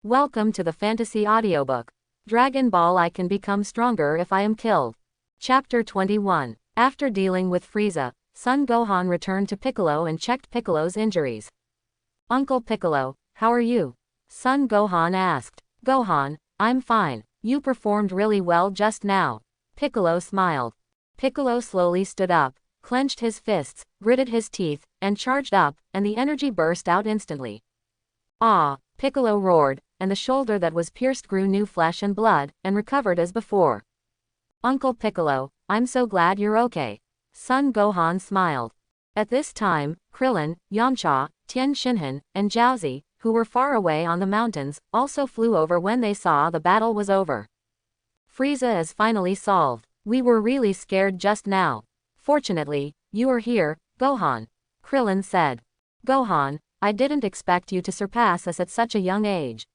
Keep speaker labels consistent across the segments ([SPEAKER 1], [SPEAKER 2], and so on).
[SPEAKER 1] Welcome to the fantasy audiobook. Dragon Ball: I Can Become Stronger If I Am Killed. Chapter 21. After dealing with Frieza, Son Gohan returned to Piccolo and checked Piccolo's injuries. Uncle Piccolo, how are you? Son Gohan asked. Gohan, I'm fine. You performed really well just now. Piccolo smiled. Piccolo slowly stood up, clenched his fists, gritted his teeth, and charged up, and the energy burst out instantly. Ah! Piccolo roared, and the shoulder that was pierced grew new flesh and blood, and recovered as before. Uncle Piccolo, I'm so glad you're okay. Son Gohan smiled. At this time, Krillin, Yamcha, Tien Shinhan, and Jiaozi, who were far away on the mountains, also flew over when they saw the battle was over. Frieza is finally solved. We were really scared just now. Fortunately, you are here, Gohan. Krillin said. Gohan, I didn't expect you to surpass us at such a young age.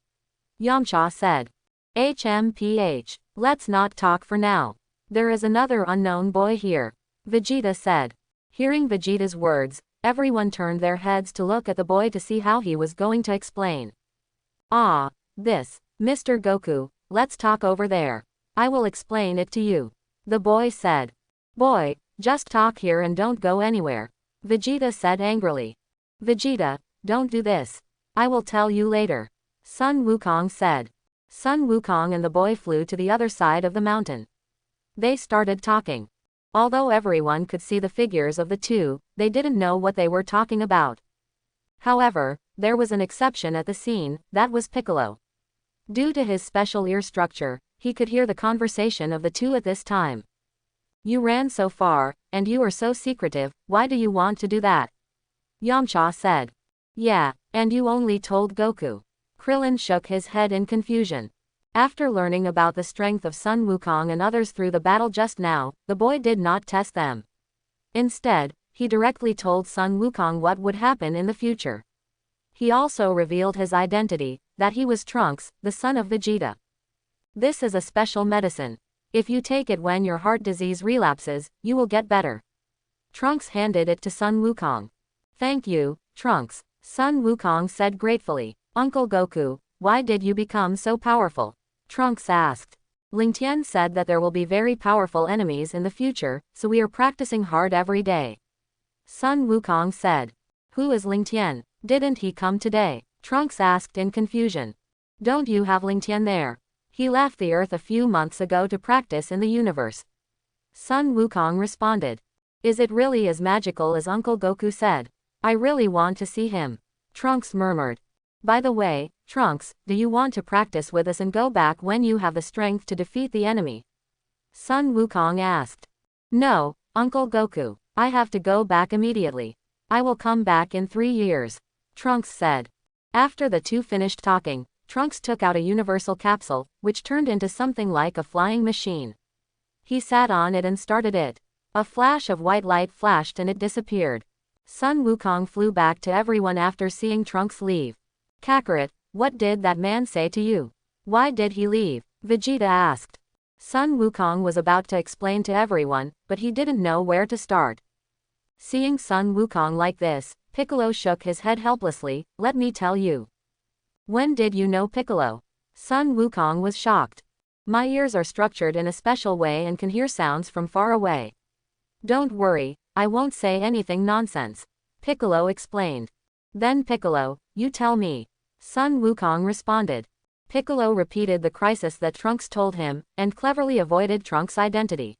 [SPEAKER 1] Yamcha said. HMPH. Let's not talk for now. There is another unknown boy here. Vegeta said. Hearing Vegeta's words, everyone turned their heads to look at the boy to see how he was going to explain. Ah, this, Mr. Goku, let's talk over there. I will explain it to you. The boy said. Boy, just talk here and don't go anywhere. Vegeta said angrily. Vegeta, don't do this. I will tell you later. Sun Wukong said. Sun Wukong and the boy flew to the other side of the mountain. They started talking. Although everyone could see the figures of the two, they didn't know what they were talking about. However, there was an exception at the scene, that was Piccolo. Due to his special ear structure, he could hear the conversation of the two at this time. You ran so far, and you are so secretive, why do you want to do that? Yamcha said. Yeah, and you only told Goku. Krillin shook his head in confusion. After learning about the strength of Sun Wukong and others through the battle just now, the boy did not test them. Instead, he directly told Sun Wukong what would happen in the future. He also revealed his identity, that he was Trunks, the son of Vegeta. This is a special medicine. If you take it when your heart disease relapses, you will get better. Trunks handed it to Sun Wukong. Thank you, Trunks. Sun Wukong said gratefully. Uncle Goku, why did you become so powerful? Trunks asked. Lingen said that there will be very powerful enemies in the future, so we are practicing hard every day. Sun Wukong said. Who is Lingen? Didn't he come today? Trunks asked in confusion. Don't you have Lingen there? He left the Earth a few months ago to practice in the universe. Sun Wukong responded. Is it really as magical as Uncle Goku said? I really want to see him. Trunks murmured. By the way, Trunks, do you want to practice with us and go back when you have the strength to defeat the enemy? Sun Wukong asked. No, Uncle Goku, I have to go back immediately. I will come back in 3 years. Trunks said. After the two finished talking, Trunks took out a universal capsule, which turned into something like a flying machine. He sat on it and started it. A flash of white light flashed and it disappeared. Sun Wukong flew back to everyone after seeing Trunks leave. Kakarot, what did that man say to you? Why did he leave? Vegeta asked. Sun Wukong was about to explain to everyone, but he didn't know where to start. Seeing Sun Wukong like this, Piccolo shook his head helplessly. Let me tell you. When did you know Piccolo? Sun Wukong was shocked. My ears are structured in a special way and can hear sounds from far away. Don't worry, I won't say anything nonsense. Piccolo explained. Then Piccolo, you tell me. Sun Wukong responded. Piccolo repeated the crisis that Trunks told him, and cleverly avoided Trunks' identity.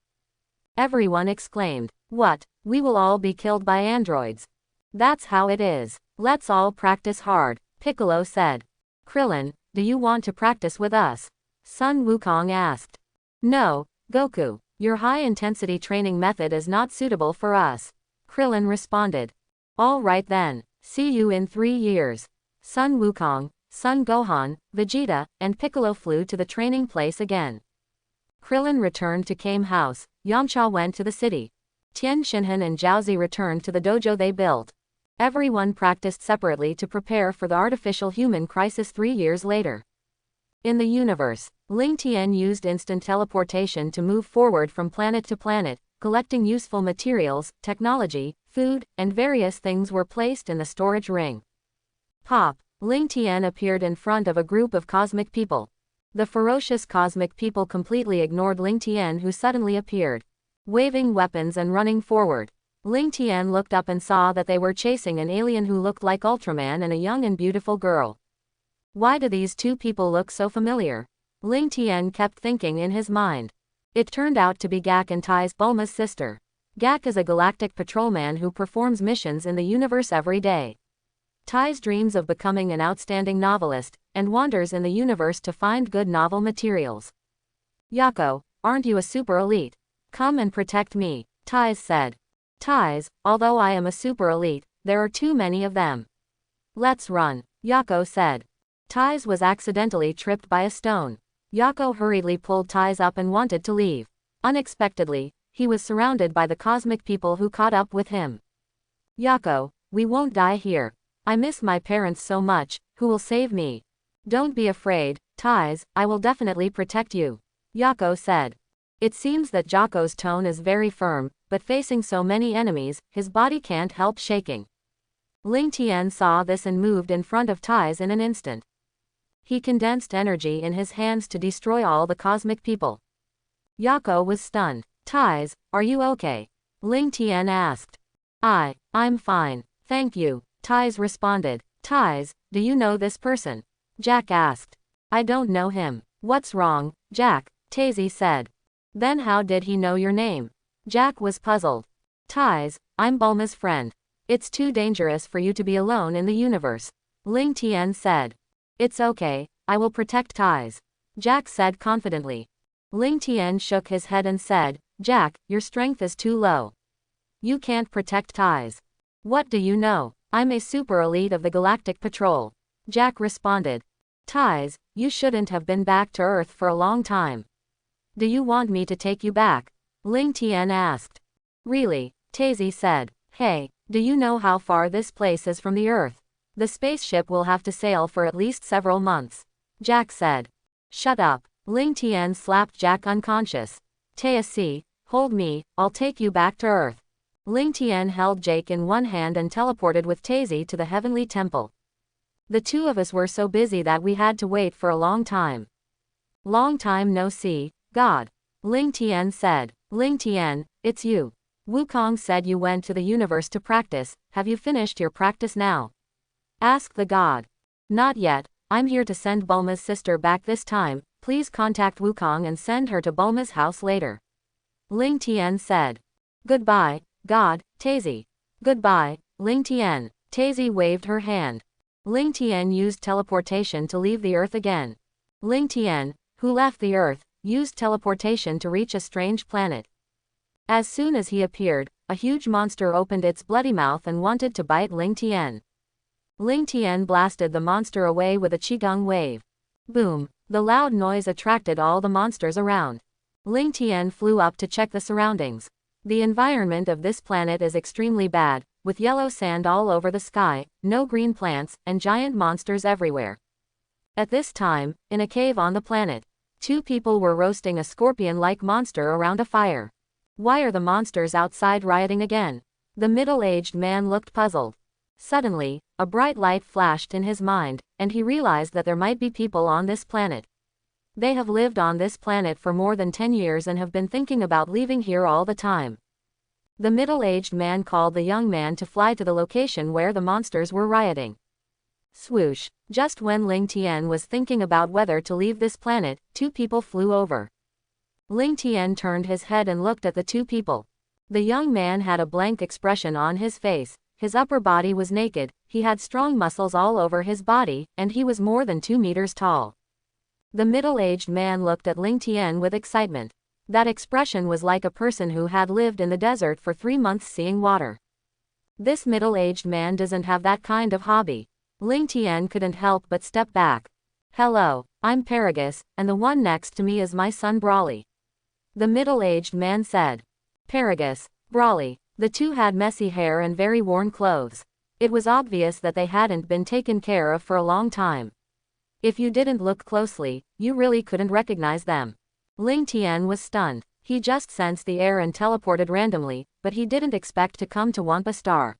[SPEAKER 1] Everyone exclaimed. What? We will all be killed by androids. That's how it is. Let's all practice hard, Piccolo said. Krillin, do you want to practice with us? Sun Wukong asked. No, Goku, your high-intensity training method is not suitable for us. Krillin responded. All right then, see you in 3 years. Sun Wukong, Son Gohan, Vegeta, and Piccolo flew to the training place again. Krillin returned to Kame House, Yamcha went to the city. Tien Shinhan and Jiaozi returned to the dojo they built. Everyone practiced separately to prepare for the artificial human crisis 3 years later. In the universe, Ling Tian used instant teleportation to move forward from planet to planet, collecting useful materials, technology, food, and various things were placed in the storage ring. Pop, Ling Tian appeared in front of a group of cosmic people. The ferocious cosmic people completely ignored Ling Tian, who suddenly appeared, waving weapons and running forward. Ling Tian looked up and saw that they were chasing an alien who looked like Ultraman and a young and beautiful girl. Why do these two people look so familiar? Ling Tian kept thinking in his mind. It turned out to be Gak and Tai's Bulma's sister. Gak is a galactic patrolman who performs missions in the universe every day. Tai's dreams of becoming an outstanding novelist, and wanders in the universe to find good novel materials. Yako, aren't you a super elite? Come and protect me, Tai's said. Tai's, although I am a super elite, there are too many of them. Let's run, Yako said. Tai's was accidentally tripped by a stone. Yako hurriedly pulled Tai's up and wanted to leave. Unexpectedly, he was surrounded by the cosmic people who caught up with him. Yako, we won't die here. I miss my parents so much. Who will save me? Don't be afraid, Tai's, I will definitely protect you, Yako said. It seems that Jaco's tone is very firm, but facing so many enemies, his body can't help shaking. Ling Tian saw this and moved in front of Tai's in an instant. He condensed energy in his hands to destroy all the cosmic people. Yako was stunned. Tai's, are you okay? Ling Tian asked. I'm fine, thank you, Tai's responded. Tai's, do you know this person? Jack asked. I don't know him. What's wrong, Jack? Tazy said. Then how did he know your name? Jack was puzzled. Tai's, I'm Bulma's friend. It's too dangerous for you to be alone in the universe, Ling Tian said. It's okay, I will protect Tai's, Jack said confidently. Ling Tian shook his head and said, Jack, your strength is too low. You can't protect Tai's. What do you know? I'm a super elite of the Galactic Patrol, Jack responded. Tai's, you shouldn't have been back to Earth for a long time. Do you want me to take you back? Ling Tian asked. Really? Tazy said. Hey, do you know how far this place is from the Earth? The spaceship will have to sail for at least several months, Jack said. Shut up. Ling Tian slapped Jack unconscious. Taisi, hold me, I'll take you back to Earth. Ling Tian held Jake in one hand and teleported with Tazy to the Heavenly Temple. The two of us were so busy that we had to wait for a long time. Long time no see, God. Ling Tian said. Ling Tian, it's you. Wukong said you went to the universe to practice. Have you finished your practice now? Asked the god. Not yet, I'm here to send Bulma's sister back this time. Please contact Wukong and send her to Bulma's house later. Ling Tian said. Goodbye, God, Tazy. Goodbye, Ling Tian. Tazy waved her hand. Ling Tian used teleportation to leave the Earth again. Ling Tian, who left the Earth, used teleportation to reach a strange planet. As soon as he appeared, a huge monster opened its bloody mouth and wanted to bite Ling Tian. Ling Tian blasted the monster away with a qigong wave. Boom! The loud noise attracted all the monsters around. Ling Tian flew up to check the surroundings. The environment of this planet is extremely bad, with yellow sand all over the sky, no green plants, and giant monsters everywhere. At this time, in a cave on the planet, two people were roasting a scorpion-like monster around a fire. Why are the monsters outside rioting again? The middle-aged man looked puzzled. Suddenly, a bright light flashed in his mind, and he realized that there might be people on this planet. They have lived on this planet for more than 10 years and have been thinking about leaving here all the time. The middle-aged man called the young man to fly to the location where the monsters were rioting. Swoosh! Just when Ling Tian was thinking about whether to leave this planet, two people flew over. Ling Tian turned his head and looked at the two people. The young man had a blank expression on his face, his upper body was naked, he had strong muscles all over his body, and he was more than 2 meters tall. The middle-aged man looked at Ling Tian with excitement. That expression was like a person who had lived in the desert for 3 months seeing water. This middle-aged man doesn't have that kind of hobby. Ling Tian couldn't help but step back. Hello, I'm Paragus, and the one next to me is my son Brawly. The middle-aged man said. Paragus, Brawly. The two had messy hair and very worn clothes. It was obvious that they hadn't been taken care of for a long time. If you didn't look closely, you really couldn't recognize them. Ling Tian was stunned. He just sensed the air and teleported randomly, but he didn't expect to come to Wampa Star.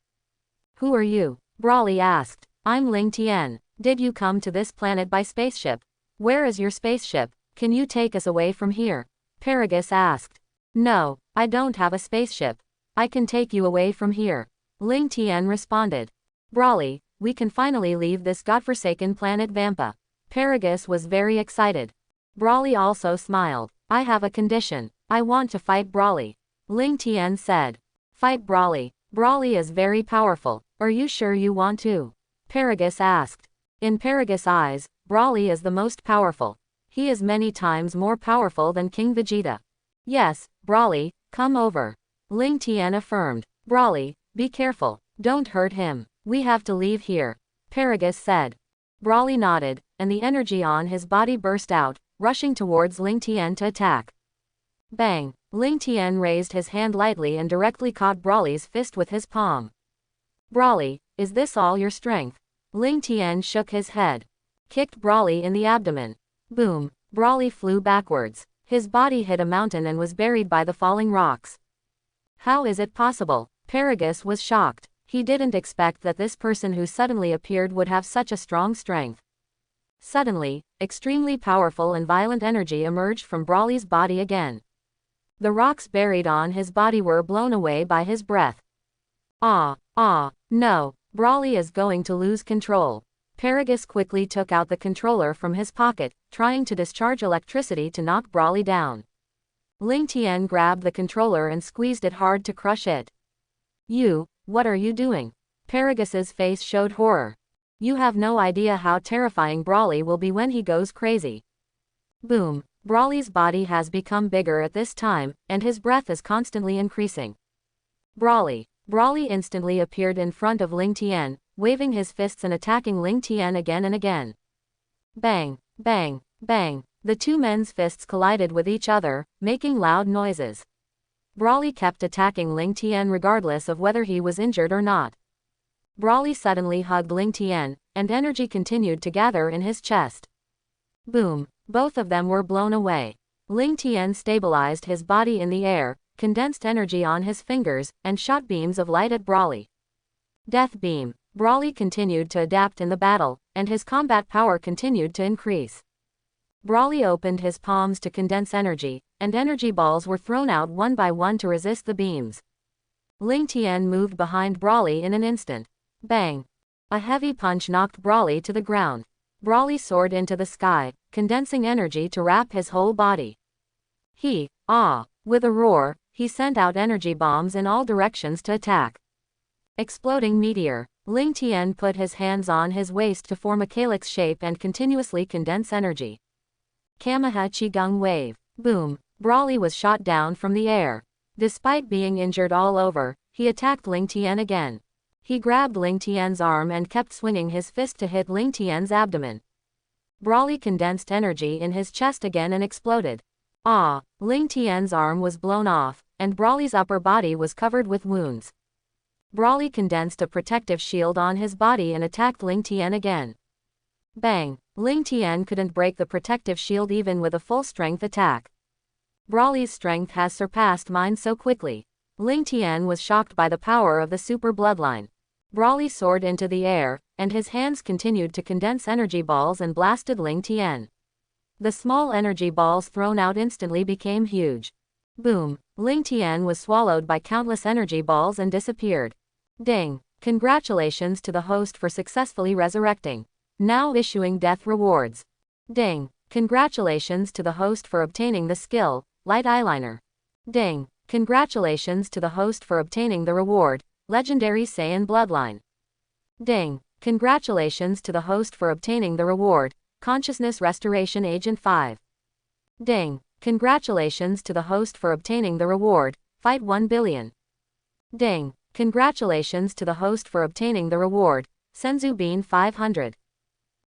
[SPEAKER 1] Who are you? Brawly asked. I'm Ling Tian. Did you come to this planet by spaceship? Where is your spaceship? Can you take us away from here? Paragus asked. No, I don't have a spaceship. I can take you away from here. Ling Tian responded. Brawly, we can finally leave this godforsaken planet Vampa. Paragus was very excited. Brawly also smiled. I have a condition. I want to fight Brawly. Ling Tian said. Fight Brawly. Brawly is very powerful. Are you sure you want to? Paragus asked. In Paragus' eyes, Brawly is the most powerful. He is many times more powerful than King Vegeta. Yes, Brawly, come over. Ling Tian affirmed. Brawly, be careful. Don't hurt him. We have to leave here. Paragus said. Brawly nodded, and the energy on his body burst out, rushing towards Ling Tian to attack. Bang! Ling Tian raised his hand lightly and directly caught Brawly's fist with his palm. Brawly, is this all your strength? Ling Tian shook his head. Kicked Brawly in the abdomen. Boom! Brawly flew backwards. His body hit a mountain and was buried by the falling rocks. How is it possible? Paragus was shocked. He didn't expect that this person who suddenly appeared would have such a strong strength. Suddenly, extremely powerful and violent energy emerged from Brawly's body again. The rocks buried on his body were blown away by his breath. No, Brawly is going to lose control. Paragus quickly took out the controller from his pocket, trying to discharge electricity to knock Brawly down. Ling Tian grabbed the controller and squeezed it hard to crush it. What are you doing? Paragus's face showed horror. You have no idea how terrifying Brawly will be when he goes crazy. Boom! Brawly's body has become bigger at this time, and his breath is constantly increasing. Brawly instantly appeared in front of Ling Tian, waving his fists and attacking Ling Tian again and again. Bang! Bang! Bang! The two men's fists collided with each other, making loud noises. Brawly kept attacking Ling Tian regardless of whether he was injured or not. Brawly suddenly hugged Ling Tian, and energy continued to gather in his chest. Boom! Both of them were blown away. Ling Tian stabilized his body in the air, condensed energy on his fingers, and shot beams of light at Brawly. Death Beam. Brawly continued to adapt in the battle, and his combat power continued to increase. Brawly opened his palms to condense energy, and energy balls were thrown out one by one to resist the beams. Ling Tian moved behind Brawly in an instant. Bang! A heavy punch knocked Brawly to the ground. Brawly soared into the sky, condensing energy to wrap his whole body. With a roar, he sent out energy bombs in all directions to attack. Exploding meteor. Ling Tian put his hands on his waist to form a calyx shape and continuously condense energy. Kameha Qigong Wave. Boom! Brawly was shot down from the air. Despite being injured all over, he attacked Ling Tian again. He grabbed Ling Tian's arm and kept swinging his fist to hit Ling Tian's abdomen. Brawly condensed energy in his chest again and exploded. Ling Tian's arm was blown off, and Brawly's upper body was covered with wounds. Brawly condensed a protective shield on his body and attacked Ling Tian again. Bang! Ling Tian couldn't break the protective shield even with a full-strength attack. Brawly's strength has surpassed mine so quickly. Ling Tian was shocked by the power of the super bloodline. Brawly soared into the air, and his hands continued to condense energy balls and blasted Ling Tian. The small energy balls thrown out instantly became huge. Boom! Ling Tian was swallowed by countless energy balls and disappeared. Ding! Congratulations to the host for successfully resurrecting. Now issuing death rewards. Ding! Congratulations to the host for obtaining the skill, Light Eyeliner. Ding! Congratulations to the host for obtaining the reward, Legendary Saiyan Bloodline. Ding! Congratulations to the host for obtaining the reward, Consciousness Restoration Agent 5. Ding! Congratulations to the host for obtaining the reward, Fight 1 Billion. Ding! Congratulations to the host for obtaining the reward, Senzu Bean 500.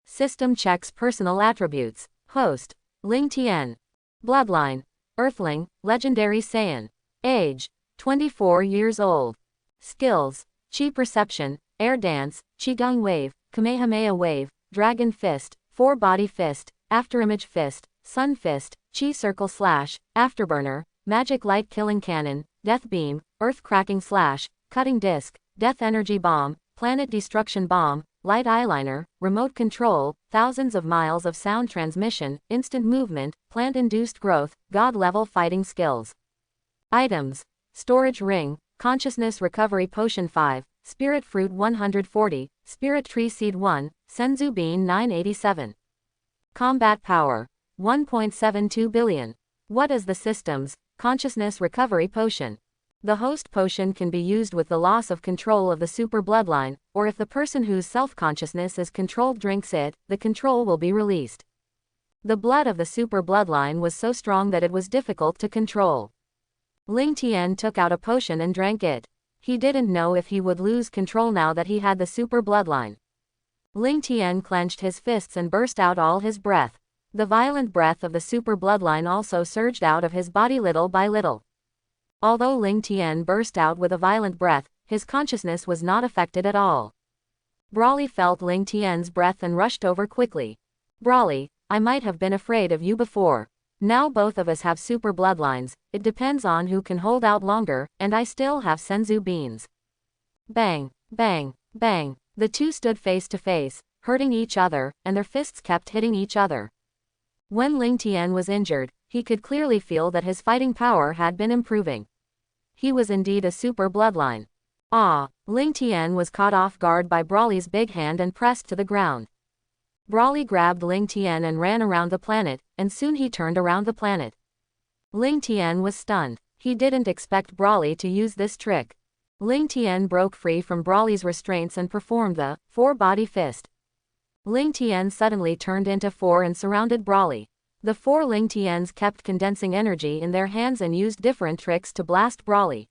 [SPEAKER 1] System checks personal attributes. Host: Ling Tian. Bloodline: Earthling, Legendary Saiyan. Age: 24 years old. Skills: Chi Perception, Air Dance, Qigong Wave, Kamehameha Wave, Dragon Fist, 4-Body Fist, Afterimage Fist, Sun Fist, Chi Circle Slash, Afterburner, Magic Light Killing Cannon, Death Beam, Earth Cracking Slash, Cutting Disc, Death Energy Bomb, Planet Destruction Bomb, light eyeliner, remote control, thousands of miles of sound transmission, instant movement, plant-induced growth, god-level fighting skills. Items. Storage ring, consciousness recovery potion 5, spirit fruit 140, spirit tree seed 1, senzu bean 987. Combat power. 1.72 billion. What is the system's consciousness recovery potion? The host potion can be used with the loss of control of the super bloodline, or if the person whose self-consciousness is controlled drinks it, the control will be released. The blood of the super bloodline was so strong that it was difficult to control. Ling Tian took out a potion and drank it. He didn't know if he would lose control now that he had the super bloodline. Ling Tian clenched his fists and burst out all his breath. The violent breath of the super bloodline also surged out of his body little by little. Although Ling Tian burst out with a violent breath, his consciousness was not affected at all. Brawly felt Ling Tian's breath and rushed over quickly. Brawly, I might have been afraid of you before. Now both of us have super bloodlines, it depends on who can hold out longer, and I still have senzu beans. Bang, bang, bang. The two stood face to face, hurting each other, and their fists kept hitting each other. When Ling Tian was injured, he could clearly feel that his fighting power had been improving. He was indeed a super bloodline. Ah! Ling Tian was caught off guard by Brawly's big hand and pressed to the ground. Brawly grabbed Ling Tian and ran around the planet, and soon he turned around the planet. Ling Tian was stunned. He didn't expect Brawly to use this trick. Ling Tian broke free from Brawly's restraints and performed the four-body fist. Ling Tian suddenly turned into four and surrounded Brawly. The four Ling Tians kept condensing energy in their hands and used different tricks to blast Brawly.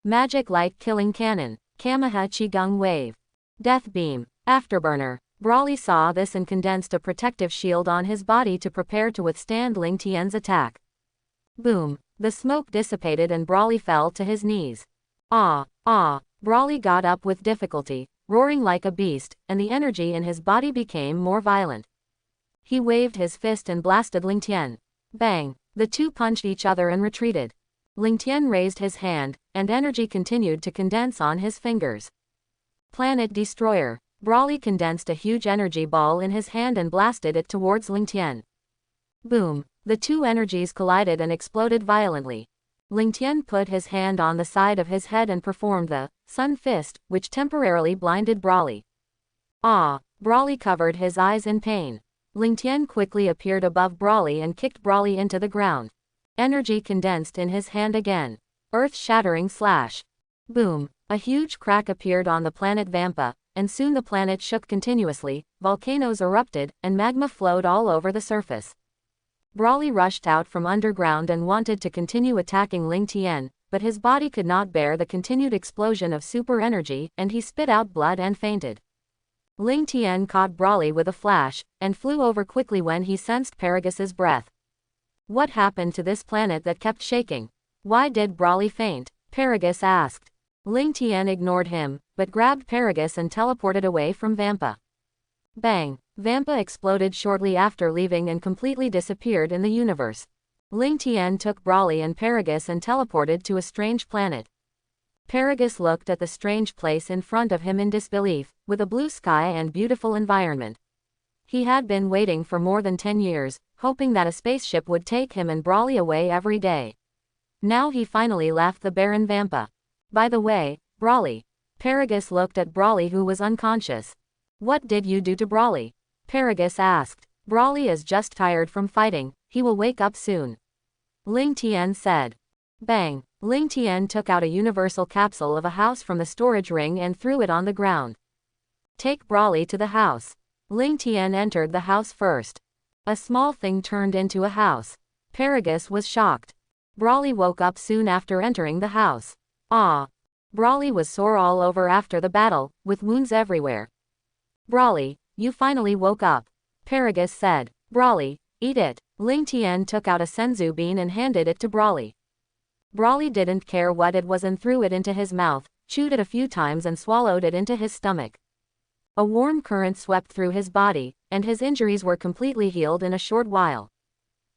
[SPEAKER 1] Magic Light Killing Cannon, Kameha Qigong Wave, Death Beam, Afterburner. Brawly saw this and condensed a protective shield on his body to prepare to withstand Ling Tian's attack. Boom! The smoke dissipated and Brawly fell to his knees. Ah! Ah! Brawly got up with difficulty, roaring like a beast, and the energy in his body became more violent. He waved his fist and blasted Ling Tian. Bang! The two punched each other and retreated. Ling Tian raised his hand, and energy continued to condense on his fingers. Planet Destroyer. Brawly condensed a huge energy ball in his hand and blasted it towards Ling Tian. Boom! The two energies collided and exploded violently. Ling Tian put his hand on the side of his head and performed the Sun Fist, which temporarily blinded Brawly. Ah! Brawly covered his eyes in pain. Ling Tian quickly appeared above Brawly and kicked Brawly into the ground. Energy condensed in his hand again. Earth-shattering slash. Boom! A huge crack appeared on the planet Vampa, and soon the planet shook continuously, volcanoes erupted, and magma flowed all over the surface. Brawly rushed out from underground and wanted to continue attacking Ling Tian, but his body could not bear the continued explosion of super energy, and he spit out blood and fainted. Ling Tian caught Brawly with a flash, and flew over quickly when he sensed Paragus's breath. What happened to this planet that kept shaking? Why did Brawly faint? Paragus asked. Ling Tian ignored him, but grabbed Paragus and teleported away from Vampa. Bang! Vampa exploded shortly after leaving and completely disappeared in the universe. Ling Tian took Brawly and Paragus and teleported to a strange planet. Paragus looked at the strange place in front of him in disbelief, with a blue sky and beautiful environment. He had been waiting for more than 10 years, hoping that a spaceship would take him and Brawly away every day. Now he finally left the barren Vampa. By the way, Brawly. Paragus looked at Brawly, who was unconscious. What did you do to Brawly? Paragus asked. Brawly is just tired from fighting, he will wake up soon. Ling Tian said. Bang! Ling Tian took out a universal capsule of a house from the storage ring and threw it on the ground. Take Brawly to the house. Ling Tian entered the house first. A small thing turned into a house. Paragus was shocked. Brawly woke up soon after entering the house. Ah! Brawly was sore all over after the battle, with wounds everywhere. Brawly, you finally woke up. Paragus said. Brawly, eat it. Ling Tian took out a senzu bean and handed it to Brawly. Brawly didn't care what it was and threw it into his mouth, chewed it a few times and swallowed it into his stomach. A warm current swept through his body, and his injuries were completely healed in a short while.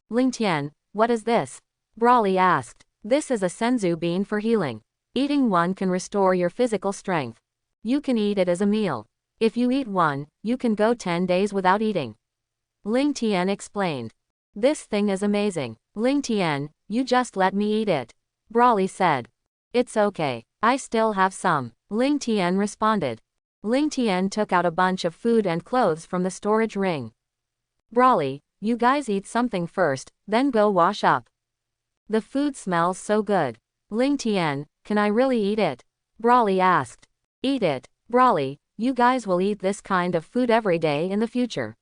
[SPEAKER 1] Ling Tian, what is this? Brawly asked. This is a senzu bean for healing. Eating one can restore your physical strength. You can eat it as a meal. If you eat one, you can go 10 days without eating. Ling Tian explained. This thing is amazing. Ling Tian, you just let me eat it. Brawly said. It's okay. I still have some. Ling Tian responded. Ling Tian took out a bunch of food and clothes from the storage ring. Brawly, you guys eat something first, then go wash up. The food smells so good. Ling Tian, can I really eat it? Brawly asked. Eat it, Brawly, you guys will eat this kind of food every day in the future.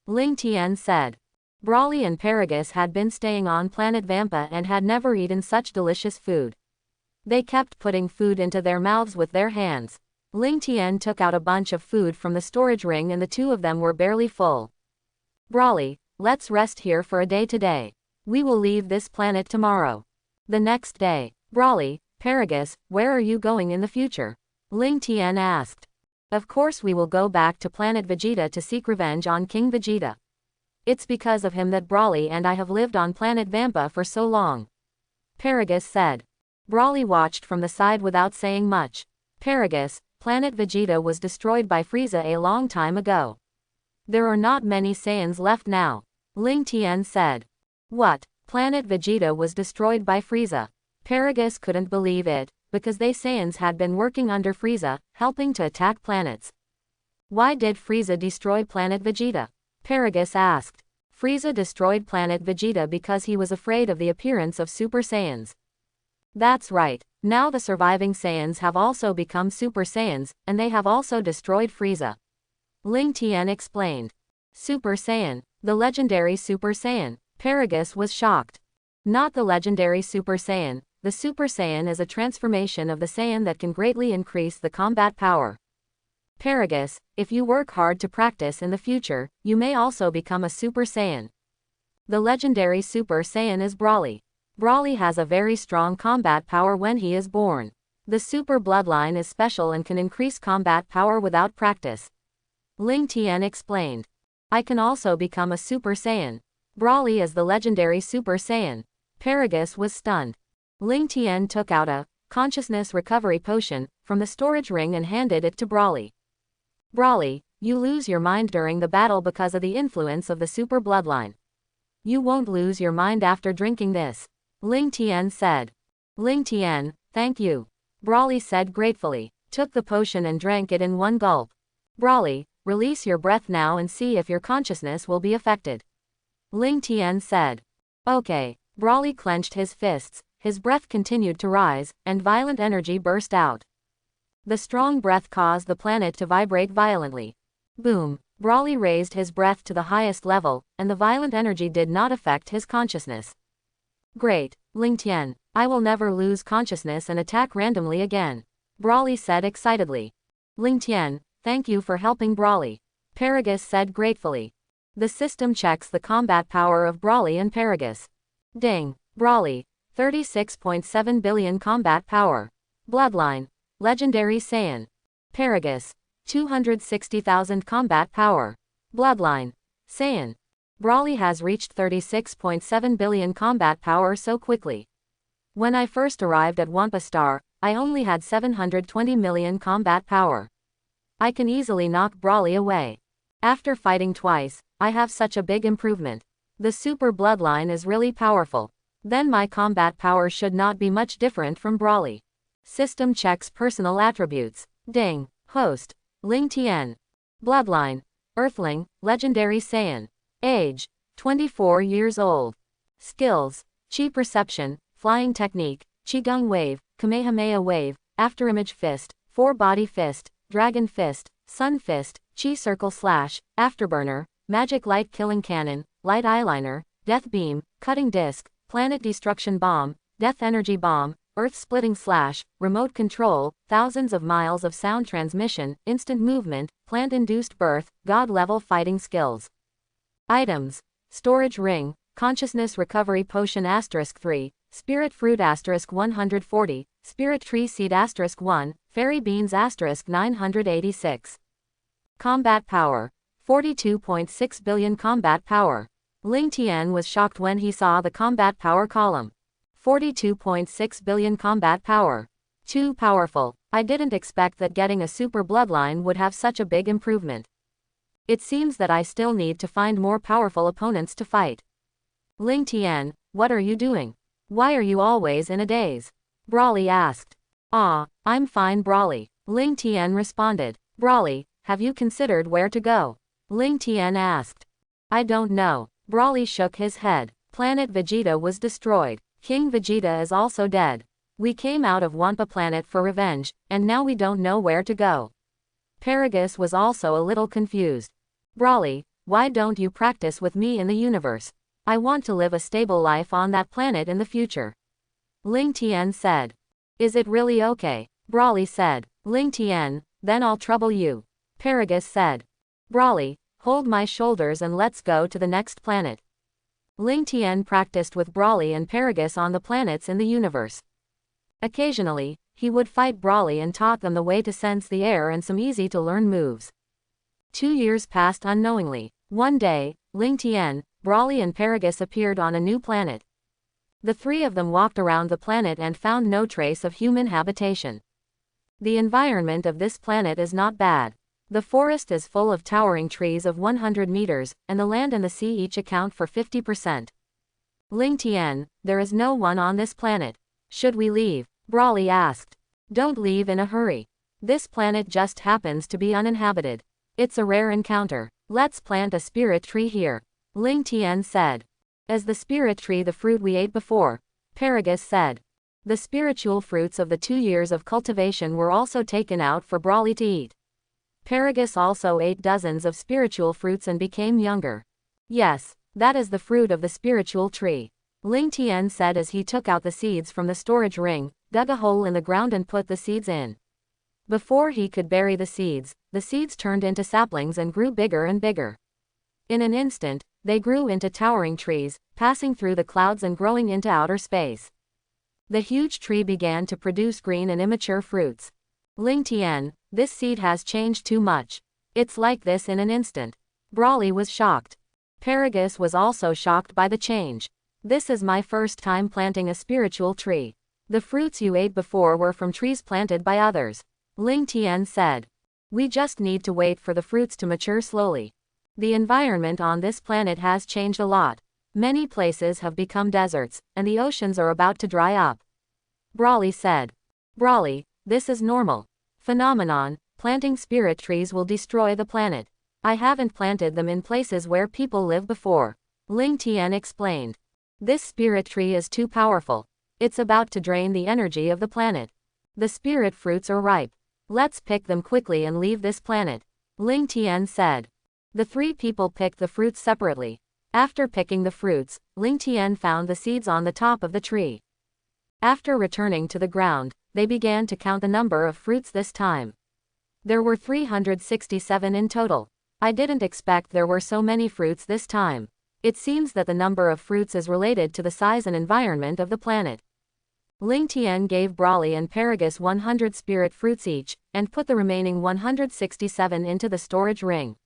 [SPEAKER 1] Ling Tian said. Brawly and Paragus had been staying on planet Vampa and had never eaten such delicious food. They kept putting food into their mouths with their hands. Ling Tian took out a bunch of food from the storage ring and the two of them were barely full. Brawly, let's rest here for a day today. We will leave this planet tomorrow. The next day. Brawly, Paragus, where are you going in the future? Ling Tian asked. Of course we will go back to planet Vegeta to seek revenge on King Vegeta. It's because of him that Brawly and I have lived on planet Vampa for so long. Paragus said. Brawly watched from the side without saying much. Paragus, planet Vegeta was destroyed by Frieza a long time ago. There are not many Saiyans left now. Ling Tian said. What? Planet Vegeta was destroyed by Frieza. Paragus couldn't believe it, because they Saiyans had been working under Frieza, helping to attack planets. Why did Frieza destroy planet Vegeta? Paragus asked. Frieza destroyed planet Vegeta because he was afraid of the appearance of Super Saiyans. That's right, now the surviving Saiyans have also become Super Saiyans, and they have also destroyed Frieza. Ling Tian explained. Super Saiyan, the legendary Super Saiyan. Paragus was shocked. Not the legendary Super Saiyan, the Super Saiyan is a transformation of the Saiyan that can greatly increase the combat power. Paragus, if you work hard to practice in the future, you may also become a Super Saiyan. The legendary Super Saiyan is Brawly. Brawly has a very strong combat power when he is born. The Super Bloodline is special and can increase combat power without practice. Ling Tian explained. I can also become a Super Saiyan. Brawly is the legendary Super Saiyan. Paragus was stunned. Ling Tian took out a consciousness recovery potion from the storage ring and handed it to Brawly. Brawly, you lose your mind during the battle because of the influence of the Super Bloodline. You won't lose your mind after drinking this. Ling Tian said. Ling Tian, thank you. Brawly said gratefully, took the potion and drank it in one gulp. Brawly, release your breath now and see if your consciousness will be affected. Ling Tian said. Okay. Brawly clenched his fists, his breath continued to rise, and violent energy burst out. The strong breath caused the planet to vibrate violently. Boom. Brawly raised his breath to the highest level, and the violent energy did not affect his consciousness. Great, Ling Tian, I will never lose consciousness and attack randomly again. Brawly said excitedly. Ling Tian, thank you for helping Brawly. Paragus said gratefully. The system checks the combat power of Brawly and Paragus. Ding. Brawly, 36.7 billion combat power. Bloodline, legendary Saiyan. Paragus, 260,000 combat power. Bloodline, Saiyan. Brawly has reached 36.7 billion combat power so quickly. When I first arrived at Wampa Star, I only had 720 million combat power. I can easily knock Brawly away. After fighting twice, I have such a big improvement. The Super Bloodline is really powerful. Then my combat power should not be much different from Brawly. System checks personal attributes. Ding. Host, Ling Tian. Bloodline, Earthling, legendary Saiyan. Age, 24 years old. Skills, Chi Perception, Flying Technique, Qigong Wave, Kamehameha Wave, Afterimage Fist, 4-Body Fist, Dragon Fist, Sun Fist, Chi Circle Slash, Afterburner, Magic Light Killing Cannon, Light Eyeliner, Death Beam, Cutting Disc, Planet Destruction Bomb, Death Energy Bomb, Earth Splitting Slash, Remote Control, thousands of miles of sound transmission, instant movement, plant-induced birth, God-level fighting skills. Items. Storage Ring, Consciousness Recovery Potion *3, Spirit Fruit *140, Spirit Tree Seed *1, Fairy Beans *986. Combat Power. 42.6 billion combat power. Ling Tian was shocked when he saw the combat power column. 42.6 billion combat power. Too powerful. I didn't expect that getting a super bloodline would have such a big improvement. It seems that I still need to find more powerful opponents to fight. Ling Tian, what are you doing? Why are you always in a daze? Brawly asked. I'm fine, Brawly. Ling Tian responded. Brawly, have you considered where to go? Ling Tian asked. I don't know. Brawly shook his head. Planet Vegeta was destroyed. King Vegeta is also dead. We came out of Wampa Planet for revenge, and now we don't know where to go. Paragus was also a little confused. Brawly, why don't you practice with me in the universe? I want to live a stable life on that planet in the future. Ling Tian said. Is it really okay? Brawly said. Ling Tian, then I'll trouble you. Paragus said. Brawly, hold my shoulders and let's go to the next planet. Ling Tian practiced with Brawly and Paragus on the planets in the universe. Occasionally, he would fight Brawly and taught them the way to sense the air and some easy-to-learn moves. 2 years passed unknowingly. One day, Ling Tian, Brawly and Paragus appeared on a new planet. The three of them walked around the planet and found no trace of human habitation. The environment of this planet is not bad. The forest is full of towering trees of 100 meters, and the land and the sea each account for 50%. Ling Tian, there is no one on this planet. Should we leave? Brawly asked. Don't leave in a hurry. This planet just happens to be uninhabited. It's a rare encounter. Let's plant a spirit tree here. Ling Tian said. As the spirit tree, the fruit we ate before, Paragus said. The spiritual fruits of the 2 years of cultivation were also taken out for Brawly to eat. Paragus also ate dozens of spiritual fruits and became younger. Yes, that is the fruit of the spiritual tree. Ling Tian said as he took out the seeds from the storage ring, dug a hole in the ground and put the seeds in. Before he could bury the seeds turned into saplings and grew bigger and bigger. In an instant, they grew into towering trees, passing through the clouds and growing into outer space. The huge tree began to produce green and immature fruits. Ling Tian, this seed has changed too much. It's like this in an instant. Brawly was shocked. Paragus was also shocked by the change. This is my first time planting a spiritual tree. The fruits you ate before were from trees planted by others. Ling Tian said. We just need to wait for the fruits to mature slowly. The environment on this planet has changed a lot. Many places have become deserts, and the oceans are about to dry up. Brawly said. Brawly, this is normal phenomenon. Planting spirit trees will destroy the planet. I haven't planted them in places where people live before. Ling Tian explained. This spirit tree is too powerful. It's about to drain the energy of the planet. The spirit fruits are ripe. Let's pick them quickly and leave this planet. Ling Tian said. The three people picked the fruits separately. After picking the fruits, Ling Tian found the seeds on the top of the tree. After returning to the ground, they began to count the number of fruits this time. There were 367 in total. I didn't expect there were so many fruits this time. It seems that the number of fruits is related to the size and environment of the planet. Ling Tian gave Brawly and Paragus 100 spirit fruits each, and put the remaining 167 into the storage ring.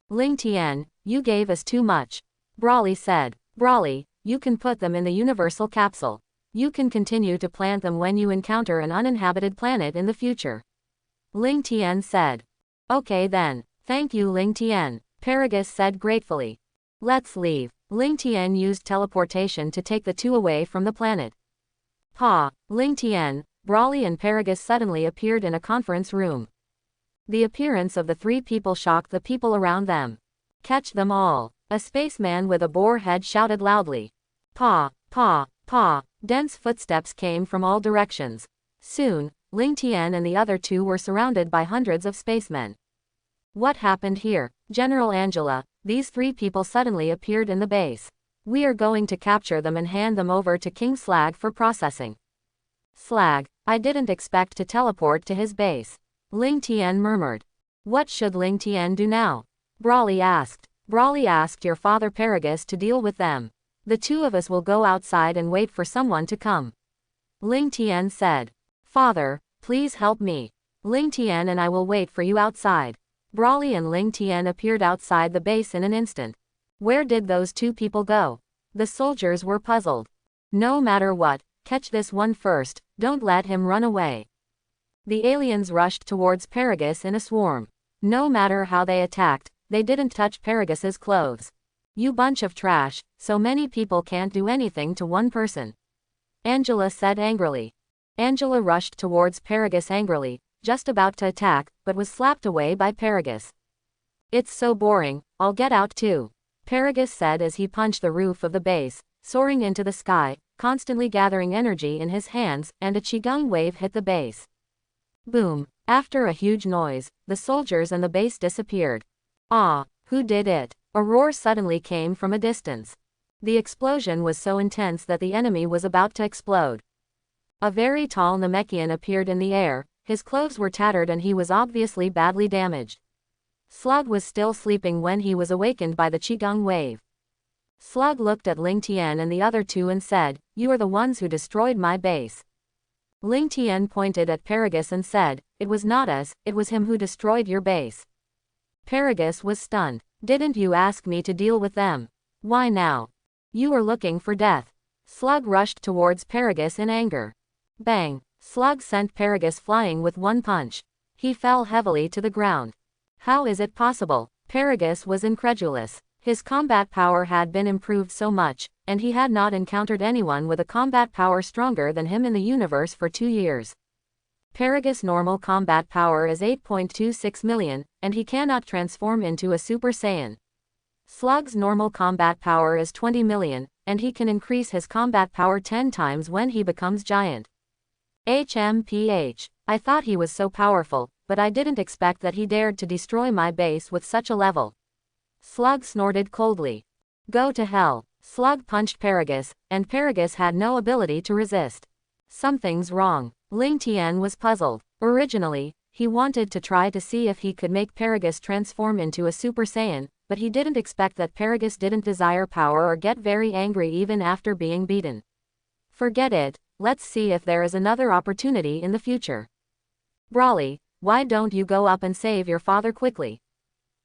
[SPEAKER 1] Ling Tian, you gave us too much. Brawly said. Brawly, you can put them in the universal capsule. You can continue to plant them when you encounter an uninhabited planet in the future. Ling Tian said. Okay then, thank you Ling Tian, Paragus said gratefully. Let's leave. Ling Tian used teleportation to take the two away from the planet. Ling Tian, Brawly and Paragus suddenly appeared in a conference room. The appearance of the three people shocked the people around them. Catch them all. A spaceman with a boar head shouted loudly. Pa, pa, pa. Dense footsteps came from all directions. Soon, Ling Tian and the other two were surrounded by hundreds of spacemen. What happened here? General Angela, these three people suddenly appeared in the base. We are going to capture them and hand them over to King Slag for processing. Slag, I didn't expect to teleport to his base. Ling Tian murmured. What should Ling Tian do now? Brawly asked. Brawly asked your father Paragus to deal with them. The two of us will go outside and wait for someone to come. Ling Tian said. Father, please help me. Ling Tian and I will wait for you outside. Brawly and Ling Tian appeared outside the base in an instant. Where did those two people go? The soldiers were puzzled. No matter what, catch this one first, don't let him run away. The aliens rushed towards Paragus in a swarm. No matter how they attacked, they didn't touch Paragus's clothes. You bunch of trash, so many people can't do anything to one person. Angela said angrily. Angela rushed towards Paragus angrily, just about to attack, but was slapped away by Paragus. It's so boring, I'll get out too. Paragus said as he punched the roof of the base, soaring into the sky, constantly gathering energy in his hands, and a qigong wave hit the base. Boom. After a huge noise, the soldiers and the base disappeared. Ah, who did it? A roar suddenly came from a distance. The explosion was so intense that the enemy was about to explode. A very tall Namekian appeared in the air, his clothes were tattered and he was obviously badly damaged. Slug was still sleeping when he was awakened by the qigong wave. Slug looked at Ling Tian and the other two and said, "You are the ones who destroyed my base." Ling Tian pointed at Paragus and said, "It was not us, it was him who destroyed your base." Paragus was stunned. "Didn't you ask me to deal with them? Why now? You are looking for death." Slug rushed towards Paragus in anger. Bang! Slug sent Paragus flying with one punch. He fell heavily to the ground. How is it possible? Paragus was incredulous. His combat power had been improved so much, and he had not encountered anyone with a combat power stronger than him in the universe for 2 years. Paragus' normal combat power is 8.26 million, and he cannot transform into a Super Saiyan. Slug's normal combat power is 20 million, and he can increase his combat power 10 times when he becomes giant. HMPH. I thought he was so powerful, but I didn't expect that he dared to destroy my base with such a level. Slug snorted coldly. Go to hell. Slug punched Paragus, and Paragus had no ability to resist. Something's wrong. Ling Tian was puzzled. Originally, he wanted to try to see if he could make Paragus transform into a Super Saiyan, but he didn't expect that Paragus didn't desire power or get very angry even after being beaten. Forget it, let's see if there is another opportunity in the future. Brawly, why don't you go up and save your father quickly?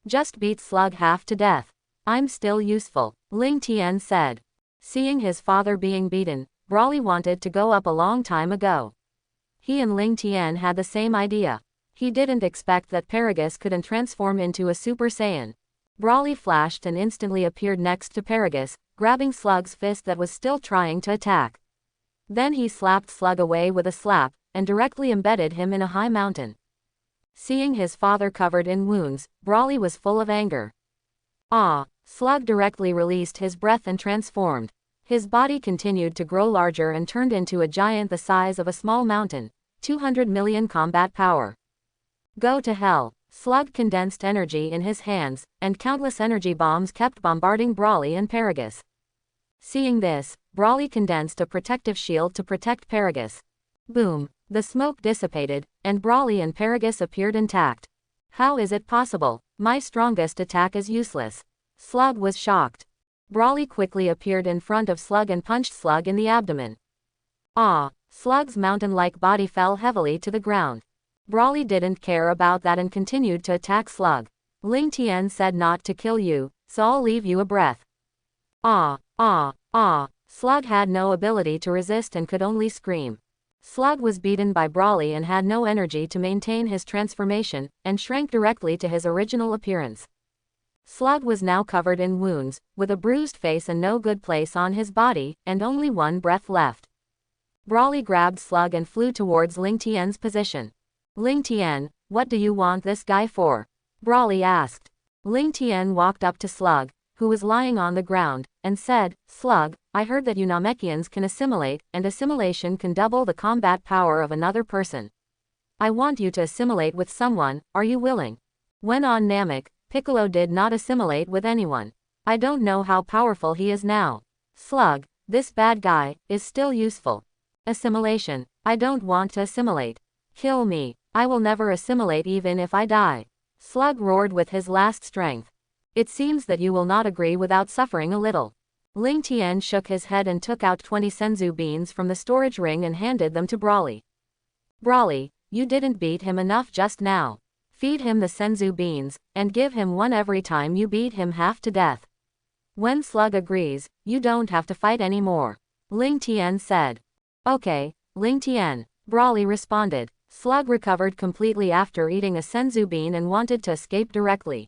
[SPEAKER 1] Just beat Slug half to death. I'm still useful, Ling Tian said. Seeing his father being beaten, Brawly wanted to go up a long time ago. He and Ling Tian had the same idea. He didn't expect that Paragus couldn't transform into a Super Saiyan. Brawly flashed and instantly appeared next to Paragus, grabbing Slug's fist that was still trying to attack. Then he slapped Slug away with a slap, and directly embedded him in a high mountain. Seeing his father covered in wounds, Brawly was full of anger. Ah! Slug directly released his breath and transformed. His body continued to grow larger and turned into a giant the size of a small mountain, 200 million combat power. Go to hell! Slug condensed energy in his hands, and countless energy bombs kept bombarding Brawly and Paragus. Seeing this, Brawly condensed a protective shield to protect Paragus. Boom! The smoke dissipated, and Brawly and Paragus appeared intact. How is it possible? My strongest attack is useless. Slug was shocked. Brawly quickly appeared in front of Slug and punched Slug in the abdomen. Ah! Slug's mountain-like body fell heavily to the ground. Brawly didn't care about that and continued to attack Slug. Ling Tian said not to kill you, so I'll leave you a breath. Ah! Ah! Ah! Slug had no ability to resist and could only scream. Slug was beaten by Brawly and had no energy to maintain his transformation, and shrank directly to his original appearance. Slug was now covered in wounds, with a bruised face and no good place on his body, and only one breath left. Brawly grabbed Slug and flew towards Ling Tian's position. Ling Tian, what do you want this guy for? Brawly asked. Ling Tian walked up to Slug, who was lying on the ground, and said, Slug, I heard that you Namekians can assimilate, and assimilation can double the combat power of another person. I want you to assimilate with someone, are you willing? When on Namek, Piccolo did not assimilate with anyone. I don't know how powerful he is now. Slug, this bad guy, is still useful. Assimilation, I don't want to assimilate. Kill me, I will never assimilate even if I die. Slug roared with his last strength. It seems that you will not agree without suffering a little. Ling Tian shook his head and took out 20 senzu beans from the storage ring and handed them to Brawly. Brawly, you didn't beat him enough just now. Feed him the senzu beans, and give him one every time you beat him half to death. When Slug agrees, you don't have to fight anymore. Ling Tian said. Okay, Ling Tian, Brawly responded. Slug recovered completely after eating a senzu bean and wanted to escape directly.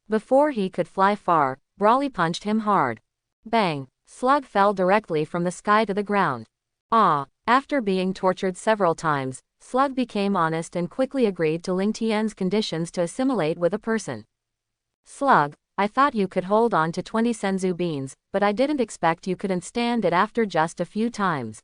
[SPEAKER 1] Before he could fly far, Brawly punched him hard. Bang! Slug fell directly from the sky to the ground. After being tortured several times, Slug became honest and quickly agreed to Ling Tian's conditions to assimilate with a person. Slug, I thought you could hold on to 20 senzu beans, but I didn't expect you couldn't stand it after just a few times.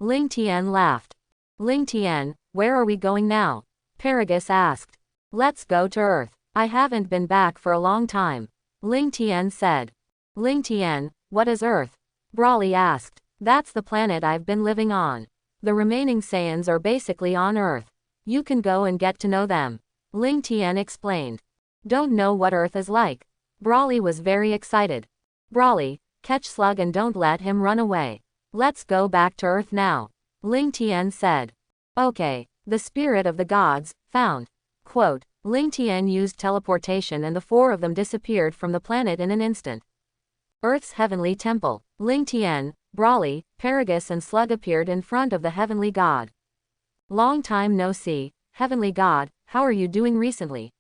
[SPEAKER 1] Ling Tian laughed. Ling Tian, where are we going now? Paragus asked. Let's go to Earth. I haven't been back for a long time. Ling Tian said. Ling Tian, what is Earth? Brawly asked. That's the planet I've been living on. The remaining Saiyans are basically on Earth. You can go and get to know them. Ling Tian explained. Don't know what Earth is like. Brawly was very excited. Brawly, catch Slug and don't let him run away. Let's go back to Earth now. Ling Tian said. Okay, the spirit of the gods, found. Quote, Ling Tian used teleportation and the four of them disappeared from the planet in an instant. Earth's heavenly temple. Ling Tian, Brawly, Paragus and Slug appeared in front of the heavenly god. Long time no see, heavenly god, how are you doing recently?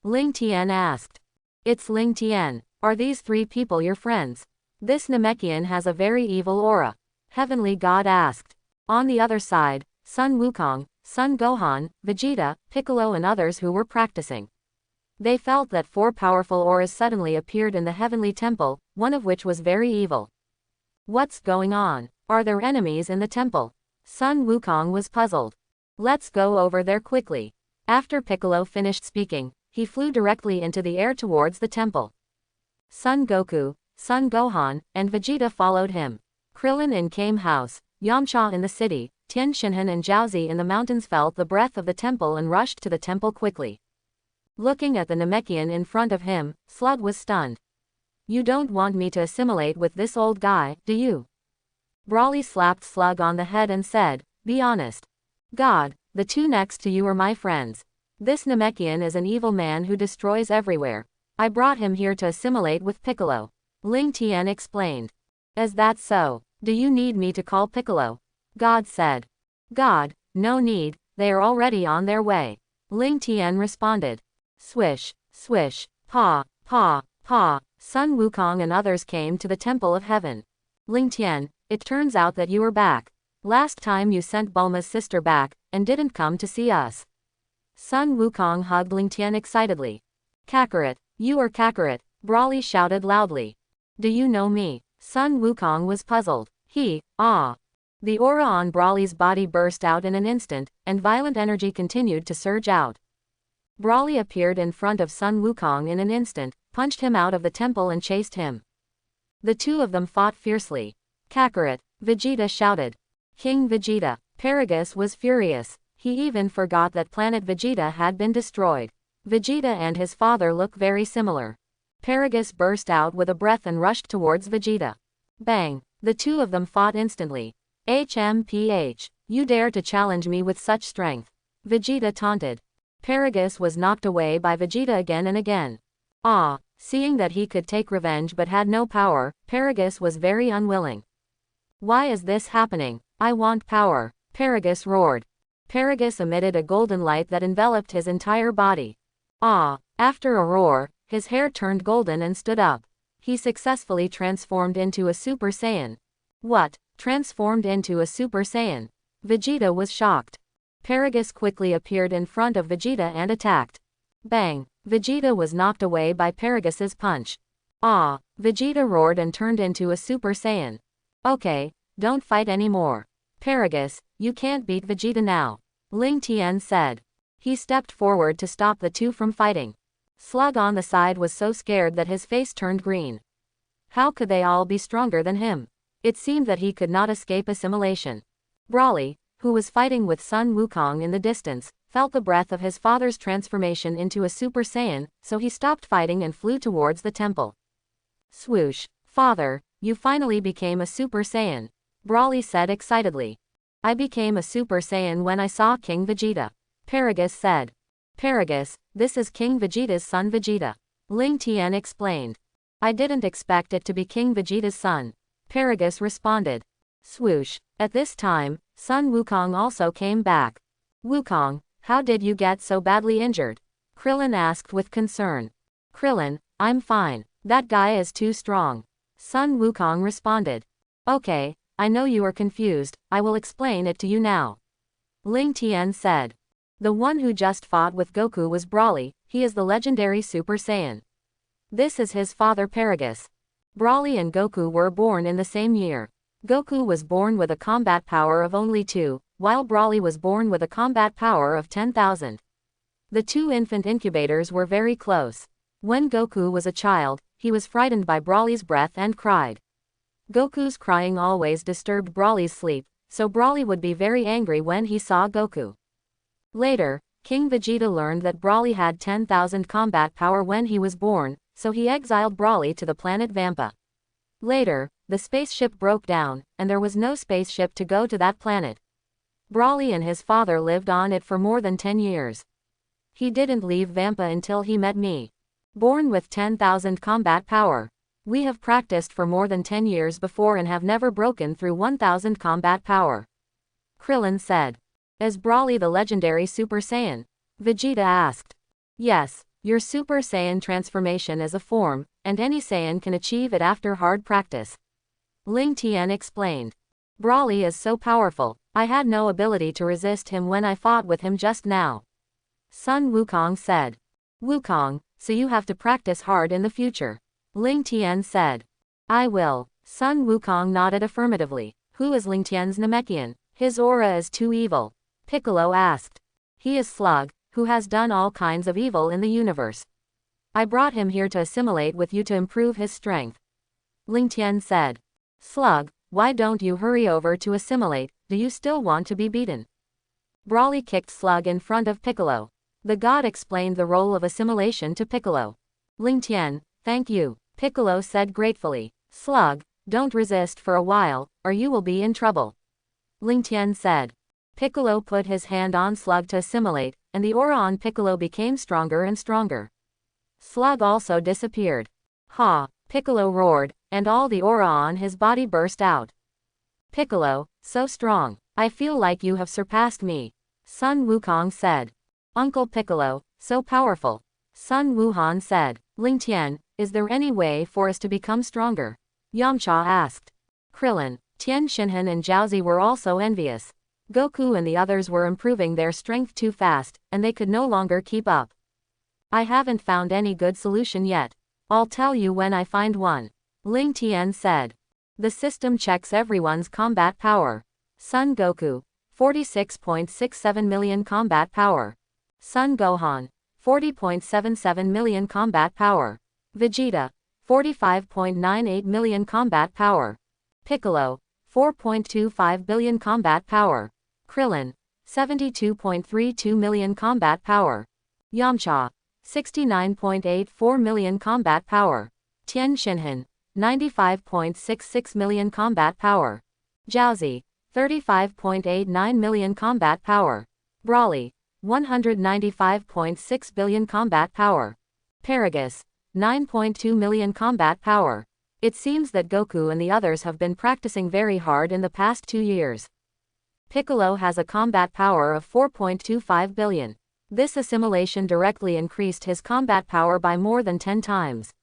[SPEAKER 1] Ling Tian asked. It's Ling Tian, are these three people your friends? This Namekian has a very evil aura. Heavenly god asked. On the other side, Sun Wukong, Sun Gohan, Vegeta, Piccolo and others who were practicing. They felt that four powerful auras suddenly appeared in the heavenly temple, one of which was very evil. What's going on? Are there enemies in the temple? Sun Wukong was puzzled. Let's go over there quickly. After Piccolo finished speaking, he flew directly into the air towards the temple. Sun Goku, Sun Gohan, and Vegeta followed him. Krillin in Kame House, Yamcha in the city, Tien Shinhan and Jiaozi in the mountains felt the breath of the temple and rushed to the temple quickly. Looking at the Namekian in front of him, Slug was stunned. You don't want me to assimilate with this old guy, do you? Brawly slapped Slug on the head and said, be honest. God, the two next to you are my friends. This Namekian is an evil man who destroys everywhere. I brought him here to assimilate with Piccolo. Ling Tian explained. Is that so? Do you need me to call Piccolo? God said. God, no need, they are already on their way. Ling Tian responded. Swish, swish, paw, paw, paw, Sun Wukong and others came to the Temple of Heaven. Ling Tian, it turns out that you are back. Last time you sent Bulma's sister back, and didn't come to see us. Sun Wukong hugged Ling Tian excitedly. Kakarot, you are Kakarot, Brawly shouted loudly. Do you know me? Sun Wukong was puzzled. The aura on Brawly's body burst out in an instant, and violent energy continued to surge out. Brawly appeared in front of Sun Wukong in an instant, punched him out of the temple and chased him. The two of them fought fiercely. Kakarot, Vegeta shouted. King Vegeta. Paragus was furious. He even forgot that planet Vegeta had been destroyed. Vegeta and his father look very similar. Paragus burst out with a breath and rushed towards Vegeta. Bang! The two of them fought instantly. HMPH, you dare to challenge me with such strength? Vegeta taunted. Paragus was knocked away by Vegeta again and again. Seeing that he could take revenge but had no power, Paragus was very unwilling. Why is this happening? I want power, Paragus roared. Paragus emitted a golden light that enveloped his entire body. After a roar, his hair turned golden and stood up. He successfully transformed into a Super Saiyan. What? Transformed into a Super Saiyan? Vegeta was shocked. Paragus quickly appeared in front of Vegeta and attacked. Bang! Vegeta was knocked away by Paragus's punch. Vegeta roared and turned into a Super Saiyan. Okay, don't fight anymore. Paragus, you can't beat Vegeta now. Ling Tian said. He stepped forward to stop the two from fighting. Slug on the side was so scared that his face turned green. How could they all be stronger than him? It seemed that he could not escape assimilation. Brawly, who was fighting with Sun Wukong in the distance, felt the breath of his father's transformation into a Super Saiyan, so he stopped fighting and flew towards the temple. Swoosh! Father, you finally became a Super Saiyan. Brawly said excitedly. I became a Super Saiyan when I saw King Vegeta. Paragus said. Paragus, this is King Vegeta's son Vegeta. Ling Tian explained. I didn't expect it to be King Vegeta's son. Paragus responded. Swoosh! At this time, Sun Wukong also came back. Wukong, how did you get so badly injured? Krillin asked with concern. Krillin, I'm fine. That guy is too strong. Sun Wukong responded. Okay, I know you are confused, I will explain it to you now. Ling Tian said. The one who just fought with Goku was Broly, he is the legendary Super Saiyan. This is his father Paragus. Broly and Goku were born in the same year. Goku was born with a combat power of only 2, while Broly was born with a combat power of 10,000. The two infant incubators were very close. When Goku was a child, he was frightened by Broly's breath and cried. Goku's crying always disturbed Broly's sleep, so Broly would be very angry when he saw Goku. Later, King Vegeta learned that Broly had 10,000 combat power when he was born, so he exiled Broly to the planet Vampa. Later, the spaceship broke down, and there was no spaceship to go to that planet. Broly and his father lived on it for more than 10 years. He didn't leave Vampa until he met me. Born with 10,000 combat power. We have practiced for more than 10 years before and have never broken through 1,000 combat power. Krillin said. Is Broly the legendary Super Saiyan? Vegeta asked. Yes, your Super Saiyan transformation is a form, and any Saiyan can achieve it after hard practice. Ling Tian explained. Broly is so powerful, I had no ability to resist him when I fought with him just now. Sun Wukong said. Wukong, so you have to practice hard in the future. Ling Tian said. I will. Sun Wukong nodded affirmatively. Who is Ling Tian's Namekian? His aura is too evil. Piccolo asked. He is Slug, who has done all kinds of evil in the universe. I brought him here to assimilate with you to improve his strength. Ling Tian said. Slug, why don't you hurry over to assimilate, do you still want to be beaten? Broly kicked Slug in front of Piccolo. The god explained the role of assimilation to Piccolo. Ling Tian, thank you, Piccolo said gratefully. Slug, don't resist for a while, or you will be in trouble. Ling Tian said. Piccolo put his hand on Slug to assimilate, and the aura on Piccolo became stronger and stronger. Slug also disappeared. Ha! Piccolo roared, and all the aura on his body burst out. Piccolo, so strong. I feel like you have surpassed me. Sun Wukong said. Uncle Piccolo, so powerful. Sun Wuhan said. Ling Tian, is there any way for us to become stronger? Yamcha asked. Krillin, Tien Shinhan and Jiaozi were also envious. Goku and the others were improving their strength too fast, and they could no longer keep up. I haven't found any good solution yet. I'll tell you when I find one. Ling Tian said. The system checks everyone's combat power. Son Goku, 46.67 million combat power. Son Gohan, 40.77 million combat power. Vegeta, 45.98 million combat power. Piccolo, 4.25 billion combat power. Krillin, 72.32 million combat power. Yamcha, 69.84 million combat power. Tien Shinhan, 95.66 million combat power. Jiaozi, 35.89 million combat power. Broly, 195.6 billion combat power. Paragus, 9.2 million combat power. It seems that Goku and the others have been practicing very hard in the past 2 years. Piccolo has a combat power of 4.25 billion. This assimilation directly increased his combat power by more than 10 times.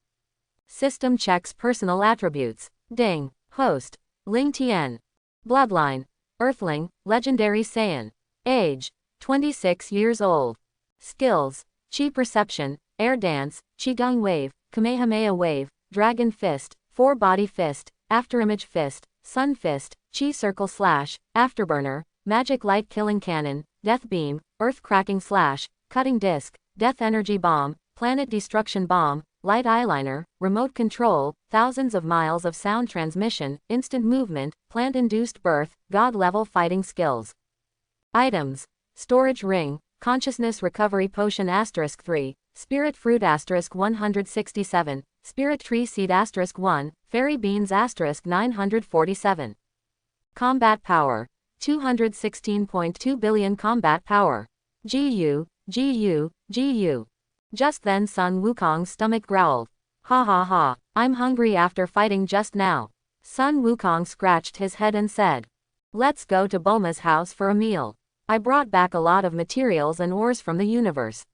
[SPEAKER 1] System checks personal attributes. Ding. Host, Ling Tian. Bloodline, Earthling, Legendary Saiyan. Age, 26 years old. Skills, Chi Perception, Air Dance, Qigong Wave, Kamehameha Wave, Dragon Fist, 4-Body Fist, Afterimage Fist, Sun Fist, Chi Circle Slash, Afterburner, Magic Light Killing Cannon, Death Beam, Earth Cracking Slash, Cutting Disc, Death Energy Bomb, Planet Destruction Bomb, Light Eyeliner, Remote Control, Thousands of Miles of Sound Transmission, Instant Movement, Plant-Induced Birth, God-Level Fighting Skills. Items. Storage Ring, Consciousness Recovery Potion *3, Spirit Fruit *167, Spirit Tree Seed *1, Fairy Beans *947. Combat Power, 216.2 billion combat power. GU, GU, GU. Just then Sun Wukong's stomach growled. Ha ha ha, I'm hungry after fighting just now. Sun Wukong scratched his head and said. Let's go to Bulma's house for a meal. I brought back a lot of materials and ores from the universe.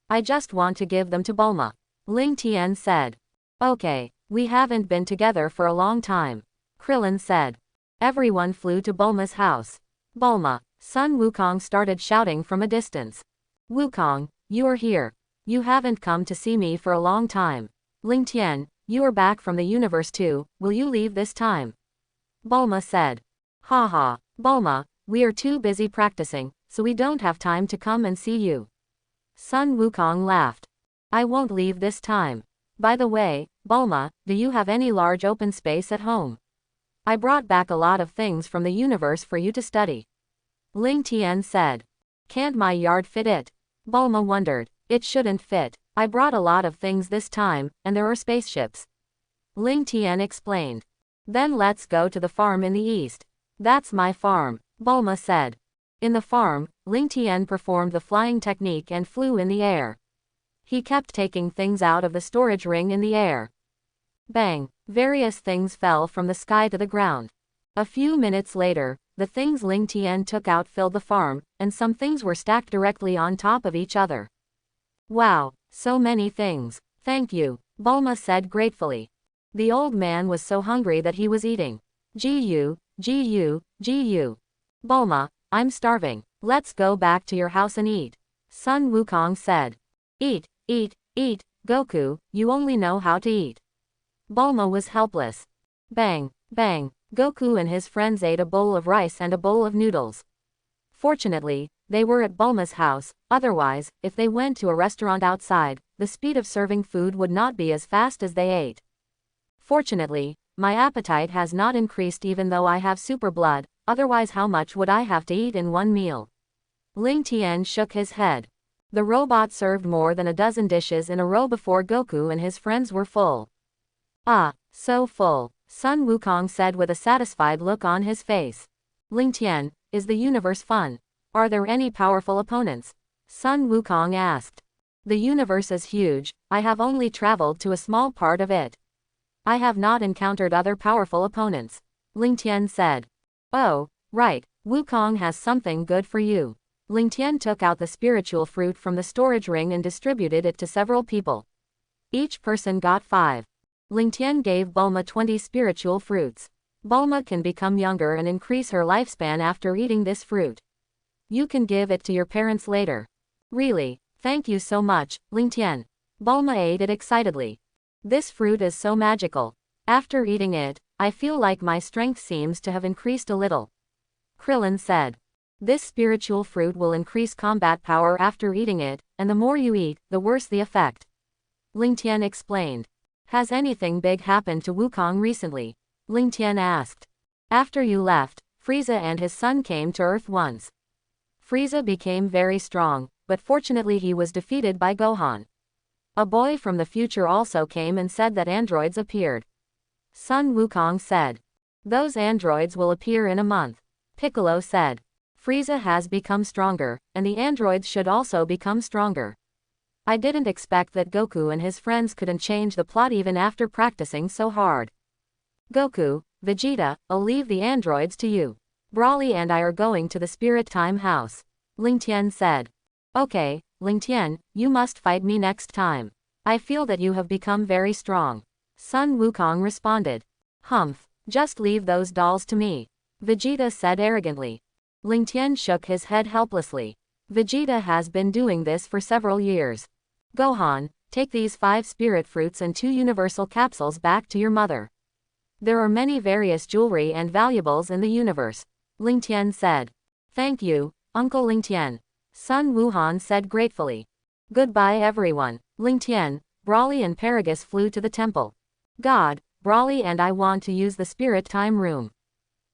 [SPEAKER 1] I just want to give them to Bulma. Ling Tian said. Okay, we haven't been together for a long time. Krillin said. Everyone flew to Bulma's house. Bulma, Sun Wukong started shouting from a distance. Wukong, you are here. You haven't come to see me for a long time. Ling Tian, you are back from the universe too, will you leave this time? Bulma said. Haha, Bulma, we are too busy practicing, so we don't have time to come and see you. Sun Wukong laughed. I won't leave this time. By the way, Bulma, do you have any large open space at home? I brought back a lot of things from the universe for you to study. Ling Tian said. Can't my yard fit it? Bulma wondered. It shouldn't fit. I brought a lot of things this time, and there are spaceships. Ling Tian explained. Then let's go to the farm in the east. That's my farm, Bulma said. In the farm, Ling Tian performed the flying technique and flew in the air. He kept taking things out of the storage ring in the air. Bang! Various things fell from the sky to the ground. A few minutes later, the things Ling Tian took out filled the farm, and some things were stacked directly on top of each other. Wow, so many things. Thank you, Bulma said gratefully. The old man was so hungry that he was eating. Gu, Gu. Bulma, I'm starving. Let's go back to your house and eat. Sun Wukong said. Eat, Goku, you only know how to eat. Bulma was helpless. Bang, bang, Goku and his friends ate a bowl of rice and a bowl of noodles. Fortunately, they were at Bulma's house, otherwise, if they went to a restaurant outside, the speed of serving food would not be as fast as they ate. Fortunately, my appetite has not increased even though I have super blood, otherwise how much would I have to eat in one meal? Ling Tian shook his head. The robot served more than a dozen dishes in a row before Goku and his friends were full. Ah, so full, Sun Wukong said with a satisfied look on his face. Ling Tian, is the universe fun? Are there any powerful opponents? Sun Wukong asked. The universe is huge, I have only traveled to a small part of it. I have not encountered other powerful opponents. Ling Tian said. Oh, right, Wukong has something good for you. Ling Tian took out the spiritual fruit from the storage ring and distributed it to several people. Each person got 5. Ling Tian gave Bulma 20 spiritual fruits. Bulma can become younger and increase her lifespan after eating this fruit. You can give it to your parents later. Really, thank you so much, Ling Tian. Bulma ate it excitedly. This fruit is so magical. After eating it, I feel like my strength seems to have increased a little. Krillin said. This spiritual fruit will increase combat power after eating it, and the more you eat, the worse the effect. Ling Tian explained. Has anything big happened to Wukong recently? Ling Tian asked. After you left, Frieza and his son came to Earth once. Frieza became very strong, but fortunately he was defeated by Gohan. A boy from the future also came and said that androids appeared. Sun Wukong said. Those androids will appear in a month. Piccolo said. Frieza has become stronger, and the androids should also become stronger. I didn't expect that Goku and his friends couldn't change the plot even after practicing so hard. Goku, Vegeta, I'll leave the androids to you. Broly and I are going to the Spirit Time house. Ling Tian said. Okay, Ling Tian, you must fight me next time. I feel that you have become very strong. Sun Wukong responded. Humph, just leave those dolls to me. Vegeta said arrogantly. Ling Tian shook his head helplessly. Vegeta has been doing this for several years. Gohan, take these 5 spirit fruits and 2 universal capsules back to your mother. There are many various jewelry and valuables in the universe. Ling Tian said. Thank you, Uncle Ling Tian. Sun Wuhan said gratefully. Goodbye everyone. Ling Tian, Broly and Paragus flew to the temple. God, Broly and I want to use the Spirit Time room.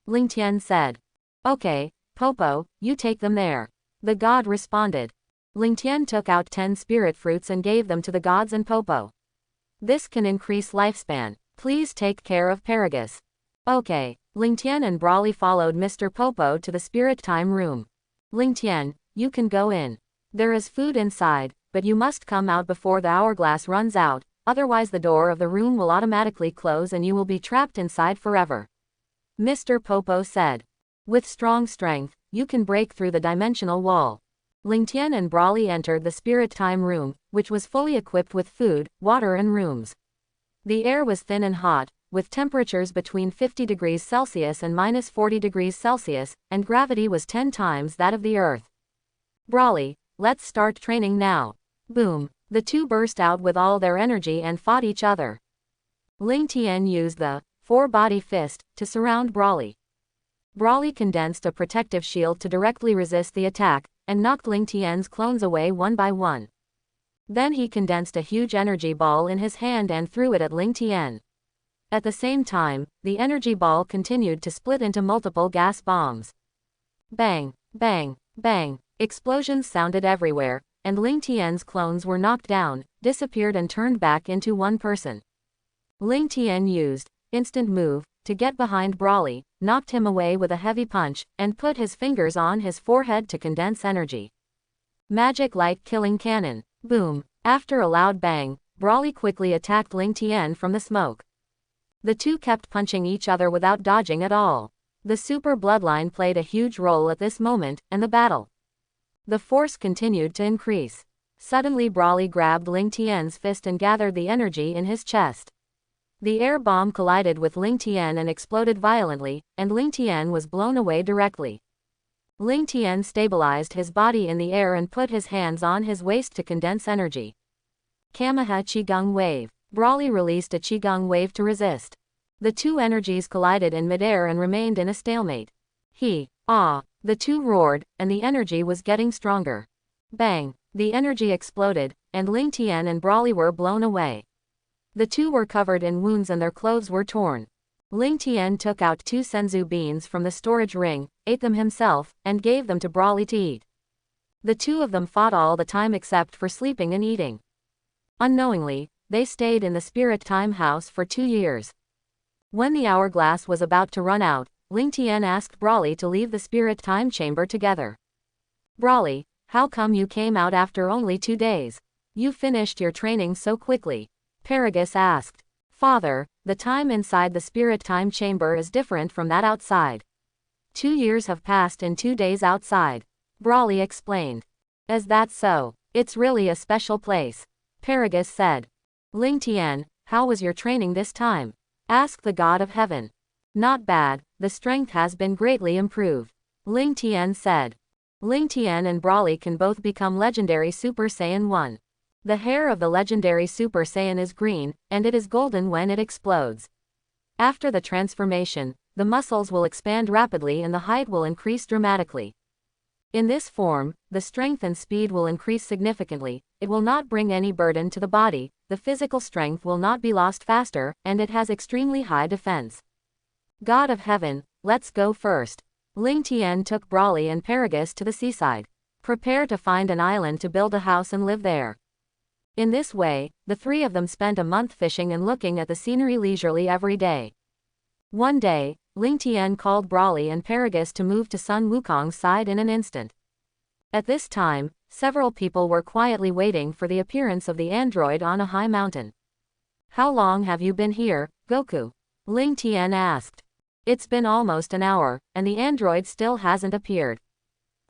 [SPEAKER 1] Ling Tian said. Okay, Popo, you take them there. The god responded. Ling Tian took out 10 spirit fruits and gave them to the gods and Popo. This can increase lifespan. Please take care of Paragus. Okay, Ling Tian and Broly followed Mr. Popo to the Spirit Time room. Ling Tian, you can go in. There is food inside, but you must come out before the hourglass runs out, otherwise the door of the room will automatically close and you will be trapped inside forever. Mr. Popo said. With strong strength, you can break through the dimensional wall. Lingtian and Brawly entered the spirit time room, which was fully equipped with food, water and rooms. The air was thin and hot, with temperatures between 50 degrees Celsius and minus 40 degrees Celsius, and gravity was 10 times that of the Earth. Brawly, let's start training now. Boom. The two burst out with all their energy and fought each other. Lingtian used the four-body fist to surround Brawly. Brawly condensed a protective shield to directly resist the attack, and knocked Lingtian's clones away one by one. Then he condensed a huge energy ball in his hand and threw it at Lingtian. At the same time, the energy ball continued to split into multiple gas bombs. Bang, bang, bang. Explosions sounded everywhere, and Lingtian's clones were knocked down, disappeared and turned back into one person. Lingtian used instant move to get behind Brawly, knocked him away with a heavy punch, and put his fingers on his forehead to condense energy. Magic light killing cannon. Boom. After a loud bang, Brawly quickly attacked Lingtian from the smoke. The two kept punching each other without dodging at all. The super bloodline played a huge role at this moment, and the battle. The force continued to increase. Suddenly Brawly grabbed Lingtian's fist and gathered the energy in his chest. The air bomb collided with Lingtian and exploded violently, and Lingtian was blown away directly. Lingtian stabilized his body in the air and put his hands on his waist to condense energy. Kameha Qigong Wave. Brawly released a Qigong Wave to resist. The two energies collided in midair and remained in a stalemate. The two roared, and the energy was getting stronger. Bang! The energy exploded, and Lingtian and Brawly were blown away. The two were covered in wounds and their clothes were torn. Lingtian took out 2 senzu beans from the storage ring, ate them himself, and gave them to Brawly to eat. The two of them fought all the time except for sleeping and eating. Unknowingly, they stayed in the spirit time house for 2 years. When the hourglass was about to run out, Lingtian asked Brawly to leave the spirit time chamber together. Brawly, how come you came out after only 2 days? You finished your training so quickly. Paragus asked. Father, the time inside the spirit time chamber is different from that outside. 2 years have passed in 2 days outside. Brawly explained. Is that so? It's really a special place. Paragus said. Lingtian, how was your training this time? Asked the god of heaven. Not bad, the strength has been greatly improved. Lingtian said. Lingtian and Brawly can both become legendary Super Saiyan 1. The hair of the legendary Super Saiyan is green, and it is golden when it explodes. After the transformation, the muscles will expand rapidly and the height will increase dramatically. In this form, the strength and speed will increase significantly, it will not bring any burden to the body, the physical strength will not be lost faster, and it has extremely high defense. God of Heaven, let's go first. Lingtian took Brawly and Paragus to the seaside. Prepare to find an island to build a house and live there. In this way, the 3 of them spent a month fishing and looking at the scenery leisurely every day. One day, Lingtian called Brawly and Paragus to move to Sun Wukong's side in an instant. At this time, several people were quietly waiting for the appearance of the android on a high mountain. How long have you been here, Goku? Lingtian asked. It's been almost an hour, and the android still hasn't appeared.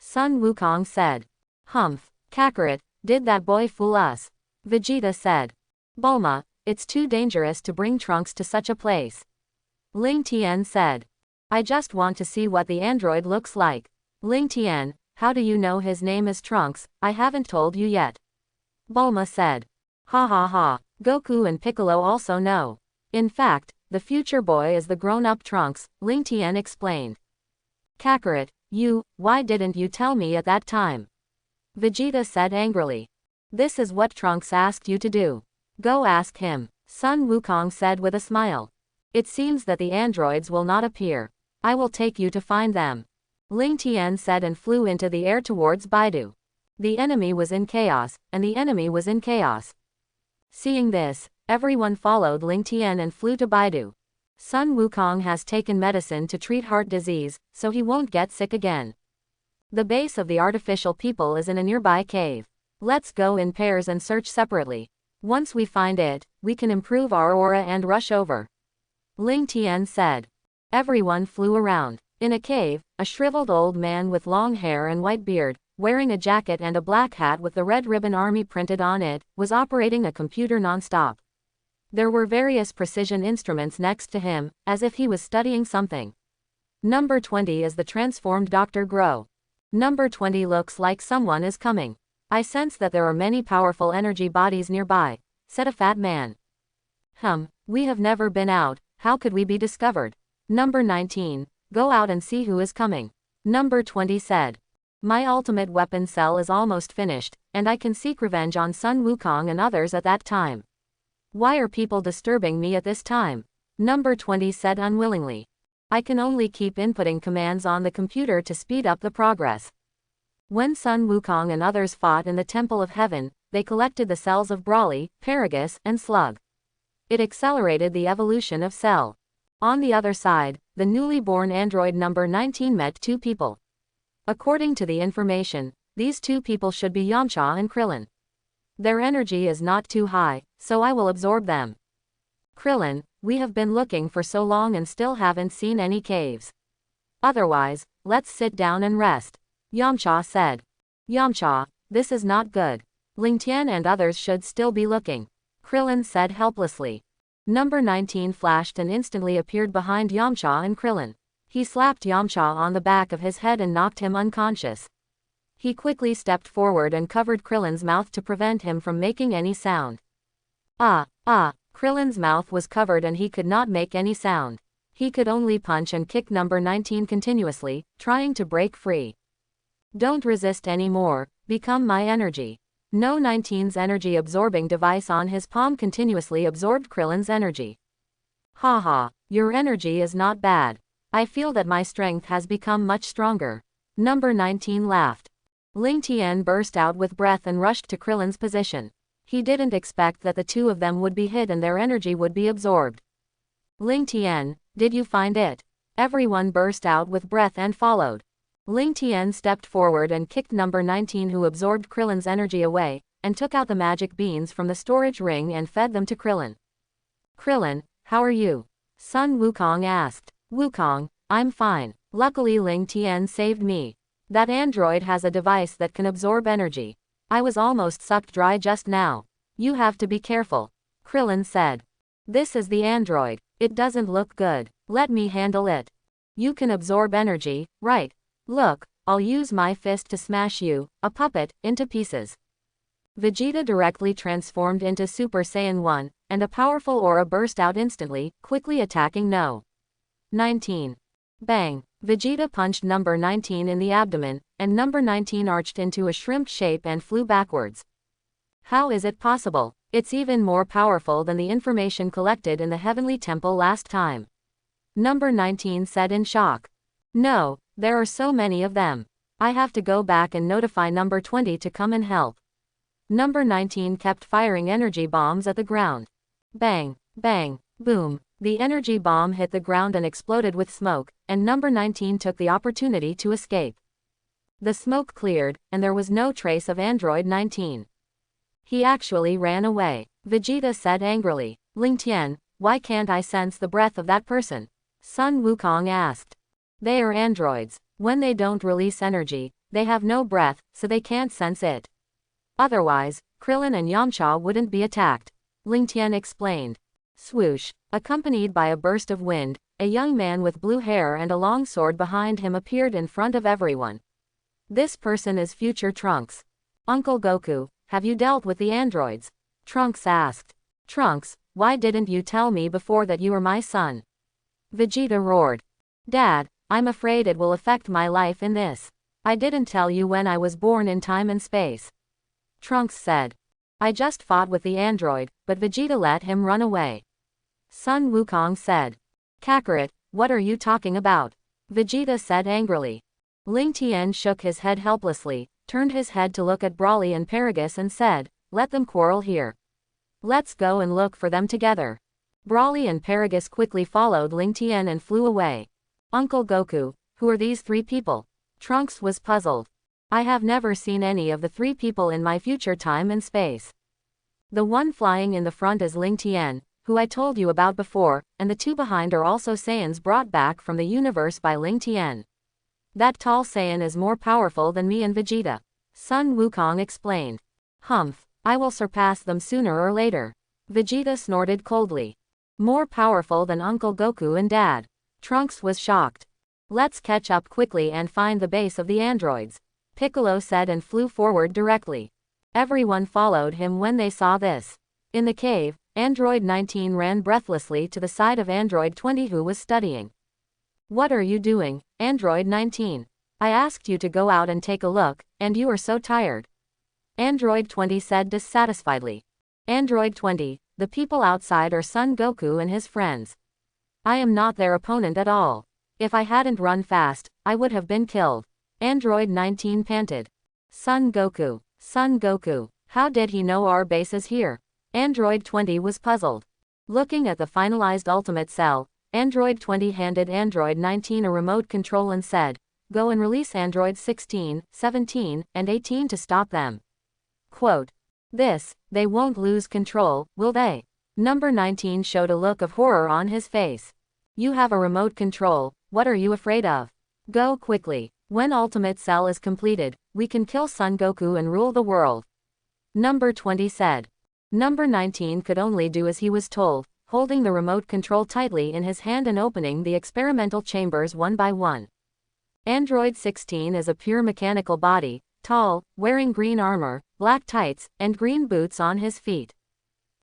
[SPEAKER 1] Sun Wukong said. Humph, Kakarot, did that boy fool us? Vegeta said. Bulma, it's too dangerous to bring Trunks to such a place. Lingtian said. I just want to see what the android looks like. Lingtian, how do you know his name is Trunks? I haven't told you yet. Bulma said. Ha ha ha, Goku and Piccolo also know. In fact, the future boy is the grown-up Trunks, Lingtian explained. Kakarot, why didn't you tell me at that time? Vegeta said angrily. This is what Trunks asked you to do. Go ask him, Sun Wukong said with a smile. It seems that the androids will not appear. I will take you to find them. Lingtian said and flew into the air towards Baidu. The enemy was in chaos, and the enemy was in chaos. Seeing this, everyone followed Lingtian and flew to Baidu. Sun Wukong has taken medicine to treat heart disease, so he won't get sick again. The base of the artificial people is in a nearby cave. Let's go in pairs and search separately. Once we find it, we can improve our aura and rush over. Lingtian said. Everyone flew around. In a cave, a shriveled old man with long hair and white beard, wearing a jacket and a black hat with the Red Ribbon Army printed on it, was operating a computer non-stop. There were various precision instruments next to him, as if he was studying something. Number 20 is the transformed Dr. Grow. Number 20 looks like someone is coming. I sense that there are many powerful energy bodies nearby, said a fat man. We have never been out, how could we be discovered? Number 19, go out and see who is coming. Number 20 said. My ultimate weapon cell is almost finished, and I can seek revenge on Sun Wukong and others at that time. Why are people disturbing me at this time? Number 20 said unwillingly. I can only keep inputting commands on the computer to speed up the progress. When Sun Wukong and others fought in the Temple of Heaven, they collected the cells of Brawly, Paragus, and Slug. It accelerated the evolution of Cell. On the other side, the newly born android number 19 met two people. According to the information, these two people should be Yamcha and Krillin. Their energy is not too high, so I will absorb them. Krillin, we have been looking for so long and still haven't seen any caves. Otherwise, let's sit down and rest. Yamcha said. Yamcha, this is not good. Lingtian and others should still be looking. Krillin said helplessly. Number 19 flashed and instantly appeared behind Yamcha and Krillin. He slapped Yamcha on the back of his head and knocked him unconscious. He quickly stepped forward and covered Krillin's mouth to prevent him from making any sound. Krillin's mouth was covered and he could not make any sound. He could only punch and kick number 19 continuously, trying to break free. Don't resist anymore, become my energy. No 19's energy absorbing device on his palm continuously absorbed Krillin's energy. Haha, your energy is not bad. I feel that my strength has become much stronger. Number 19 laughed. Ling Tian burst out with breath and rushed to Krillin's position. He didn't expect that the two of them would be hit and their energy would be absorbed. Ling Tian, did you find it? Everyone burst out with breath and followed. Ling Tian stepped forward and kicked number 19 who absorbed Krillin's energy away, and took out the magic beans from the storage ring and fed them to Krillin. Krillin, how are you? Sun Wukong asked. Wukong, I'm fine. Luckily Ling Tian saved me. That android has a device that can absorb energy. I was almost sucked dry just now. You have to be careful. Krillin said. This is the android. It doesn't look good. Let me handle it. You can absorb energy, right? Look, I'll use my fist to smash you, a puppet, into pieces. Vegeta directly transformed into Super Saiyan 1, and a powerful aura burst out instantly, quickly attacking No. 19. Bang! Vegeta punched number 19 in the abdomen, and number 19 arched into a shrimp shape and flew backwards. How is it possible? It's even more powerful than the information collected in the Heavenly Temple last time. Number 19 said in shock. No, there are so many of them. I have to go back and notify number 20 to come and help. Number 19 kept firing energy bombs at the ground. Bang, bang, boom. The energy bomb hit the ground and exploded with smoke, and number 19 took the opportunity to escape. The smoke cleared, and there was no trace of Android 19. He actually ran away. Vegeta said angrily. Ling Tian, why can't I sense the breath of that person? Sun Wukong asked. They are androids. When they don't release energy, they have no breath, so they can't sense it. Otherwise, Krillin and Yamcha wouldn't be attacked. Ling Tian explained. Swoosh. Accompanied by a burst of wind, a young man with blue hair and a long sword behind him appeared in front of everyone. This person is future Trunks. Uncle Goku, have you dealt with the androids? Trunks asked. Trunks, why didn't you tell me before that you were my son? Vegeta roared. Dad, I'm afraid it will affect my life in this. I didn't tell you when I was born in time and space. Trunks said. I just fought with the android, but Vegeta let him run away. Sun Wukong said. Kakarot, what are you talking about? Vegeta said angrily. Ling Tian shook his head helplessly, turned his head to look at Brawly and Paragus and said, let them quarrel here. Let's go and look for them together. Brawly and Paragus quickly followed Ling Tian and flew away. Uncle Goku, who are these three people? Trunks was puzzled. I have never seen any of the three people in my future time and space. The one flying in the front is Ling Tian, who I told you about before, and the two behind are also Saiyans brought back from the universe by Ling Tian. That tall Saiyan is more powerful than me and Vegeta. Sun Wukong explained. Humph, I will surpass them sooner or later. Vegeta snorted coldly. More powerful than Uncle Goku and Dad. Trunks was shocked. Let's catch up quickly and find the base of the androids, Piccolo said and flew forward directly. Everyone followed him when they saw this. In the cave, Android 19 ran breathlessly to the side of Android 20 who was studying. What are you doing, Android 19? I asked you to go out and take a look, and you are so tired. Android 20 said dissatisfiedly. Android 20, the people outside are Son Goku and his friends. I am not their opponent at all. If I hadn't run fast, I would have been killed. Android 19 panted. Son Goku, how did he know our base is here? Android 20 was puzzled. Looking at the finalized ultimate cell, Android 20 handed Android 19 a remote control and said, go and release Androids 16, 17, and 18 to stop them. Quote. They won't lose control, will they? Number 19 showed a look of horror on his face. You have a remote control, what are you afraid of? Go quickly. When Ultimate Cell is completed, we can kill Son Goku and rule the world. Number 20 said. Number 19 could only do as he was told, holding the remote control tightly in his hand and opening the experimental chambers one by one. Android 16 is a pure mechanical body, tall, wearing green armor, black tights, and green boots on his feet.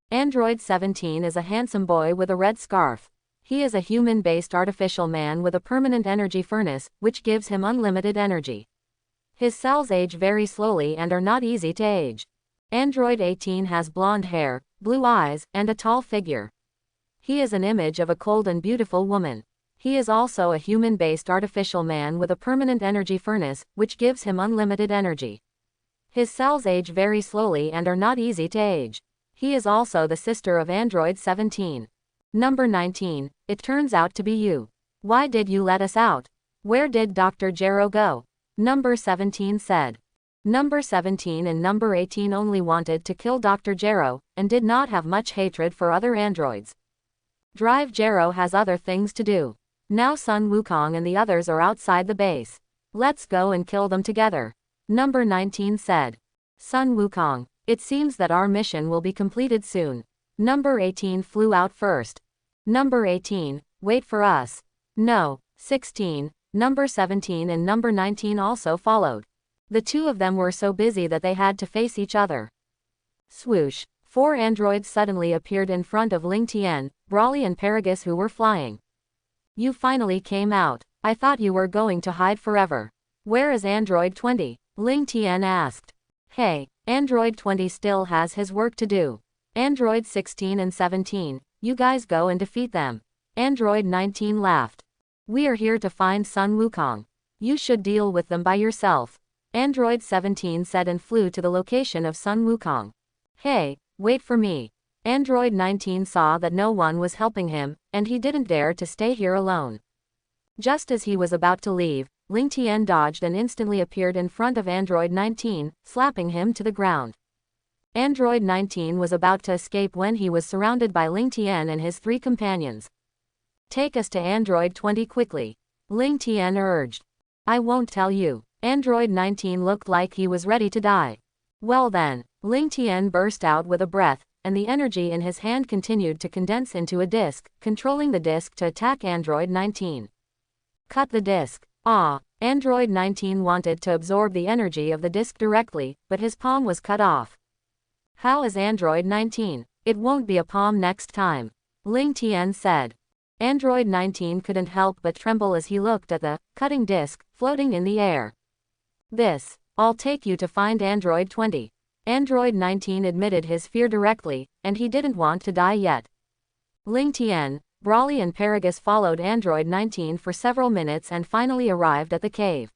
[SPEAKER 1] Android 17 is a handsome boy with a red scarf. He is a human-based artificial man with a permanent energy furnace, which gives him unlimited energy. His cells age very slowly and are not easy to age. Android 18 has blonde hair, blue eyes, and a tall figure. He is an image of a cold and beautiful woman. He is also a human-based artificial man with a permanent energy furnace, which gives him unlimited energy. His cells age very slowly and are not easy to age. He is also the sister of Android 17. Number 19, it turns out to be you. Why did you let us out? Where did Dr. Gero go? Number 17 said. Number 17 and number 18 only wanted to kill Dr. Gero, and did not have much hatred for other androids. Drive Gero has other things to do. Now Sun Wukong and the others are outside the base. Let's go and kill them together. Number 19 said. Sun Wukong, it seems that our mission will be completed soon. Number 18 flew out first. Number 18, wait for us. No, 16, number 17 and number 19 also followed. The two of them were so busy that they had to face each other. Swoosh, 4 androids suddenly appeared in front of Ling Tian, Brawly and Paragus who were flying. You finally came out. I thought you were going to hide forever. Where is Android 20? Ling Tian asked. Hey, Android 20 still has his work to do. Android 16 and 17, you guys go and defeat them. Android 19 laughed. We are here to find Sun Wukong. You should deal with them by yourself. Android 17 said and flew to the location of Sun Wukong. Hey, wait for me. Android 19 saw that no one was helping him, and he didn't dare to stay here alone. Just as he was about to leave, Ling Tian dodged and instantly appeared in front of Android 19, slapping him to the ground. Android 19 was about to escape when he was surrounded by Ling Tian and his 3 companions. Take us to Android 20 quickly. Ling Tian urged. I won't tell you. Android 19 looked like he was ready to die. Well then, Ling Tian burst out with a breath, and the energy in his hand continued to condense into a disc, controlling the disc to attack Android 19. Cut the disc. Android 19 wanted to absorb the energy of the disc directly, but his palm was cut off. How is Android 19? It won't be a palm next time. Ling Tian said. Android 19 couldn't help but tremble as he looked at the cutting disc floating in the air. I'll take you to find Android 20. Android 19 admitted his fear directly, and he didn't want to die yet. Ling Tian, Brawly and Paragus followed Android 19 for several minutes and finally arrived at the cave.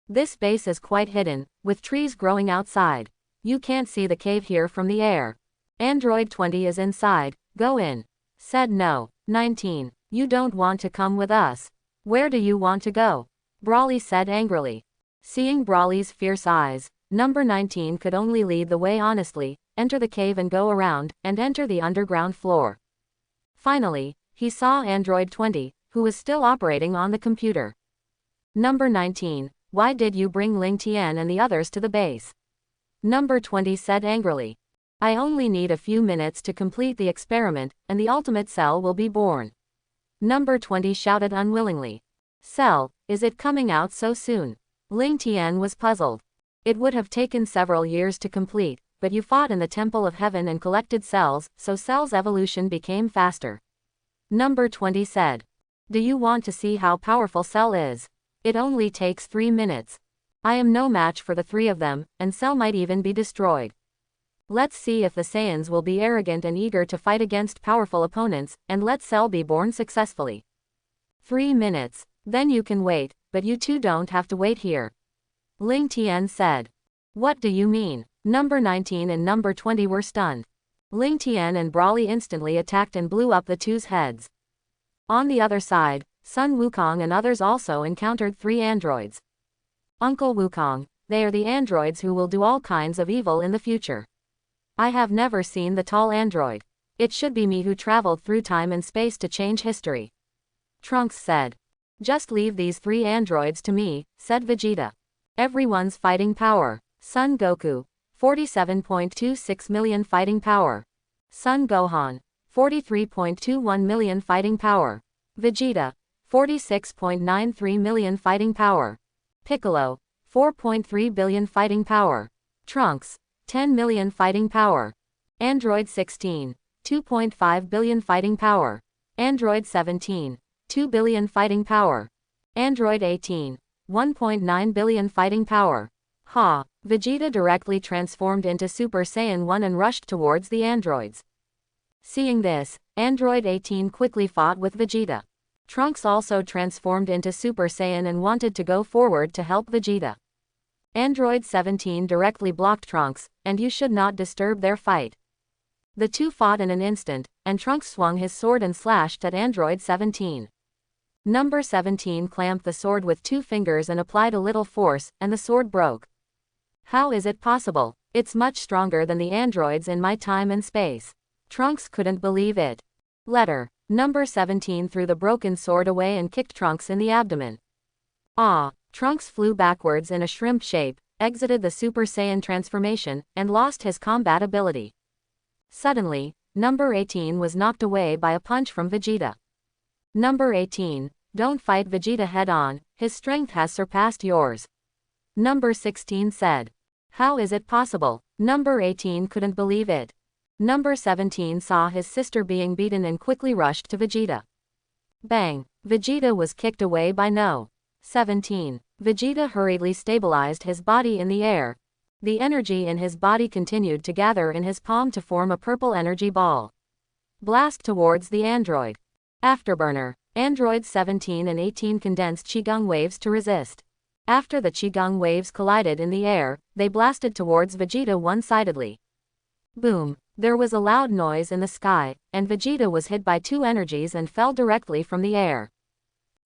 [SPEAKER 1] This base is quite hidden, with trees growing outside. You can't see the cave here from the air. Android 20 is inside, go in. Said no. 19, you don't want to come with us. Where do you want to go? Brawly said angrily. Seeing Brawly's fierce eyes, number 19 could only lead the way honestly, enter the cave and go around, and enter the underground floor. Finally, he saw Android 20, who was still operating on the computer. Number 19. Why did you bring Ling Tian and the others to the base? Number 20 said angrily. I only need a few minutes to complete the experiment, and the ultimate cell will be born. Number 20 shouted unwillingly. Cell, is it coming out so soon? Ling Tian was puzzled. It would have taken several years to complete, but you fought in the Temple of Heaven and collected cells, so cell's evolution became faster. Number 20 said. Do you want to see how powerful Cell is? It only takes 3 minutes. I am no match for the 3 of them, and Cell might even be destroyed. Let's see if the Saiyans will be arrogant and eager to fight against powerful opponents, and let Cell be born successfully. 3 minutes. Then you can wait, but you two don't have to wait here. Ling Tian said. What do you mean? Number 19 and number 20 were stunned. Ling Tian and Brawly instantly attacked and blew up the two's heads. On the other side, Sun Wukong and others also encountered 3 androids. Uncle Wukong, they are the androids who will do all kinds of evil in the future. I have never seen the tall android. It should be me who traveled through time and space to change history. Trunks said. Just leave these 3 androids to me, said Vegeta. Everyone's fighting power. Son Goku, 47.26 million fighting power. Son Gohan, 43.21 million fighting power. Vegeta, 46.93 million fighting power. Piccolo, 4.3 billion fighting power. Trunks, 10 million fighting power. Android 16, 2.5 billion fighting power. Android 17, 2 billion fighting power. Android 18, 1.9 billion fighting power. Ha! Vegeta directly transformed into Super Saiyan 1 and rushed towards the androids. Seeing this, Android 18 quickly fought with Vegeta. Trunks also transformed into Super Saiyan and wanted to go forward to help Vegeta. Android 17 directly blocked Trunks, and you should not disturb their fight. The two fought in an instant, and Trunks swung his sword and slashed at Android 17. Number 17 clamped the sword with 2 fingers and applied a little force, and the sword broke. How is it possible? It's much stronger than the androids in my time and space. Trunks couldn't believe it. Letter. Number 17 threw the broken sword away and kicked Trunks in the abdomen. Ah! Trunks flew backwards in a shrimp shape, exited the Super Saiyan transformation, and lost his combat ability. Suddenly, number 18 was knocked away by a punch from Vegeta. Number 18, don't fight Vegeta head-on, his strength has surpassed yours. Number 16 said. How is it possible? Number 18 couldn't believe it. Number 17 saw his sister being beaten and quickly rushed to Vegeta. Bang! Vegeta was kicked away by No. 17. Vegeta hurriedly stabilized his body in the air. The energy in his body continued to gather in his palm to form a purple energy ball. Blast towards the android. Afterburner. Androids 17 and 18 condensed Qigong waves to resist. After the Qigong waves collided in the air, they blasted towards Vegeta one-sidedly. Boom! There was a loud noise in the sky, and Vegeta was hit by 2 energies and fell directly from the air.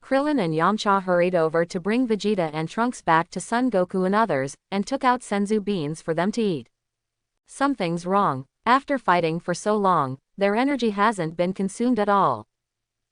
[SPEAKER 1] Krillin and Yamcha hurried over to bring Vegeta and Trunks back to Son Goku and others, and took out senzu beans for them to eat. Something's wrong. After fighting for so long, their energy hasn't been consumed at all.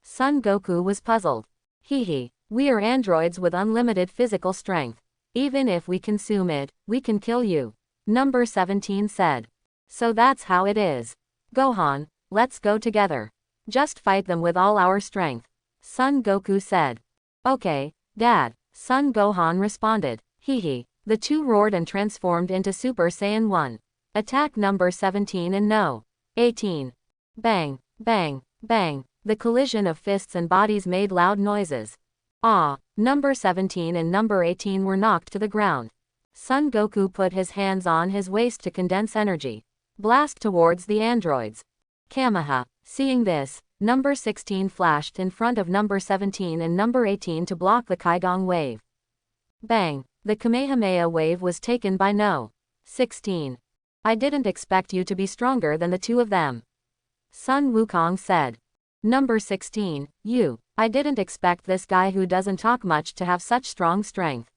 [SPEAKER 1] Son Goku was puzzled. Hee, we are androids with unlimited physical strength. Even if we consume it, we can kill you. Number 17 said. So that's how it is. Gohan, let's go together. Just fight them with all our strength. Son Goku said. Okay, Dad. Son Gohan responded. Hee. The two roared and transformed into Super Saiyan 1. Attack number 17 and No. 18. Bang, bang, bang. The collision of fists and bodies made loud noises. Ah! Number 17 and number 18 were knocked to the ground. Son Goku put his hands on his waist to condense energy. Blast towards the androids. Kameha. Seeing this, number 16 flashed in front of number 17 and number 18 to block the Qigong wave. Bang! The Kamehameha wave was taken by No. 16. I didn't expect you to be stronger than the two of them. Sun Wukong said. Number 16, I didn't expect this guy who doesn't talk much to have such strong strength.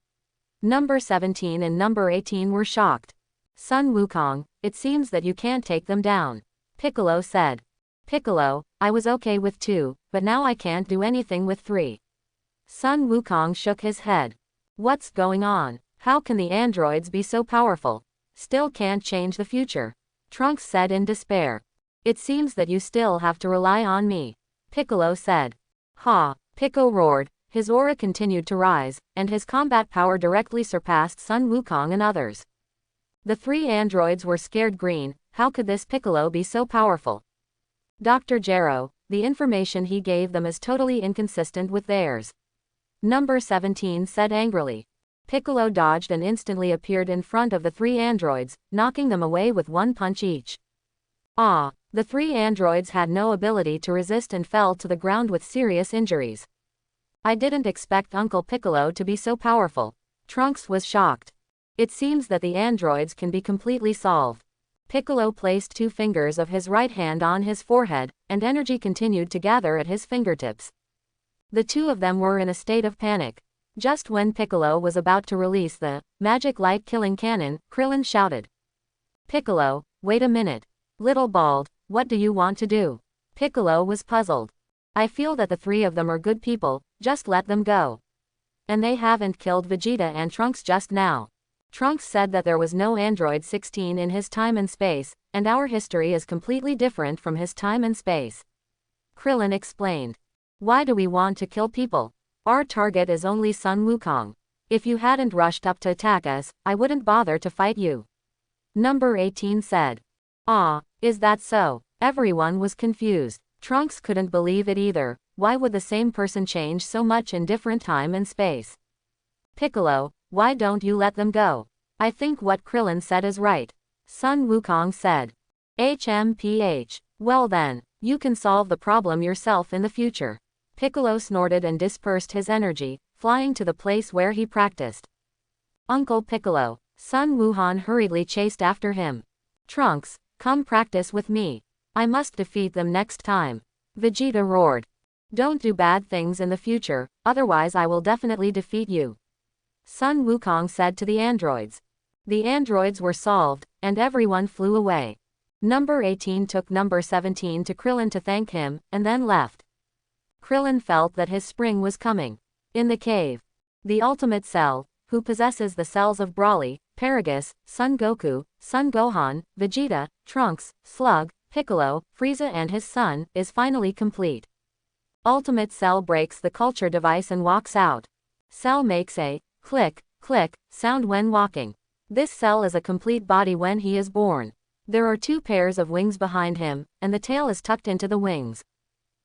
[SPEAKER 1] Number 17 and number 18 were shocked. Sun Wukong, it seems that you can't take them down. Piccolo said. Piccolo, I was okay with 2, but now I can't do anything with 3. Sun Wukong shook his head. What's going on? How can the androids be so powerful? Still can't change the future. Trunks said in despair. It seems that you still have to rely on me. Piccolo said. Ha! Pico roared, his aura continued to rise, and his combat power directly surpassed Sun Wukong and others. The 3 androids were scared green. How could this Piccolo be so powerful? Dr. Gero, the information he gave them is totally inconsistent with theirs. Number 17 said angrily. Piccolo dodged and instantly appeared in front of the 3 androids, knocking them away with 1 punch each. Ah! The 3 androids had no ability to resist and fell to the ground with serious injuries. I didn't expect Uncle Piccolo to be so powerful. Trunks was shocked. It seems that the androids can be completely solved. Piccolo placed 2 fingers of his right hand on his forehead, and energy continued to gather at his fingertips. The 2 of them were in a state of panic. Just when Piccolo was about to release the magic light-killing cannon, Krillin shouted. Piccolo, wait a minute. Little bald, what do you want to do? Piccolo was puzzled. I feel that the 3 of them are good people, just let them go. And they haven't killed Vegeta and Trunks just now. Trunks said that there was no Android 16 in his time and space, and our history is completely different from his time and space. Krillin explained. Why do we want to kill people? Our target is only Sun Wukong. If you hadn't rushed up to attack us, I wouldn't bother to fight you. Number 18 said. Ah, is that so? Everyone was confused. Trunks couldn't believe it either. Why would the same person change so much in different time and space? Piccolo, why don't you let them go? I think what Krillin said is right. Sun Wukong said. HMPH. Well then, you can solve the problem yourself in the future. Piccolo snorted and dispersed his energy, flying to the place where he practiced. Uncle Piccolo. Sun Wuhan hurriedly chased after him. Trunks, come practice with me. I must defeat them next time. Vegeta roared. Don't do bad things in the future, otherwise I will definitely defeat you. Sun Wukong said to the androids. The androids were solved, and everyone flew away. Number 18 took number 17 to Krillin to thank him, and then left. Krillin felt that his spring was coming. In the cave. The Ultimate Cell, who possesses the cells of Broly, Paragus, Son Goku, Son Gohan, Vegeta, Trunks, Slug, Piccolo, Frieza and his son, is finally complete. Ultimate Cell breaks the culture device and walks out. Cell makes a click, click sound when walking. This cell is a complete body when he is born. There are 2 pairs of wings behind him, and the tail is tucked into the wings.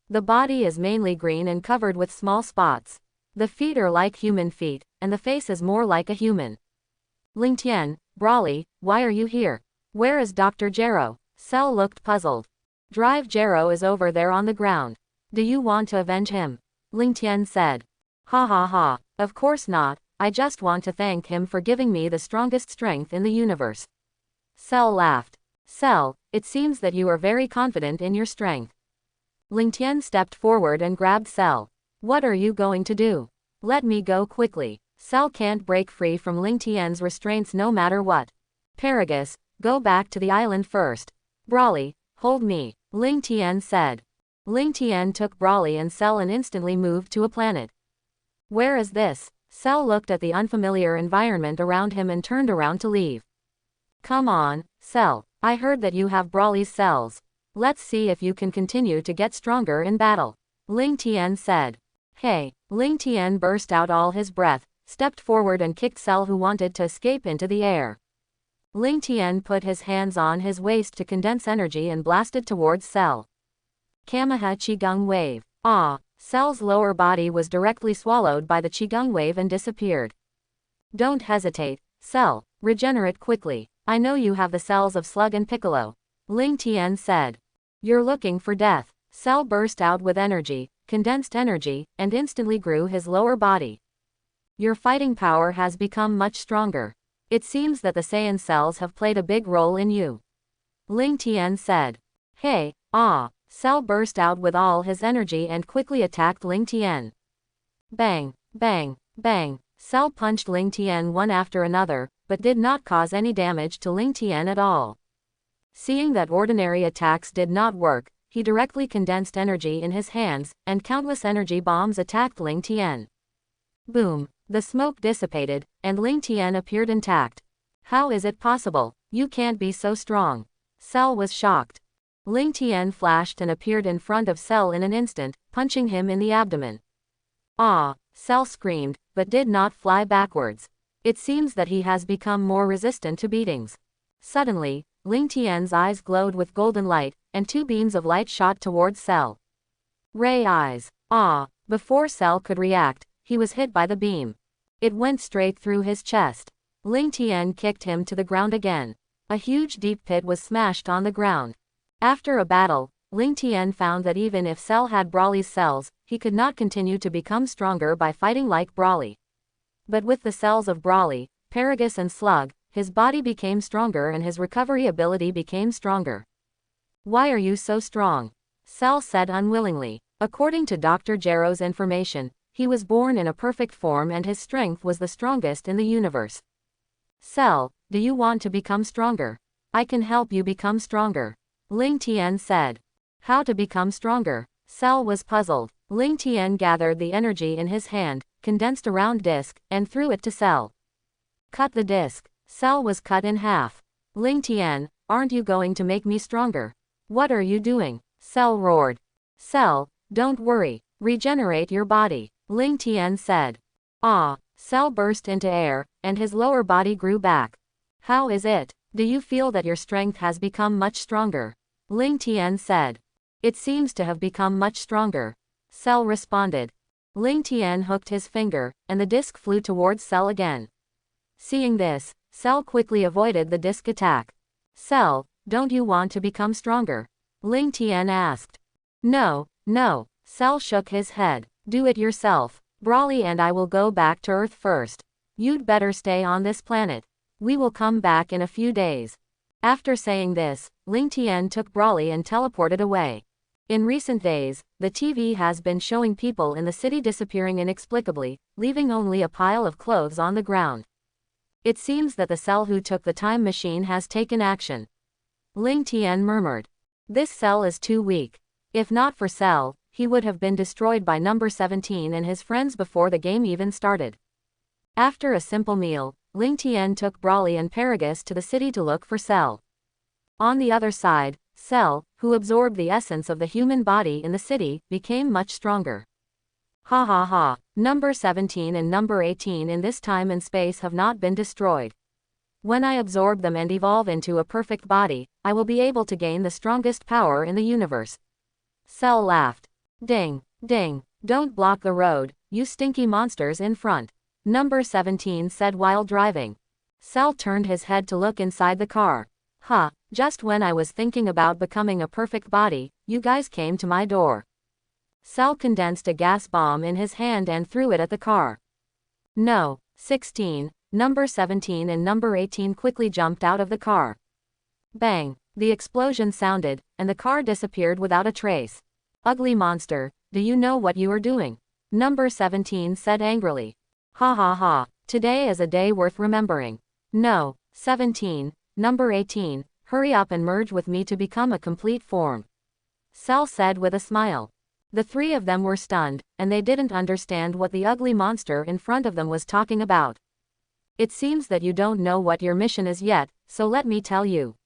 [SPEAKER 1] The body is mainly green and covered with small spots. The feet are like human feet, and the face is more like a human. Lingtian, Broly, why are you here? Where is Dr. Gero? Cell looked puzzled. Drive Gero is over there on the ground. Do you want to avenge him? Lingtian said. Ha ha ha, of course not, I just want to thank him for giving me the strongest strength in the universe. Cell laughed. Cell, it seems that you are very confident in your strength. Lingtian stepped forward and grabbed Cell. What are you going to do? Let me go quickly. Cell can't break free from Lingtian's restraints no matter what. Paragus, go back to the island first. Broly, hold me, Lingtian said. Lingtian took Broly and Cell and instantly moved to a planet. Where is this? Cell looked at the unfamiliar environment around him and turned around to leave. Come on, Cell, I heard that you have Broly's cells. Let's see if you can continue to get stronger in battle. Lingtian said. Hey, Lingtian burst out all his breath, stepped forward and kicked Cell who wanted to escape into the air. Lingtian put his hands on his waist to condense energy and blasted towards Cell. Kameha Qigong Wave. Ah, Cell's lower body was directly swallowed by the Qigong Wave and disappeared. Don't hesitate, Cell, regenerate quickly. I know you have the cells of Slug and Piccolo. Lingtian said. You're looking for death. Cell burst out with energy, condensed energy, and instantly grew his lower body. Your fighting power has become much stronger. It seems that the Saiyan cells have played a big role in you. Lingtian said. Hey, ah, Cell burst out with all his energy and quickly attacked Lingtian. Bang, bang, bang. Cell punched Lingtian one after another, but did not cause any damage to Lingtian at all. Seeing that ordinary attacks did not work, he directly condensed energy in his hands, and countless energy bombs attacked Ling Tian. Boom! The smoke dissipated, and Ling Tian appeared intact. How is it possible? You can't be so strong. Cell was shocked. Ling Tian flashed and appeared in front of Cell in an instant, punching him in the abdomen. Ah! Cell screamed, but did not fly backwards. It seems that he has become more resistant to beatings. Suddenly, Ling Tian's eyes glowed with golden light, and two beams of light shot towards Cell. Ray eyes. Ah! Before Cell could react, he was hit by the beam. It went straight through his chest. Ling Tian kicked him to the ground again. A huge deep pit was smashed on the ground. After a battle, Ling Tian found that even if Cell had Broly's cells, he could not continue to become stronger by fighting like Broly. But with the cells of Broly, Paragus and Slug, his body became stronger and his recovery ability became stronger. Why are you so strong? Cell said unwillingly. According to Dr. Gero's information, he was born in a perfect form and his strength was the strongest in the universe. Cell, do you want to become stronger? I can help you become stronger. Ling Tian said. How to become stronger? Cell was puzzled. Ling Tian gathered the energy in his hand, condensed a round disc, and threw it to Cell. Cut the disc. Cell was cut in half. Ling Tian, aren't you going to make me stronger? What are you doing? Cell roared. Cell, don't worry. Regenerate your body. Ling Tian said. Ah! Cell burst into air, and his lower body grew back. How is it? Do you feel that your strength has become much stronger? Ling Tian said. It seems to have become much stronger. Cell responded. Ling Tian hooked his finger, and the disc flew towards Cell again. Seeing this, Cell quickly avoided the disc attack. Cell, don't you want to become stronger? Ling Tian asked. No, no. Cell shook his head. Do it yourself. Broly and I will go back to Earth first. You'd better stay on this planet. We will come back in a few days. After saying this, Ling Tian took Broly and teleported away. In recent days, the TV has been showing people in the city disappearing inexplicably, leaving only a pile of clothes on the ground. It seems that the Cell who took the time machine has taken action. Ling Tian murmured. This Cell is too weak. If not for Cell, he would have been destroyed by number 17 and his friends before the game even started. After a simple meal, Ling Tian took Broly and Paragus to the city to look for Cell. On the other side, Cell, who absorbed the essence of the human body in the city, became much stronger. Ha ha ha, number 17 and number 18 in this time and space have not been destroyed. When I absorb them and evolve into a perfect body, I will be able to gain the strongest power in the universe. Cell laughed. Ding, ding, don't block the road, you stinky monsters in front. Number 17 said while driving. Cell turned his head to look inside the car. Huh, just when I was thinking about becoming a perfect body, you guys came to my door. Cell condensed a gas bomb in his hand and threw it at the car. No, 16, number 17 and number 18 quickly jumped out of the car. Bang, the explosion sounded, and the car disappeared without a trace. Ugly monster, do you know what you are doing? Number 17 said angrily. Ha ha ha, today is a day worth remembering. No, 17, number 18, hurry up and merge with me to become a complete form. Cell said with a smile. The three of them were stunned, and they didn't understand what the ugly monster in front of them was talking about. It seems that you don't know what your mission is yet, so let me tell you.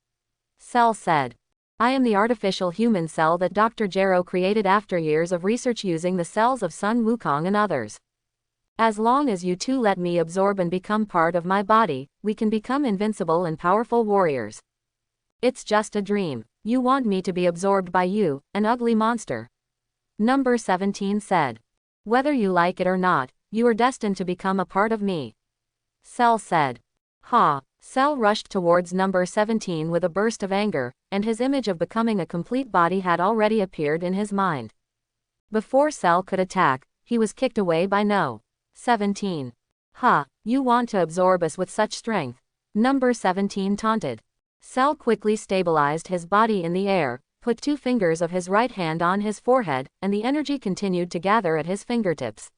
[SPEAKER 1] Cell said. I am the artificial human cell that Dr. Gero created after years of research using the cells of Sun Wukong and others. As long as you two let me absorb and become part of my body, we can become invincible and powerful warriors. It's just a dream. You want me to be absorbed by you, an ugly monster. Number 17 said. Whether you like it or not, you are destined to become a part of me. Cell said. Ha! Cell rushed towards number 17 with a burst of anger, and his image of becoming a complete body had already appeared in his mind. Before Cell could attack, he was kicked away by No. 17. Ha! You want to absorb us with such strength? Number 17 taunted. Cell quickly stabilized his body in the air, put two fingers of his right hand on his forehead, and the energy continued to gather at his fingertips.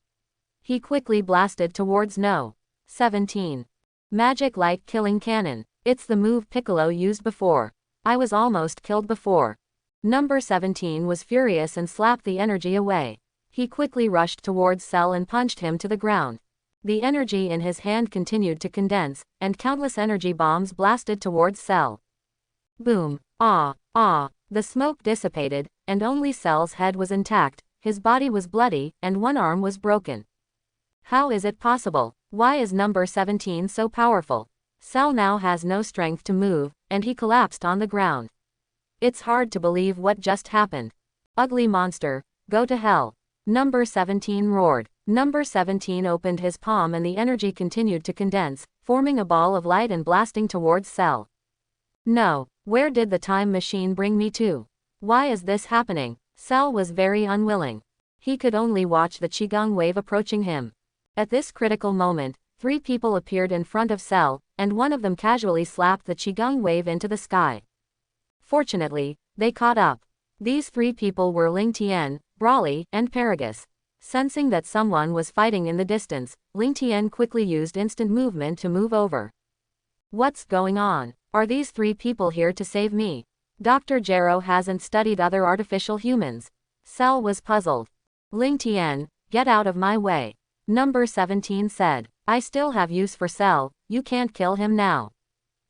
[SPEAKER 1] He quickly blasted towards No. 17. Magic Light Killing Cannon. It's the move Piccolo used before. I was almost killed before. Number 17 was furious and slapped the energy away. He quickly rushed towards Cell and punched him to the ground. The energy in his hand continued to condense, and countless energy bombs blasted towards Cell. Boom. Ah. The smoke dissipated, and only Cell's head was intact, his body was bloody, and one arm was broken. How is it possible? Why is number 17 so powerful? Cell now has no strength to move, and he collapsed on the ground. It's hard to believe what just happened. Ugly monster, go to hell. Number 17 roared. Number 17 opened his palm and the energy continued to condense, forming a ball of light and blasting towards Cell. No, where did the time machine bring me to? Why is this happening? Cell was very unwilling. He could only watch the Qigong wave approaching him. At this critical moment, 3 people appeared in front of Cell, and one of them casually slapped the Qigong wave into the sky. Fortunately, they caught up. These 3 people were Ling Tian, Brawly, and Paragus. Sensing that someone was fighting in the distance, Ling Tian quickly used instant movement to move over. What's going on? Are these 3 people here to save me? Dr. Gero hasn't studied other artificial humans. Cell was puzzled. Ling Tian, get out of my way. Number 17 said. I still have use for Cell, you can't kill him now.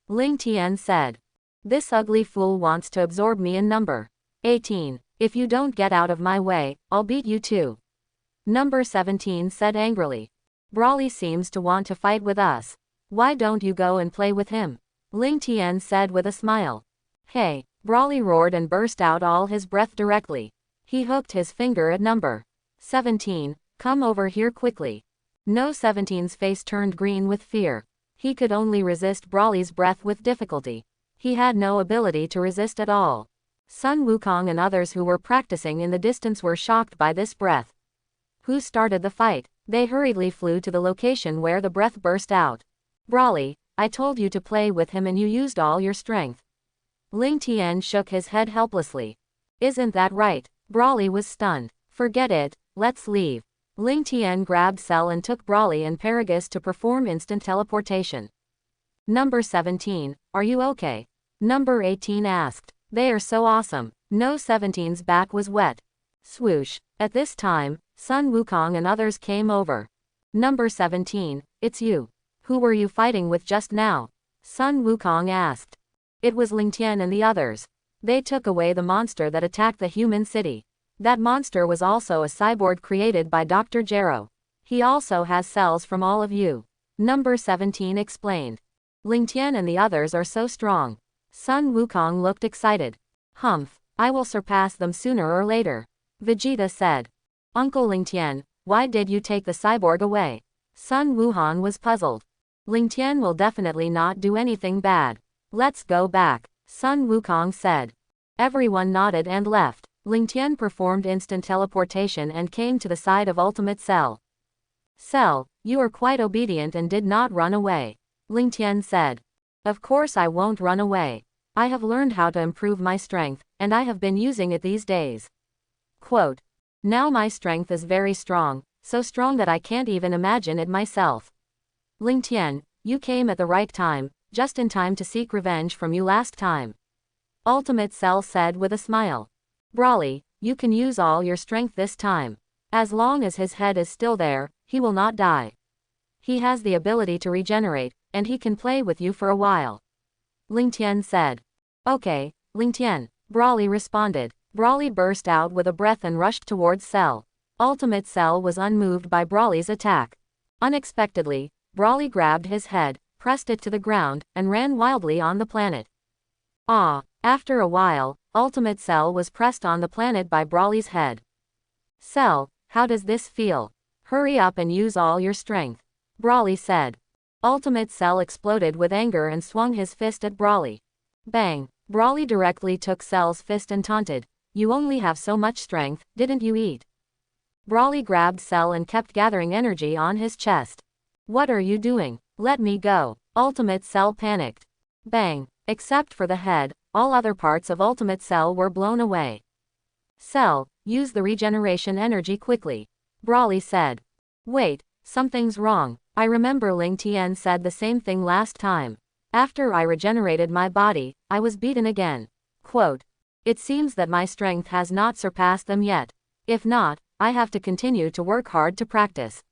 [SPEAKER 1] Ling Tian said. This ugly fool wants to absorb me in number 18. If you don't get out of my way, I'll beat you too. Number 17 said angrily. Brawly seems to want to fight with us. Why don't you go and play with him? Ling Tian said with a smile. Hey, Brawly roared and burst out all his breath directly. He hooked his finger at number 17, come over here quickly. No 17's face turned green with fear. He could only resist Brawly's breath with difficulty. He had no ability to resist at all. Sun Wukong and others who were practicing in the distance were shocked by this breath. Who started the fight? They hurriedly flew to the location where the breath burst out. Brawly, I told you to play with him and you used all your strength. Ling Tian shook his head helplessly. Isn't that right? Brawly was stunned. Forget it, let's leave. Ling Tian grabbed Cell and took Brawly and Paragus to perform instant teleportation. Number 17, are you okay? Number 18 asked. They are so awesome. No 17's back was wet. Swoosh. At this time, Sun Wukong and others came over. Number 17, it's you. Who were you fighting with just now? Sun Wukong asked. It was Ling Tian and the others. They took away the monster that attacked the human city. That monster was also a cyborg created by Dr. Gero. He also has cells from all of you. Number 17 explained. Ling Tian and the others are so strong. Sun Wukong looked excited. Humph, I will surpass them sooner or later. Vegeta said. Uncle Ling Tian, why did you take the cyborg away? Sun Wuhan was puzzled. Ling Tian will definitely not do anything bad. Let's go back, Sun Wukong said. Everyone nodded and left. Ling Tian performed instant teleportation and came to the side of Ultimate Cell. Cell, you are quite obedient and did not run away. Ling Tian said. Of course I won't run away. I have learned how to improve my strength, and I have been using it these days. Quote. Now my strength is very strong, so strong that I can't even imagine it myself. Ling Tian, you came at the right time, just in time to seek revenge from you last time. Ultimate Cell said with a smile. Brawly, you can use all your strength this time. As long as his head is still there, he will not die. He has the ability to regenerate, and he can play with you for a while. Ling Tian said. Okay, Ling Tian, Brawly responded. Brawly burst out with a breath and rushed towards Cell. Ultimate Cell was unmoved by Brawly's attack. Unexpectedly, Brawly grabbed his head, pressed it to the ground, and ran wildly on the planet. After a while, Ultimate Cell was pressed on the planet by Brawly's head. Cell, how does this feel? Hurry up and use all your strength. Brawly said. Ultimate Cell exploded with anger and swung his fist at Brawly. Bang! Brawly directly took Cell's fist and taunted. You only have so much strength, didn't you eat? Brawly grabbed Cell and kept gathering energy on his chest. What are you doing? Let me go. Ultimate Cell panicked. Bang! Except for the head, all other parts of Ultimate Cell were blown away. Cell, use the regeneration energy quickly. Brawly said. Wait, something's wrong. I remember Ling Tian said the same thing last time. After I regenerated my body, I was beaten again. Quote. It seems that my strength has not surpassed them yet. If not, I have to continue to work hard to practice.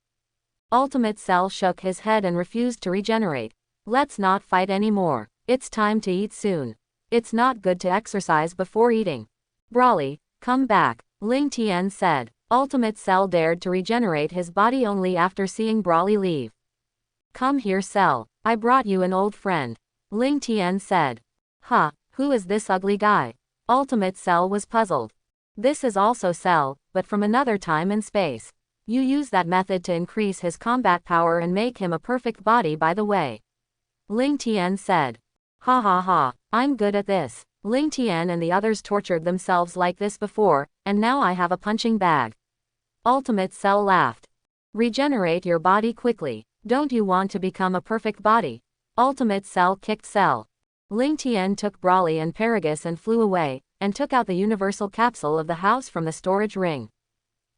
[SPEAKER 1] Ultimate Cell shook his head and refused to regenerate. Let's not fight anymore. It's time to eat soon. It's not good to exercise before eating. Broly, come back, Ling Tian said. Ultimate Cell dared to regenerate his body only after seeing Broly leave. Come here, Cell. I brought you an old friend. Ling Tian said. Huh, who is this ugly guy? Ultimate Cell was puzzled. This is also Cell, but from another time and space. You use that method to increase his combat power and make him a perfect body, by the way. Ling Tian said. Ha ha ha, I'm good at this. Ling Tian and the others tortured themselves like this before, and now I have a punching bag. Ultimate Cell laughed. Regenerate your body quickly. Don't you want to become a perfect body? Ultimate Cell kicked Cell. Ling Tian took Broly and Paragus and flew away, and took out the universal capsule of the house from the storage ring.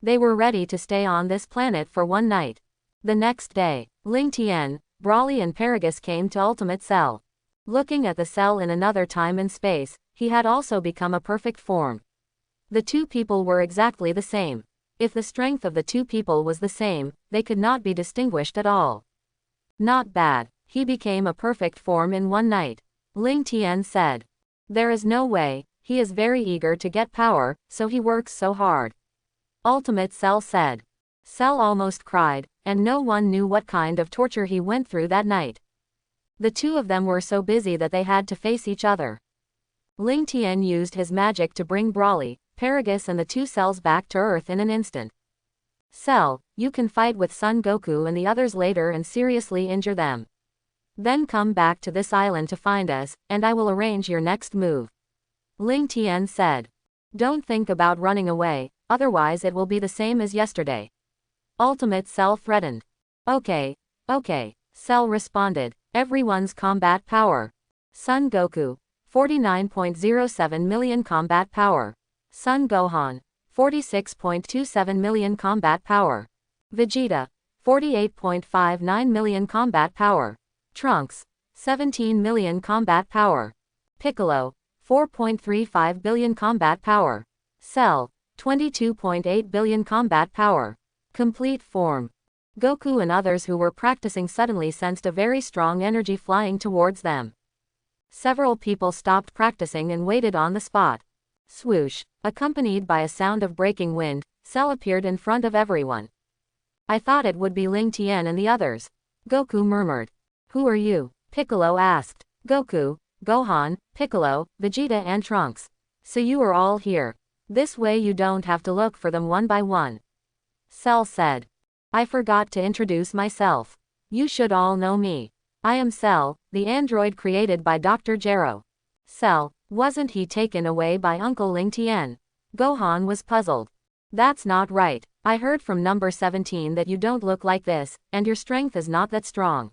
[SPEAKER 1] They were ready to stay on this planet for one night. The next day, Ling Tian, Broly and Paragus came to Ultimate Cell. Looking at the cell in another time and space, he had also become a perfect form. The two people were exactly the same. If the strength of the two people was the same, they could not be distinguished at all. Not bad, he became a perfect form in one night. Ling Tian said. There is no way, he is very eager to get power, so he works so hard. Ultimate Cell said. Cell almost cried, and no one knew what kind of torture he went through that night. The two of them were so busy that they had to face each other. Ling Tian used his magic to bring Broly, Paragus and the two cells back to Earth in an instant. Cell, you can fight with Son Goku and the others later and seriously injure them. Then come back to this island to find us, and I will arrange your next move. Ling Tian said. Don't think about running away, otherwise it will be the same as yesterday. Ultimate Cell threatened. Okay, Cell responded. Everyone's combat power. Son Goku, 49.07 million combat power. Son Gohan, 46.27 million combat power. Vegeta, 48.59 million combat power. Trunks, 17 million combat power. Piccolo, 4.35 billion combat power. Cell, 22.8 billion combat power. Complete form. Goku and others who were practicing suddenly sensed a very strong energy flying towards them. Several people stopped practicing and waited on the spot. Swoosh, accompanied by a sound of breaking wind, Cell appeared in front of everyone. I thought it would be Ling Tian and the others. Goku murmured. Who are you? Piccolo asked. Goku, Gohan, Piccolo, Vegeta and Trunks. So you are all here. This way you don't have to look for them one by one. Cell said. I forgot to introduce myself. You should all know me. I am Cell, the android created by Dr. Gero. Cell, wasn't he taken away by Uncle Ling Tian? Gohan was puzzled. That's not right. I heard from number 17 that you don't look like this, and your strength is not that strong.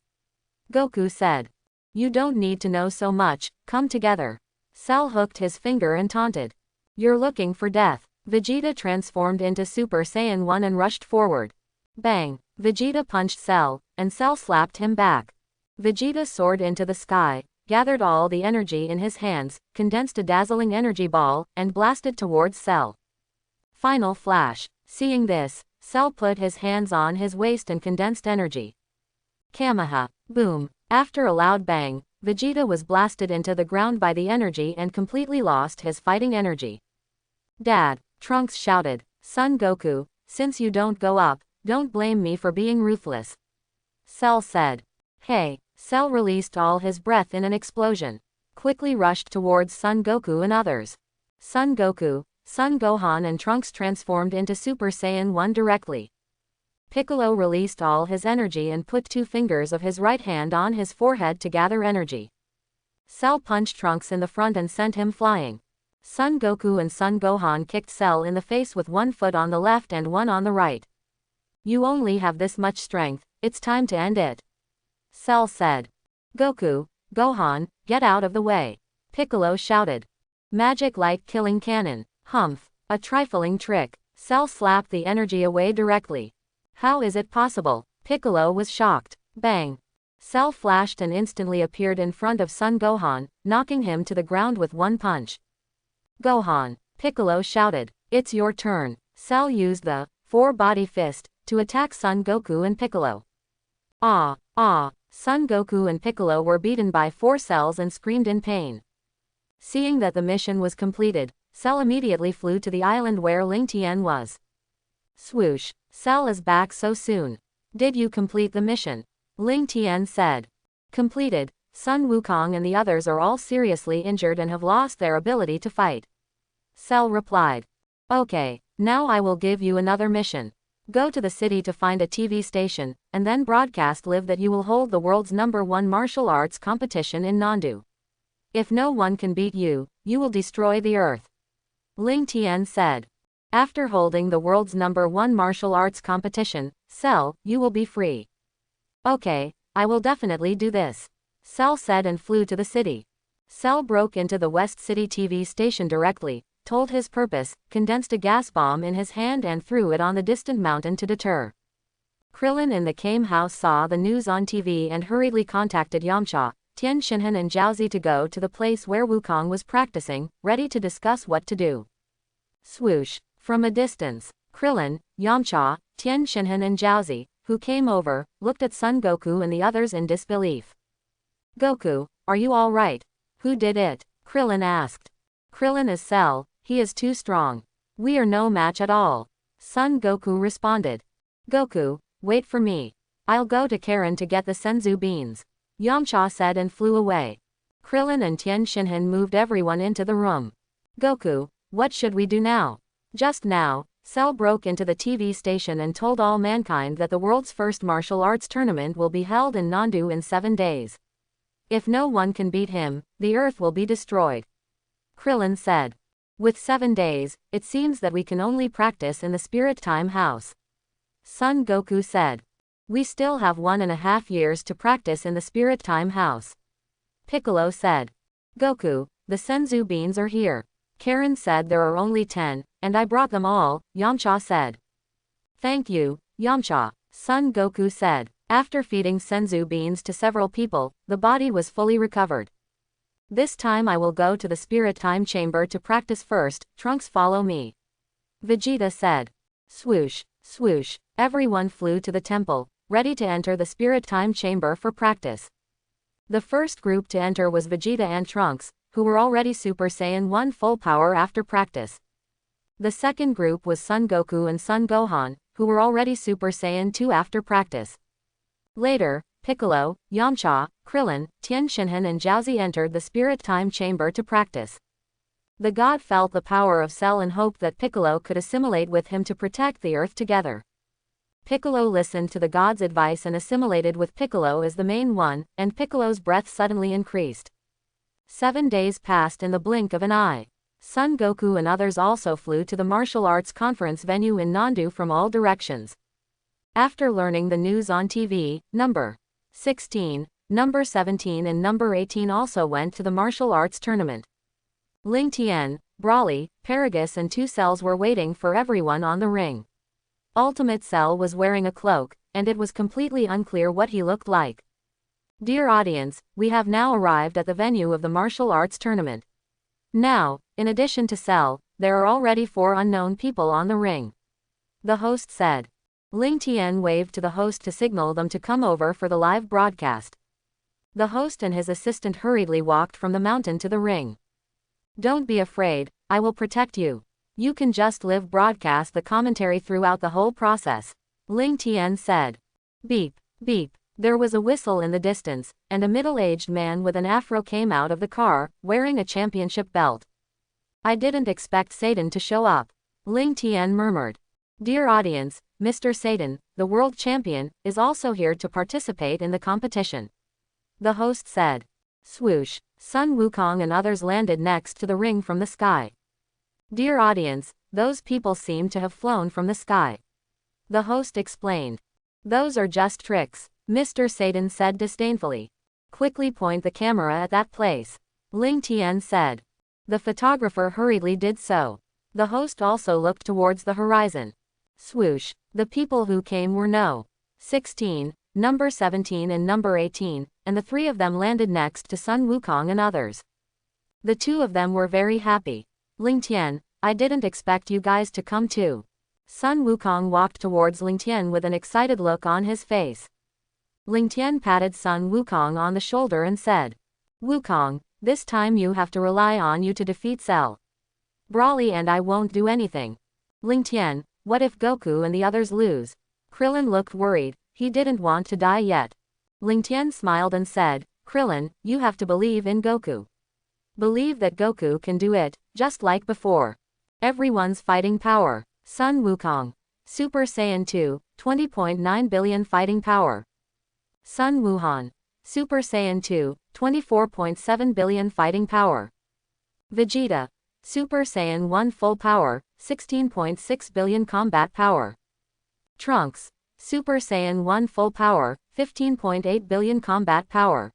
[SPEAKER 1] Goku said. You don't need to know so much, come together. Cell hooked his finger and taunted. You're looking for death. Vegeta transformed into Super Saiyan 1 and rushed forward. Bang! Vegeta punched Cell, and Cell slapped him back. Vegeta soared into the sky, gathered all the energy in his hands, condensed a dazzling energy ball, and blasted towards Cell. Final flash. Seeing this, Cell put his hands on his waist and condensed energy. Kameha. Boom. After a loud bang, Vegeta was blasted into the ground by the energy and completely lost his fighting energy. Dad, Trunks shouted. Son Goku, since you don't go up, don't blame me for being ruthless. Cell said. Hey. Cell released all his breath in an explosion. Quickly rushed towards Son Goku and others. Son Goku, Son Gohan and Trunks transformed into Super Saiyan 1 directly. Piccolo released all his energy and put 2 fingers of his right hand on his forehead to gather energy. Cell punched Trunks in the front and sent him flying. Son Goku and Son Gohan kicked Cell in the face with 1 foot on the left and 1 on the right. You only have this much strength, it's time to end it. Cell said. Goku, Gohan, get out of the way. Piccolo shouted. Magic light killing cannon. Humph, a trifling trick. Cell slapped the energy away directly. How is it possible? Piccolo was shocked. Bang. Cell flashed and instantly appeared in front of Son Gohan, knocking him to the ground with 1 punch. Gohan, Piccolo shouted. It's your turn. Cell used the four-body fist to attack Son Goku and Piccolo. Son Goku and Piccolo were beaten by 4 cells and screamed in pain. Seeing that the mission was completed, Cell immediately flew to the island where Ling Tian was. Swoosh, Cell is back so soon. Did you complete the mission? Ling Tian said. Completed. Sun Wukong and the others are all seriously injured and have lost their ability to fight. Cell replied. Okay, now I will give you another mission. Go to the city to find a TV station, and then broadcast live that you will hold the world's #1 martial arts competition in Nandu. If no one can beat you, you will destroy the earth. Ling Tian said. After holding the world's #1 martial arts competition, Cell, you will be free. Okay, I will definitely do this. Cell said and flew to the city. Cell broke into the West City TV station directly, told his purpose, condensed a gas bomb in his hand and threw it on the distant mountain to deter. Krillin in the Kame house saw the news on TV and hurriedly contacted Yamcha, Tien Shinhan and Jiaozi to go to the place where Wukong was practicing, ready to discuss what to do. Swoosh. From a distance, Krillin, Yamcha, Tien Shinhan and Jiaozi, who came over, looked at Son Goku and the others in disbelief. Goku, are you all right? Who did it? Krillin asked. Krillin is Cell, he is too strong. We are no match at all. Son Goku responded. Goku, wait for me. I'll go to Karen to get the senzu beans. Yamcha said and flew away. Krillin and Tien Shinhan moved everyone into the room. Goku, what should we do now? Just now, Cell broke into the TV station and told all mankind that the world's first martial arts tournament will be held in Nandu in 7 days. If no one can beat him, the earth will be destroyed. Krillin said. With 7 days, it seems that we can only practice in the Spirit Time House. Son Goku said. We still have 1.5 years to practice in the Spirit Time House. Piccolo said. Goku, the senzu beans are here. Karen said there are only 10, and I brought them all, Yamcha said. Thank you, Yamcha, Son Goku said. After feeding senzu beans to several people, the body was fully recovered. This time I will go to the Spirit Time Chamber to practice first, Trunks follow me. Vegeta said. Swoosh, swoosh, everyone flew to the temple, ready to enter the Spirit Time Chamber for practice. The first group to enter was Vegeta and Trunks, who were already Super Saiyan 1 full power after practice. The second group was Son Goku and Son Gohan, who were already Super Saiyan 2 after practice. Later, Piccolo, Yamcha, Krillin, Tien Shinhan and Jiaozi entered the Spirit Time Chamber to practice. The god felt the power of Cell and hoped that Piccolo could assimilate with him to protect the earth together. Piccolo listened to the god's advice and assimilated with Piccolo as the main one, and Piccolo's breath suddenly increased. 7 days passed in the blink of an eye. Son Goku and others also flew to the martial arts conference venue in Nandu from all directions. After learning the news on TV, number 16, number 17 and number 18 also went to the martial arts tournament. Ling Tian, Brawly, Paragus and 2 Cells were waiting for everyone on the ring. Ultimate Cell was wearing a cloak, and it was completely unclear what he looked like. Dear audience, we have now arrived at the venue of the martial arts tournament. Now, in addition to Cell, there are already 4 unknown people on the ring. The host said. Ling Tian waved to the host to signal them to come over for the live broadcast. The host and his assistant hurriedly walked from the mountain to the ring. Don't be afraid, I will protect you. You can just live broadcast the commentary throughout the whole process. Ling Tian said. Beep, beep. There was a whistle in the distance, and a middle-aged man with an afro came out of the car, wearing a championship belt. I didn't expect Satan to show up. Ling Tian murmured. Dear audience, Mr. Satan, the world champion, is also here to participate in the competition. The host said. Swoosh, Sun Wukong and others landed next to the ring from the sky. Dear audience, those people seem to have flown from the sky. The host explained. Those are just tricks, Mr. Satan said disdainfully. Quickly point the camera at that place. Ling Tian said. The photographer hurriedly did so. The host also looked towards the horizon. Swoosh, the people who came were No. 16, number 17 and number 18, and the 3 of them landed next to Sun Wukong and others. The 2 of them were very happy. Ling Tian, I didn't expect you guys to come too. Sun Wukong walked towards Ling Tian with an excited look on his face. Ling Tian patted Sun Wukong on the shoulder and said, Wukong, this time you have to rely on you to defeat Cell. Broly and I won't do anything. Ling Tian, what if Goku and the others lose? Krillin looked worried, he didn't want to die yet. Ling Tian smiled and said, Krillin, you have to believe in Goku. Believe that Goku can do it, just like before. Everyone's fighting power. Sun Wukong. Super Saiyan 2, 20.9 billion fighting power. Sun Wuhan. Super Saiyan 2, 24.7 billion fighting power. Vegeta. Super Saiyan 1 full power, 16.6 billion combat power. Trunks. Super Saiyan 1 full power, 15.8 billion combat power.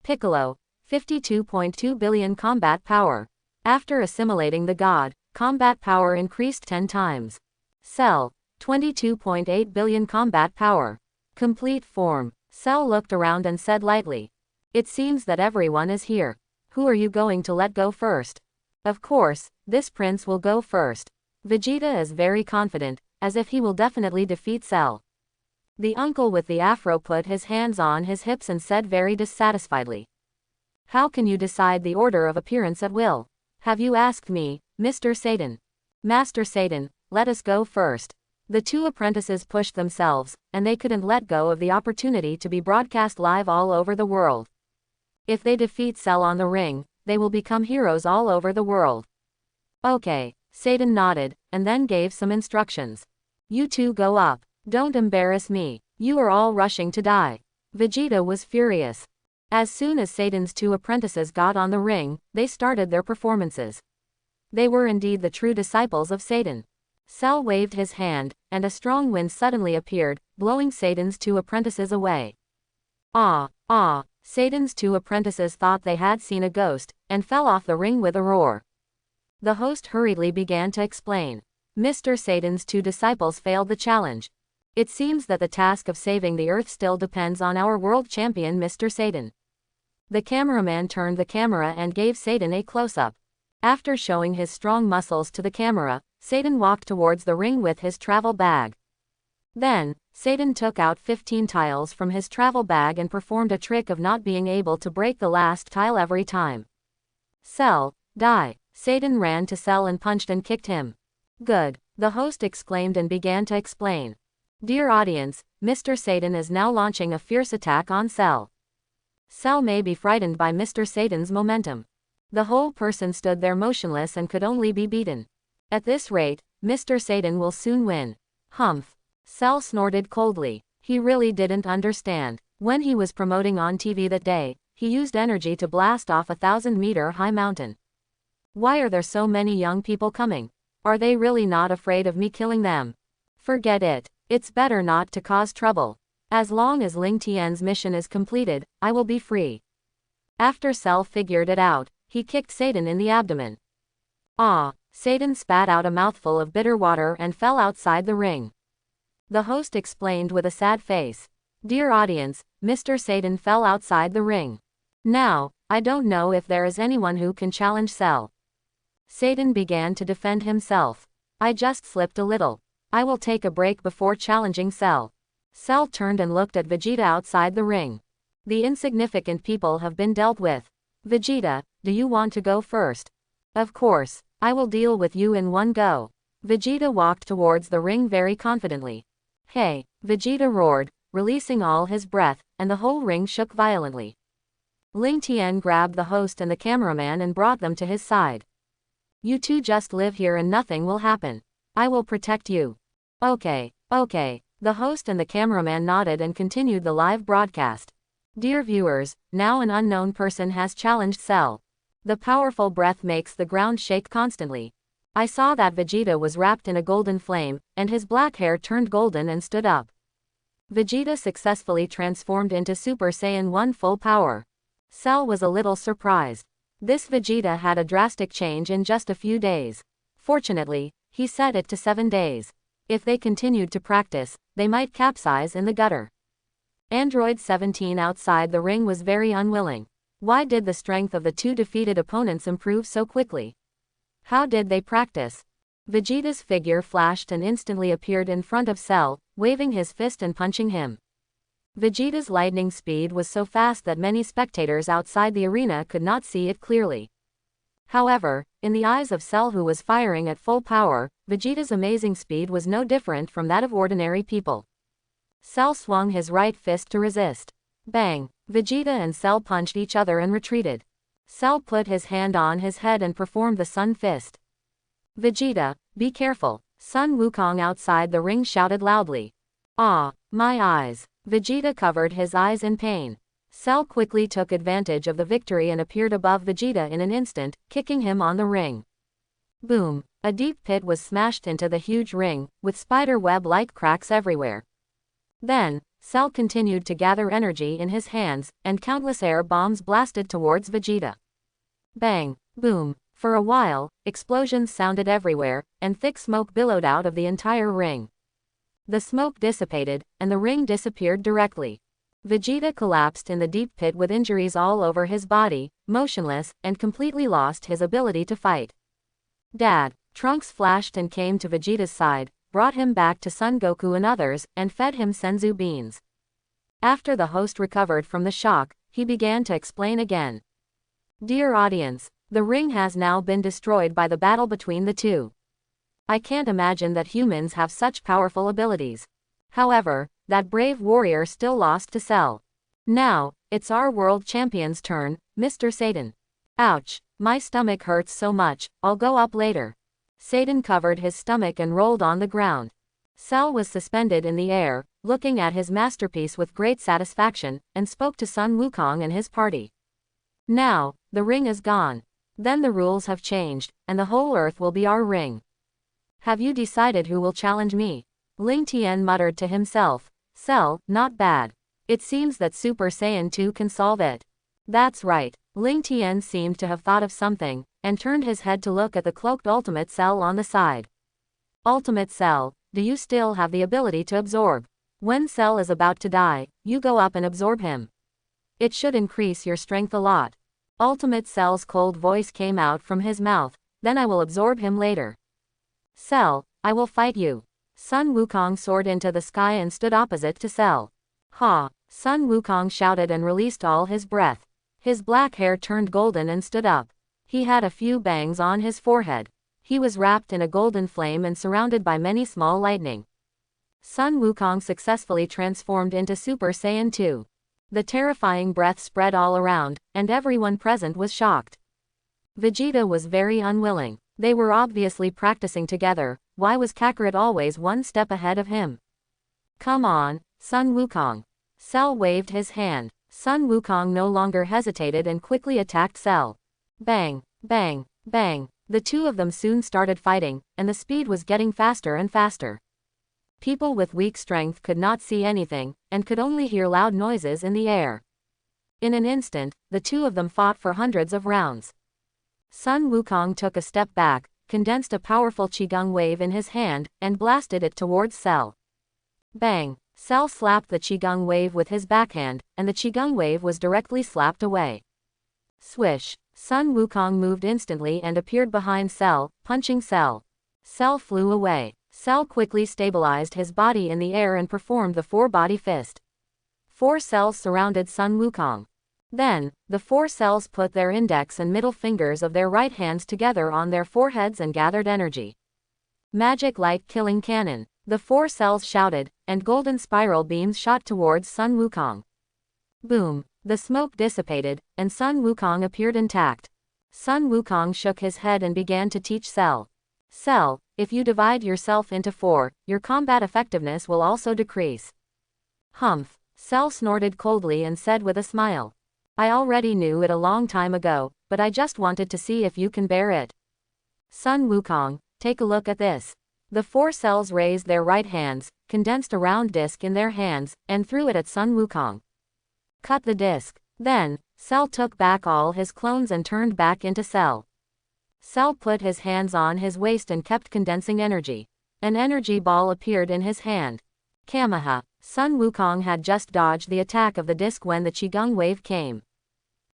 [SPEAKER 1] Piccolo. 52.2 billion combat power. After assimilating the god, combat power increased 10 times. Cell. 22.8 billion combat power. Complete form. Cell looked around and said lightly. It seems that everyone is here. Who are you going to let go first? Of course, this prince will go first. Vegeta is very confident, as if he will definitely defeat Cell. The uncle with the afro put his hands on his hips and said very dissatisfiedly. How can you decide the order of appearance at will? Have you asked me, Mr. Satan? Master Satan, let us go first. The two apprentices pushed themselves, and they couldn't let go of the opportunity to be broadcast live all over the world. If they defeat Cell on the ring, they will become heroes all over the world. Okay, Satan nodded, and then gave some instructions. You two go up. Don't embarrass me. You are all rushing to die. Vegeta was furious. As soon as Satan's two apprentices got on the ring, they started their performances. They were indeed the true disciples of Satan. Cell waved his hand, and a strong wind suddenly appeared, blowing Satan's two apprentices away. Ah! Satan's two apprentices thought they had seen a ghost, and fell off the ring with a roar. The host hurriedly began to explain. Mr. Satan's two disciples failed the challenge. It seems that the task of saving the Earth still depends on our world champion Mr. Satan. The cameraman turned the camera and gave Satan a close-up. After showing his strong muscles to the camera, Satan walked towards the ring with his travel bag. Then, Satan took out 15 tiles from his travel bag and performed a trick of not being able to break the last tile every time. Cell, die. Satan ran to Cell and punched and kicked him. Good, the host exclaimed and began to explain. Dear audience, Mr. Satan is now launching a fierce attack on Cell. Cell may be frightened by Mr. Satan's momentum. The whole person stood there motionless and could only be beaten. At this rate, Mr. Satan will soon win. Humph. Cell snorted coldly. He really didn't understand. When he was promoting on TV that day, he used energy to blast off a 1,000-meter-high mountain. Why are there so many young people coming? Are they really not afraid of me killing them? Forget it. It's better not to cause trouble. As long as Ling Tian's mission is completed, I will be free. After Cell figured it out, he kicked Satan in the abdomen. Ah! Satan spat out a mouthful of bitter water and fell outside the ring. The host explained with a sad face. Dear audience, Mr. Satan fell outside the ring. Now, I don't know if there is anyone who can challenge Cell. Satan began to defend himself. I just slipped a little. I will take a break before challenging Cell. Cell turned and looked at Vegeta outside the ring. The insignificant people have been dealt with. Vegeta, do you want to go first? Of course, I will deal with you in one go. Vegeta walked towards the ring very confidently. Hey! Vegeta roared, releasing all his breath, and the whole ring shook violently. Ling Tian grabbed the host and the cameraman and brought them to his side. You two just live here and nothing will happen. I will protect you. Okay. The host and the cameraman nodded and continued the live broadcast. Dear viewers, now an unknown person has challenged Cell. The powerful breath makes the ground shake constantly. I saw that Vegeta was wrapped in a golden flame, and his black hair turned golden and stood up. Vegeta successfully transformed into Super Saiyan 1 full power. Cell was a little surprised. This Vegeta had a drastic change in just a few days. Fortunately, he set it to 7 days. If they continued to practice, they might capsize in the gutter. Android 17 outside the ring was very unwilling. Why did the strength of the two defeated opponents improve so quickly? How did they practice? Vegeta's figure flashed and instantly appeared in front of Cell, waving his fist and punching him. Vegeta's lightning speed was so fast that many spectators outside the arena could not see it clearly. However, in the eyes of Cell, who was firing at full power, Vegeta's amazing speed was no different from that of ordinary people. Cell swung his right fist to resist. Bang! Vegeta and Cell punched each other and retreated. Cell put his hand on his head and performed the Sun Fist. Vegeta, be careful! Sun Wukong outside the ring shouted loudly. Ah, my eyes! Vegeta covered his eyes in pain. Cell quickly took advantage of the victory and appeared above Vegeta in an instant, kicking him on the ring. Boom! A deep pit was smashed into the huge ring, with spider web-like cracks everywhere. Then, Cell continued to gather energy in his hands, and countless air bombs blasted towards Vegeta. Bang! Boom! For a while, explosions sounded everywhere, and thick smoke billowed out of the entire ring. The smoke dissipated, and the ring disappeared directly. Vegeta collapsed in the deep pit with injuries all over his body, motionless, and completely lost his ability to fight. Dad! Trunks flashed and came to Vegeta's side, brought him back to Son Goku and others, and fed him senzu beans. After the host recovered from the shock, he began to explain again. Dear audience, the ring has now been destroyed by the battle between the two. I can't imagine that humans have such powerful abilities. However, that brave warrior still lost to Cell. Now, it's our world champion's turn, Mr. Satan. Ouch, my stomach hurts so much, I'll go up later. Satan covered his stomach and rolled on the ground. Cell was suspended in the air, looking at his masterpiece with great satisfaction, and spoke to Sun Wukong and his party. Now, the ring is gone. Then the rules have changed, and the whole earth will be our ring. Have you decided who will challenge me? Ling Tian muttered to himself. Cell, not bad. It seems that Super Saiyan 2 can solve it. That's right. Ling Tian seemed to have thought of something, and turned his head to look at the cloaked Ultimate Cell on the side. Ultimate Cell, do you still have the ability to absorb? When Cell is about to die, you go up and absorb him. It should increase your strength a lot. Ultimate Cell's cold voice came out from his mouth. Then I will absorb him later. Cell, I will fight you. Sun Wukong soared into the sky and stood opposite to Cell. Ha! Sun Wukong shouted and released all his breath. His black hair turned golden and stood up. He had a few bangs on his forehead. He was wrapped in a golden flame and surrounded by many small lightning. Sun Wukong successfully transformed into Super Saiyan 2. The terrifying breath spread all around, and everyone present was shocked. Vegeta was very unwilling. They were obviously practicing together. Why was Kakarot always one step ahead of him? Come on, Sun Wukong. Cell waved his hand. Sun Wukong no longer hesitated and quickly attacked Cell. Bang, bang, bang. The two of them soon started fighting, and the speed was getting faster and faster. People with weak strength could not see anything, and could only hear loud noises in the air. In an instant, the two of them fought for hundreds of rounds. Sun Wukong took a step back, condensed a powerful Qigong wave in his hand, and blasted it towards Cell. Bang! Cell slapped the Qigong wave with his backhand, and the Qigong wave was directly slapped away. Swish! Sun Wukong moved instantly and appeared behind Cell, punching Cell. Cell flew away. Cell quickly stabilized his body in the air and performed the four-body fist. 4 cells surrounded Sun Wukong. Then, the 4 cells put their index and middle fingers of their right hands together on their foreheads and gathered energy. Magic light killing cannon. The 4 cells shouted, and golden spiral beams shot towards Sun Wukong. Boom! The smoke dissipated, and Sun Wukong appeared intact. Sun Wukong shook his head and began to teach Cell. Cell, if you divide yourself into 4, your combat effectiveness will also decrease. Humph! Cell snorted coldly and said with a smile. I already knew it a long time ago, but I just wanted to see if you can bear it. Sun Wukong, take a look at this. The 4 cells raised their right hands, condensed a round disc in their hands, and threw it at Sun Wukong. Cut the disc. Then, Cell took back all his clones and turned back into Cell. Cell put his hands on his waist and kept condensing energy. An energy ball appeared in his hand. Kameha. Sun Wukong had just dodged the attack of the disc when the Qigong wave came.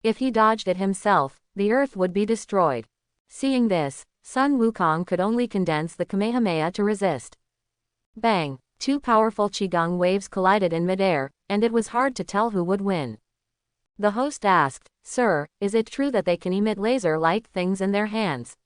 [SPEAKER 1] If he dodged it himself, the earth would be destroyed. Seeing this, Sun Wukong could only condense the Kamehameha to resist. Bang! Two powerful Qigong waves collided in midair, and it was hard to tell who would win. The host asked, "Sir, is it true that they can emit laser-like things in their hands?"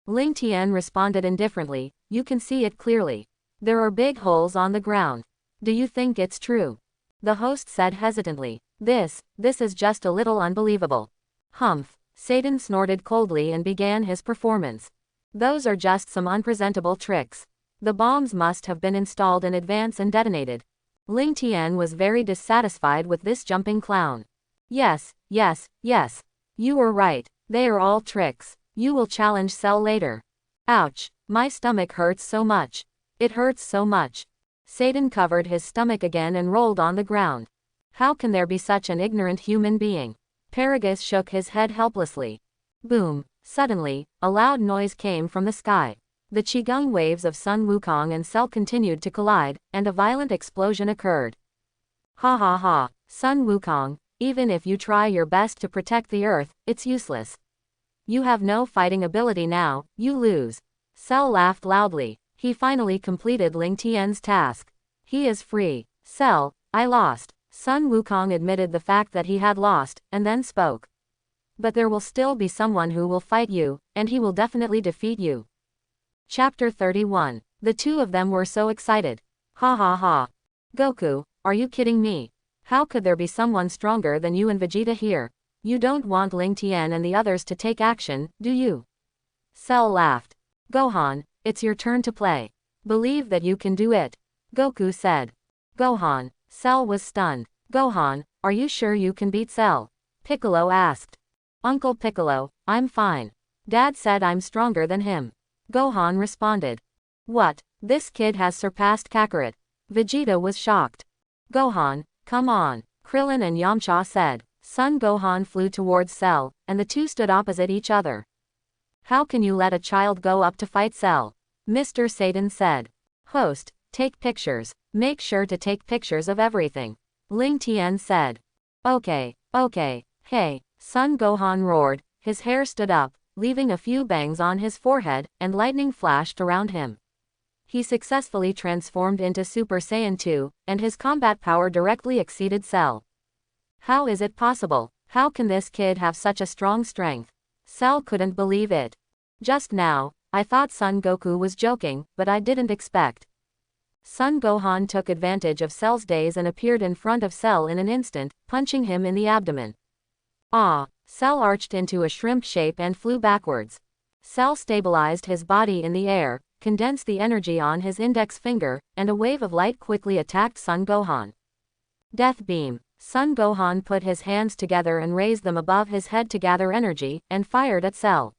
[SPEAKER 1] Ling Tian responded indifferently, "You can see it clearly. There are big holes on the ground. Do you think it's true?" The host said hesitantly, This is just a little unbelievable." Humph. Satan snorted coldly and began his performance. "Those are just some unpresentable tricks. The bombs must have been installed in advance and detonated." Ling Tian was very dissatisfied with this jumping clown. Yes. You were right. They are all tricks. You will challenge Cell later." "Ouch. My stomach hurts so much. It hurts so much." Satan covered his stomach again and rolled on the ground. How can there be such an ignorant human being? Paragus shook his head helplessly. Boom. Suddenly, a loud noise came from the sky. The Qigong waves of Sun Wukong and Cell continued to collide, and a violent explosion occurred. Ha ha ha. Sun Wukong, even if you try your best to protect the earth, it's useless. You have no fighting ability now, you lose. Cell laughed loudly. He finally completed Ling Tian's task. He is free. Cell, I lost. Sun Wukong admitted the fact that he had lost, and then spoke. But there will still be someone who will fight you, and he will definitely defeat you. Chapter 31. The two of them were so excited. Ha ha ha. Goku, are you kidding me? How could there be someone stronger than you and Vegeta here? You don't want Ling Tian and the others to take action, do you? Cell laughed. Gohan, it's your turn to play. Believe that you can do it. Goku said. Gohan. Cell was stunned. Gohan, are you sure you can beat Cell? Piccolo asked. Uncle Piccolo, I'm fine. Dad said I'm stronger than him. Gohan responded. What? This kid has surpassed Kakarot. Vegeta was shocked. Gohan, come on. Krillin and Yamcha said. Son Gohan flew towards Cell, and the two stood opposite each other. How can you let a child go up to fight Cell? Mr. Satan said. Host, take pictures. Make sure to take pictures of everything. Ling Tian said. Okay. Hey. Son Gohan roared, his hair stood up, leaving a few bangs on his forehead, and lightning flashed around him. He successfully transformed into Super Saiyan 2, and his combat power directly exceeded Cell. How is it possible? How can this kid have such a strong strength? Cell couldn't believe it. Just now, I thought Son Goku was joking, but I didn't expect. Son Gohan took advantage of Cell's daze and appeared in front of Cell in an instant, punching him in the abdomen. Ah! Cell arched into a shrimp shape and flew backwards. Cell stabilized his body in the air, condensed the energy on his index finger, and a wave of light quickly attacked Son Gohan. Death Beam. Son Gohan put his hands together and raised them above his head to gather energy, and fired at Cell.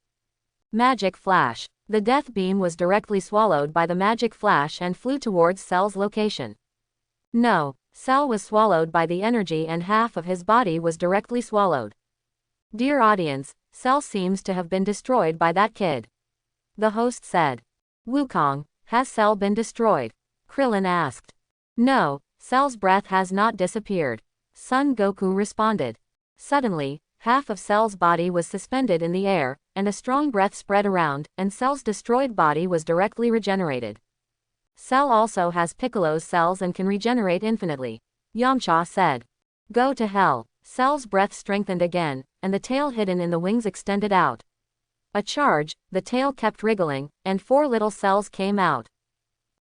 [SPEAKER 1] Magic Flash. The death beam was directly swallowed by the magic flash and flew towards Cell's location. No, Cell was swallowed by the energy and half of his body was directly swallowed. Dear audience, Cell seems to have been destroyed by that kid. The host said. Wukong, has Cell been destroyed? Krillin asked. No, Cell's breath has not disappeared. Son Goku responded. Suddenly, half of Cell's body was suspended in the air, and a strong breath spread around, and Cell's destroyed body was directly regenerated. Cell also has Piccolo's cells and can regenerate infinitely. Yamcha said. Go to hell. Cell's breath strengthened again, and the tail hidden in the wings extended out. A charge, the tail kept wriggling, and 4 little cells came out.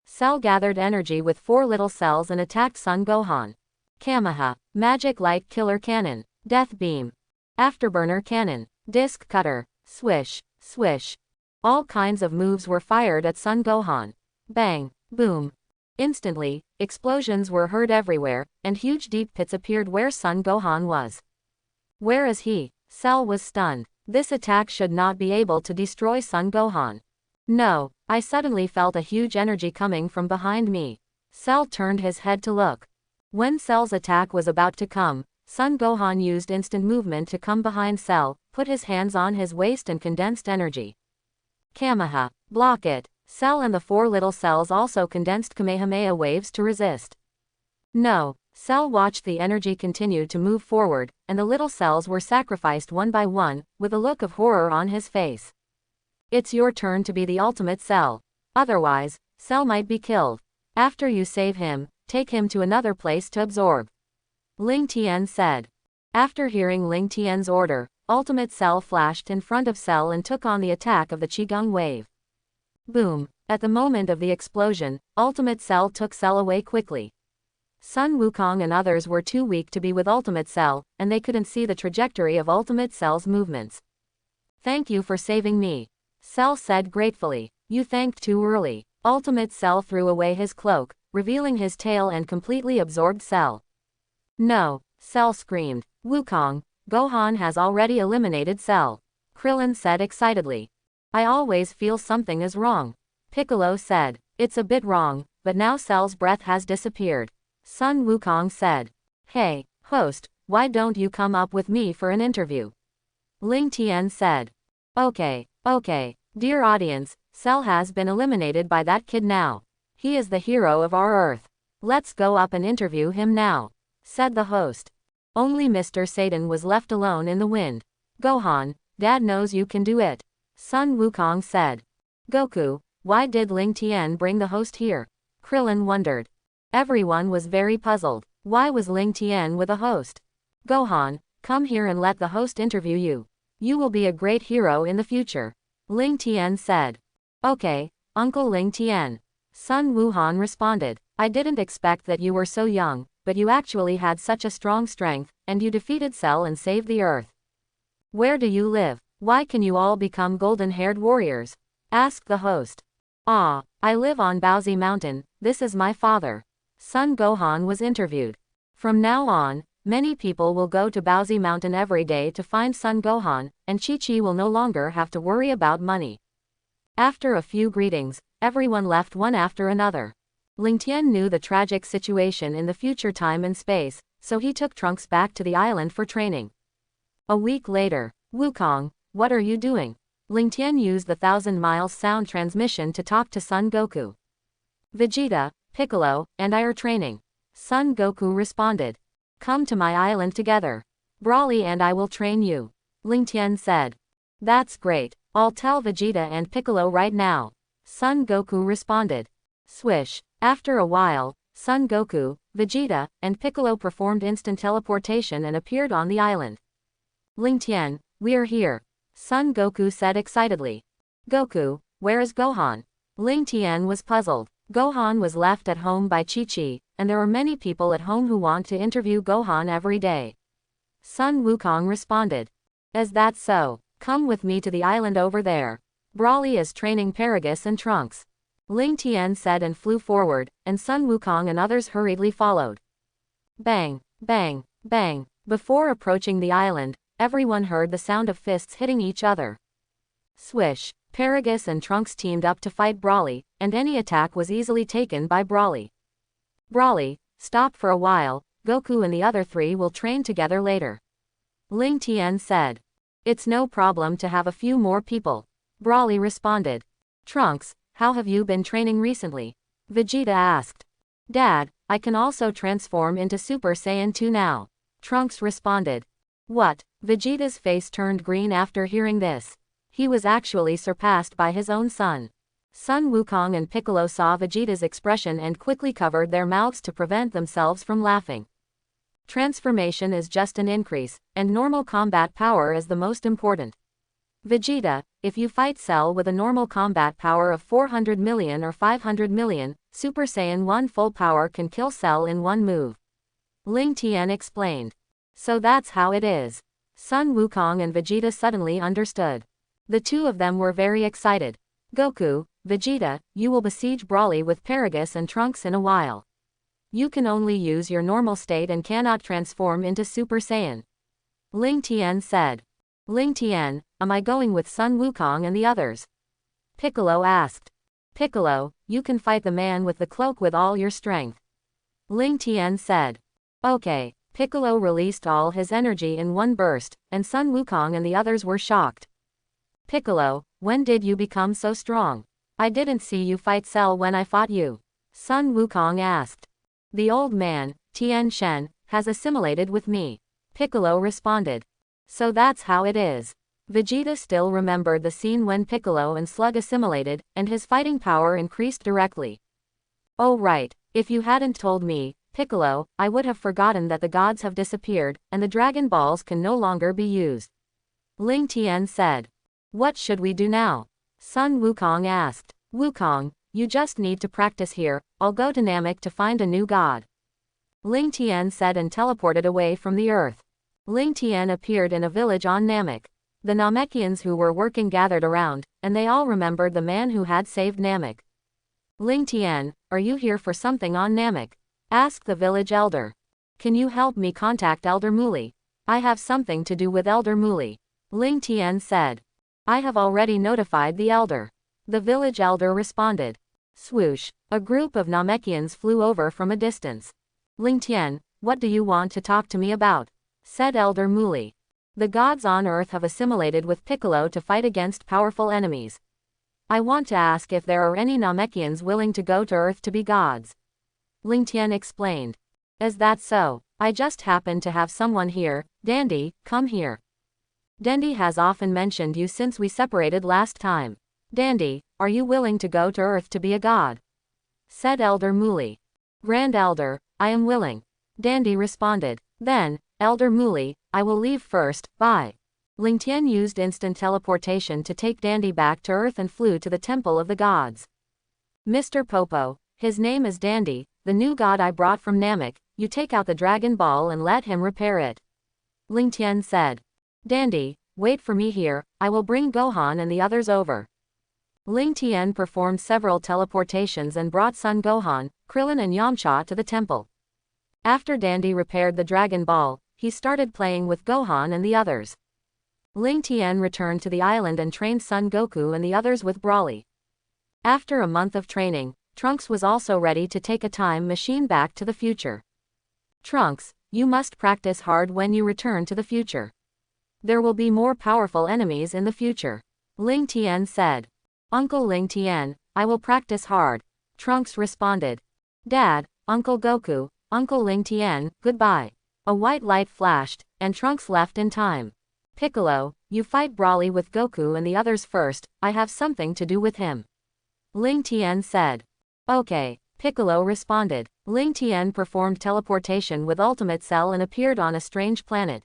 [SPEAKER 1] Cell gathered energy with 4 little cells and attacked Son Gohan. Kamehameha, Magic Light Killer Cannon, Death Beam, Afterburner Cannon, Disc Cutter, Swish, Swish. All kinds of moves were fired at Son Gohan. Bang, boom. Instantly, explosions were heard everywhere, and huge deep pits appeared where Son Gohan was. Where is he? Cell was stunned. This attack should not be able to destroy Son Gohan. No, I suddenly felt a huge energy coming from behind me. Cell turned his head to look. When Cell's attack was about to come, Son Gohan used instant movement to come behind Cell, put his hands on his waist and condensed energy. Kamehameha, block it. Cell and the 4 little cells also condensed Kamehameha waves to resist. No, Cell watched the energy continue to move forward, and the little cells were sacrificed one by one, with a look of horror on his face. It's your turn to be the ultimate Cell. Otherwise, Cell might be killed. After you save him, take him to another place to absorb. Ling Tian said. After hearing Ling Tian's order, Ultimate Cell flashed in front of Cell and took on the attack of the Qigong wave. Boom! At the moment of the explosion, Ultimate Cell took Cell away quickly. Sun Wukong and others were too weak to be with Ultimate Cell, and they couldn't see the trajectory of Ultimate Cell's movements. Thank you for saving me. Cell said gratefully. You thanked too early. Ultimate Cell threw away his cloak, revealing his tail and completely absorbed Cell. No, Cell screamed. Wukong, Gohan has already eliminated Cell. Krillin said excitedly. I always feel something is wrong. Piccolo said. It's a bit wrong, but now Cell's breath has disappeared. Sun Wukong said. Hey, host, why don't you come up with me for an interview? Ling Tian said. Okay, dear audience, Cell has been eliminated by that kid now. He is the hero of our Earth. Let's go up and interview him now, said the host. Only Mr. Satan was left alone in the wind. Gohan, Dad knows you can do it, Sun Wukong said. Goku, why did Ling Tian bring the host here? Krillin wondered. Everyone was very puzzled. Why was Ling Tian with a host? Gohan, come here and let the host interview you. You will be a great hero in the future, Ling Tian said. Okay, Uncle Ling Tian. Sun Wuhan responded. I didn't expect that you were so young, but you actually had such a strong strength, and you defeated Cell and saved the Earth. Where do you live? Why can you all become golden-haired warriors? Asked the host. I live on Baozi Mountain, this is my father. Son Gohan was interviewed. From now on, many people will go to Baozi Mountain every day to find Son Gohan, and Chi-Chi will no longer have to worry about money. After a few greetings, everyone left one after another. Ling Tian knew the tragic situation in the future time and space, so he took Trunks back to the island for training. A week later, Wukong, what are you doing? Ling Tian used the 1,000 miles sound transmission to talk to Son Goku. Vegeta, Piccolo, and I are training. Son Goku responded. Come to my island together. Broly and I will train you, Ling Tian said. That's great, I'll tell Vegeta and Piccolo right now, Son Goku responded. Swish. After a while, Son Goku, Vegeta, and Piccolo performed instant teleportation and appeared on the island. Ling Tian, we're here, Son Goku said excitedly. Goku, where is Gohan? Ling Tian was puzzled. Gohan was left at home by Chi-Chi, and there are many people at home who want to interview Gohan every day. Sun Wukong responded. Is that so? Come with me to the island over there. Broly is training Paragus and Trunks, Ling Tian said and flew forward, and Sun Wukong and others hurriedly followed. Bang, bang, bang. Before approaching the island, everyone heard the sound of fists hitting each other. Swish. Paragus and Trunks teamed up to fight Broly, and any attack was easily taken by Broly. Broly, stop for a while, Goku and the other three will train together later, Ling Tian said. It's no problem to have a few more people, Broly responded. Trunks, how have you been training recently? Vegeta asked. Dad, I can also transform into Super Saiyan 2 now, Trunks responded. What? Vegeta's face turned green after hearing this. He was actually surpassed by his own son. Sun Wukong and Piccolo saw Vegeta's expression and quickly covered their mouths to prevent themselves from laughing. Transformation is just an increase, and normal combat power is the most important. Vegeta, if you fight Cell with a normal combat power of 400 million or 500 million, Super Saiyan 1 full power can kill Cell in one move, Ling Tian explained. So that's how it is. Sun Wukong and Vegeta suddenly understood. The two of them were very excited. Goku, Vegeta, you will besiege Broly with Paragus and Trunks in a while. You can only use your normal state and cannot transform into Super Saiyan, Ling Tian said. Ling Tian, am I going with Sun Wukong and the others? Piccolo asked. Piccolo, you can fight the man with the cloak with all your strength, Ling Tian said. Okay. Piccolo released all his energy in one burst, and Sun Wukong and the others were shocked. Piccolo, when did you become so strong? I didn't see you fight Cell when I fought you, Sun Wukong asked. The old man, Tien Shen, has assimilated with me, Piccolo responded. So that's how it is. Vegeta still remembered the scene when Piccolo and Slug assimilated, and his fighting power increased directly. Oh right, if you hadn't told me, Piccolo, I would have forgotten that the gods have disappeared, and the Dragon Balls can no longer be used. Ling Tian said. What should we do now? Sun Wukong asked. Wukong, you just need to practice here, I'll go to Namek to find a new god. Ling Tian said and teleported away from the earth. Ling Tian appeared in a village on Namek. The Namekians who were working gathered around, and they all remembered the man who had saved Namek. Ling Tian, are you here for something on Namek? Asked the village elder. Can you help me contact Elder Muli? I have something to do with Elder Muli. Ling Tian said. I have already notified the elder. The village elder responded. Swoosh, a group of Namekians flew over from a distance. Ling Tian, what do you want to talk to me about? Said Elder Muli. The gods on Earth have assimilated with Piccolo to fight against powerful enemies. I want to ask if there are any Namekians willing to go to Earth to be gods. Ling Tian explained. Is that so? I just happen to have someone here. Dandy, come here. Dandy has often mentioned you since we separated last time. Dandy, are you willing to go to Earth to be a god? Said Elder Muli. Grand Elder, I am willing. Dandy responded. Then, Elder Muli, I will leave first, bye. Ling Tian used instant teleportation to take Dandy back to Earth and flew to the Temple of the Gods. Mr. Popo, his name is Dandy, the new god I brought from Namek, you take out the Dragon Ball and let him repair it. Ling Tian said. Dandy, wait for me here, I will bring Gohan and the others over. Ling Tian performed several teleportations and brought Son Gohan, Krillin and Yamcha to the temple. After Dandy repaired the Dragon Ball, he started playing with Gohan and the others. Ling Tian returned to the island and trained Son Goku and the others with Broly. After a month of training, Trunks was also ready to take a time machine back to the future. Trunks, you must practice hard when you return to the future. There will be more powerful enemies in the future. Ling Tian said. Uncle Ling Tian, I will practice hard. Trunks responded. Dad, Uncle Goku, Uncle Ling Tian, goodbye. A white light flashed, and Trunks left in time. Piccolo, you fight Broly with Goku and the others first, I have something to do with him. Ling Tian said. Okay, Piccolo responded. Ling Tian performed teleportation with Ultimate Cell and appeared on a strange planet.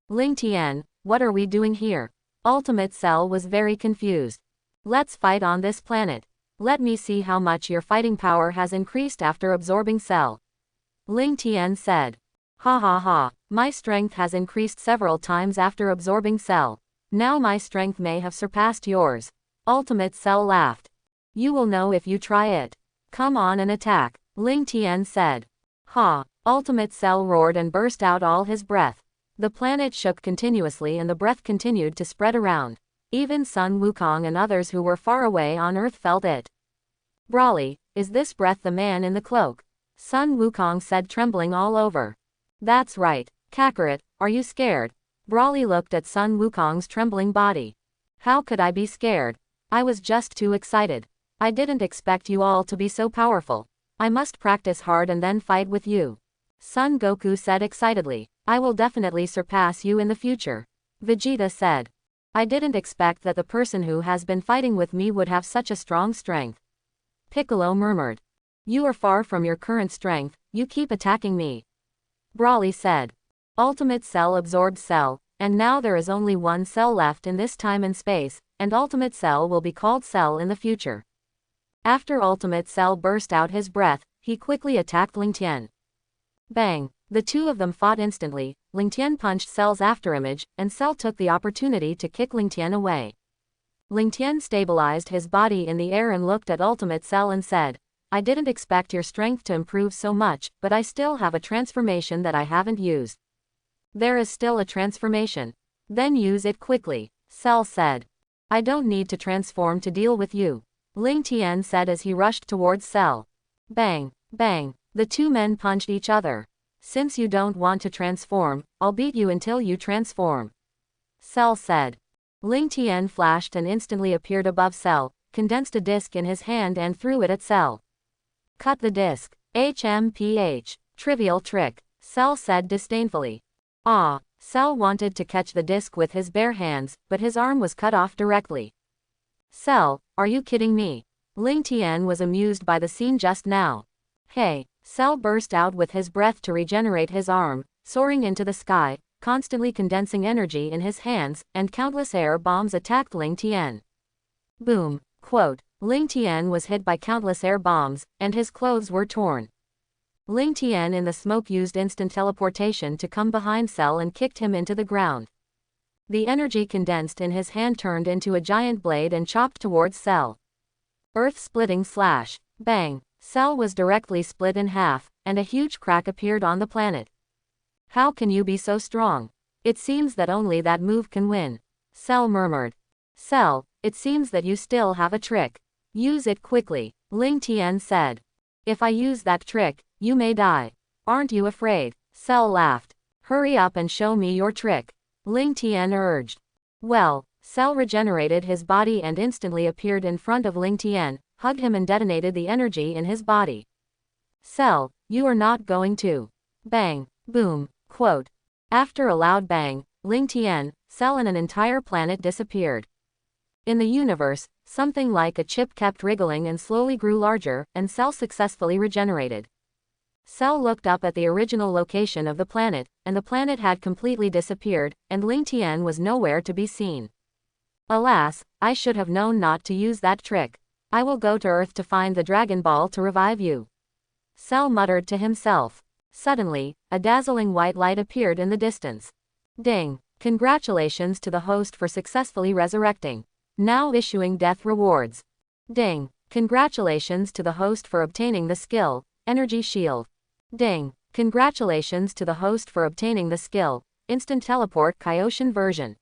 [SPEAKER 1] Ling Tian, what are we doing here? Ultimate Cell was very confused. Let's fight on this planet. Let me see how much your fighting power has increased after absorbing Cell. Ling Tian said. Ha ha ha, my strength has increased several times after absorbing Cell. Now my strength may have surpassed yours. Ultimate Cell laughed. You will know if you try it. Come on and attack, Ling Tian said. Ha, Ultimate Cell roared and burst out all his breath. The planet shook continuously and the breath continued to spread around. Even Sun Wukong and others who were far away on Earth felt it. Broly, is this breath the man in the cloak? Sun Wukong said, trembling all over. That's right, Kakarot, are you scared? Broly looked at Sun Wukong's trembling body. How could I be scared? I was just too excited. I didn't expect you all to be so powerful. I must practice hard and then fight with you. Son Goku said excitedly. I will definitely surpass you in the future. Vegeta said. I didn't expect that the person who has been fighting with me would have such a strong strength. Piccolo murmured. You are far from your current strength, you keep attacking me. Broly said. Ultimate Cell absorbed Cell, and now there is only one Cell left in this time and space, and Ultimate Cell will be called Cell in the future. After Ultimate Cell burst out his breath, he quickly attacked Ling Tian. Bang! The two of them fought instantly. Ling Tian punched Cell's afterimage, and Cell took the opportunity to kick Ling Tian away. Ling Tian stabilized his body in the air and looked at Ultimate Cell and said, I didn't expect your strength to improve so much, but I still have a transformation that I haven't used. There is still a transformation. Then use it quickly, Cell said. I don't need to transform to deal with you, Ling Tian said as he rushed towards Cell. Bang, bang, the two men punched each other. Since you don't want to transform, I'll beat you until you transform, Cell said. Ling Tian flashed and instantly appeared above Cell, condensed a disc in his hand and threw it at Cell. Cut the disc. HMPH. Trivial trick, Cell said disdainfully. Ah! Cell wanted to catch the disc with his bare hands, but his arm was cut off directly. Cell, are you kidding me? Ling Tian was amused by the scene just now. Hey! Cell burst out with his breath to regenerate his arm, soaring into the sky, constantly condensing energy in his hands, and countless air bombs attacked Ling Tian. Boom! Quote. Ling Tian was hit by countless air bombs, and his clothes were torn. Ling Tian in the smoke used instant teleportation to come behind Cell and kicked him into the ground. The energy condensed in his hand turned into a giant blade and chopped towards Cell. Earth-splitting slash. Bang! Cell was directly split in half, and a huge crack appeared on the planet. How can you be so strong? It seems that only that move can win. Cell murmured. Cell, it seems that you still have a trick. Use it quickly, Ling Tian said. If I use that trick, you may die. Aren't you afraid? Cell laughed. Hurry up and show me your trick, Ling Tian urged. Well, Cell regenerated his body and instantly appeared in front of Ling Tian, hugged him and detonated the energy in his body. Cell, you are not going to. Bang, boom, quote. After a loud bang, Ling Tian, Cell and an entire planet disappeared. In the universe, something like a chip kept wriggling and slowly grew larger, and Cell successfully regenerated. Cell looked up at the original location of the planet, and the planet had completely disappeared, and Ling Tian was nowhere to be seen. Alas, I should have known not to use that trick. I will go to Earth to find the Dragon Ball to revive you. Cell muttered to himself. Suddenly, a dazzling white light appeared in the distance. Ding! Congratulations to the host for successfully resurrecting. Now issuing death rewards. Ding! Congratulations to the host for obtaining the skill, Energy Shield. Ding! Congratulations to the host for obtaining the skill, Instant Teleport Kaioshin version.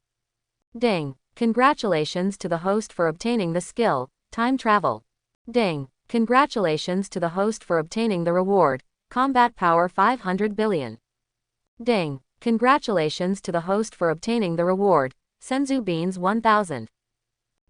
[SPEAKER 1] Ding! Congratulations to the host for obtaining the skill, Time Travel. Ding! Congratulations to the host for obtaining the reward, Combat Power 500 billion. Ding! Congratulations to the host for obtaining the reward, Senzu Beans 1000.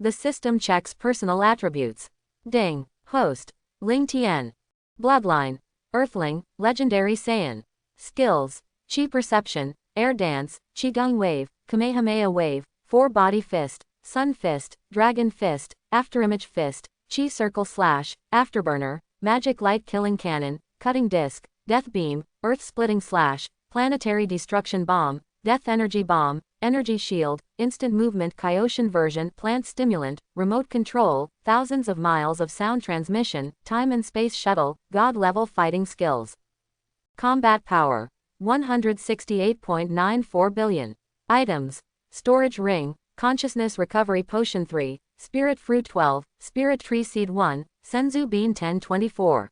[SPEAKER 1] The system checks personal attributes. Ding! Host, Ling Tian. Bloodline, Earthling, Legendary Saiyan. Skills, Chi Perception, Air Dance, Qigong Wave, Kamehameha Wave, 4-Body Fist, Sun Fist, Dragon Fist, Afterimage Fist, Chi Circle Slash, Afterburner, Magic Light Killing Cannon, Cutting Disc, Death Beam, Earth-Splitting Slash, Planetary Destruction Bomb, Death Energy Bomb, Energy Shield, Instant Movement Kaioshin version, Plant Stimulant, Remote Control, thousands of miles of sound transmission, Time and Space Shuttle, God-level fighting skills. Combat Power, 168.94 billion. Items, Storage Ring, Consciousness Recovery Potion 3, Spirit Fruit 12, Spirit Tree Seed 1, Senzu Bean 1024.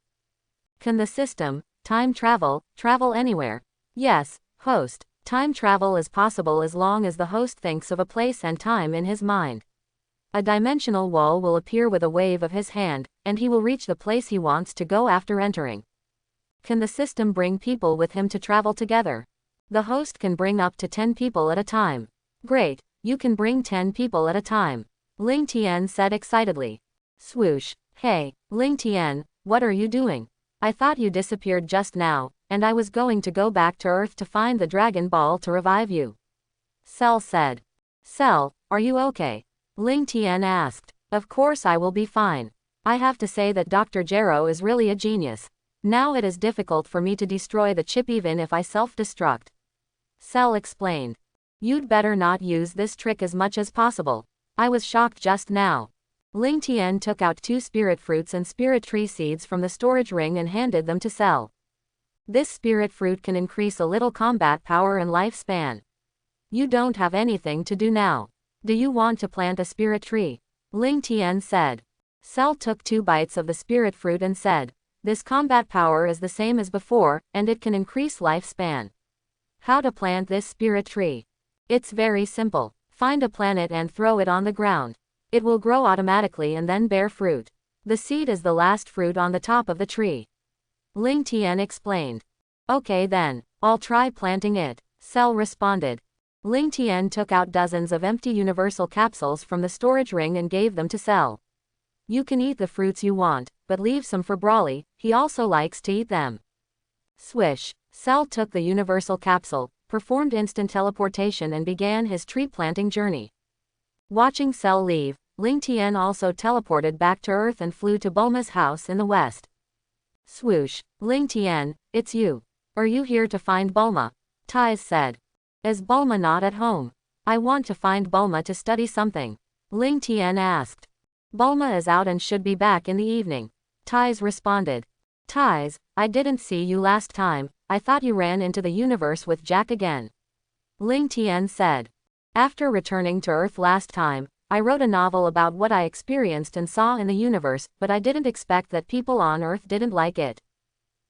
[SPEAKER 1] Can the system, time travel anywhere? Yes, host. Time travel is possible as long as the host thinks of a place and time in his mind. A dimensional wall will appear with a wave of his hand, and he will reach the place he wants to go after entering. Can the system bring people with him to travel together? The host can bring up to 10 people at a time. Great, you can bring 10 people at a time, Ling Tian said excitedly. Swoosh. Hey, Ling Tian, what are you doing? I thought you disappeared just now, and I was going to go back to Earth to find the Dragon Ball to revive you. Cell said. Cell, are you okay? Ling Tian asked. Of course I will be fine. I have to say that Dr. Gero is really a genius. Now it is difficult for me to destroy the chip even if I self-destruct. Cell explained. You'd better not use this trick as much as possible. I was shocked just now. Ling Tian took out 2 spirit fruits and spirit tree seeds from the storage ring and handed them to Cell. This spirit fruit can increase a little combat power and lifespan. You don't have anything to do now. Do you want to plant a spirit tree? Ling Tian said. Cell took 2 bites of the spirit fruit and said, this combat power is the same as before, and it can increase lifespan. How to plant this spirit tree? It's very simple. Find a planet and throw it on the ground. It will grow automatically and then bear fruit. The seed is the last fruit on the top of the tree. Ling Tian explained. Okay then, I'll try planting it, Cell responded. Ling Tian took out dozens of empty universal capsules from the storage ring and gave them to Cell. You can eat the fruits you want, but leave some for Brawly, he also likes to eat them. Swish. Cell took the universal capsule, performed instant teleportation and began his tree planting journey. Watching Cell leave, Ling Tian also teleported back to Earth and flew to Bulma's house in the west. Swoosh. Ling Tian, it's you. Are you here to find Bulma? Tais said. Is Bulma not at home? I want to find Bulma to study something. Ling Tian asked. Bulma is out and should be back in the evening. Tais responded. Tais, I didn't see you last time, I thought you ran into the universe with Jack again. Ling Tian said. After returning to Earth last time, I wrote a novel about what I experienced and saw in the universe, but I didn't expect that people on Earth didn't like it.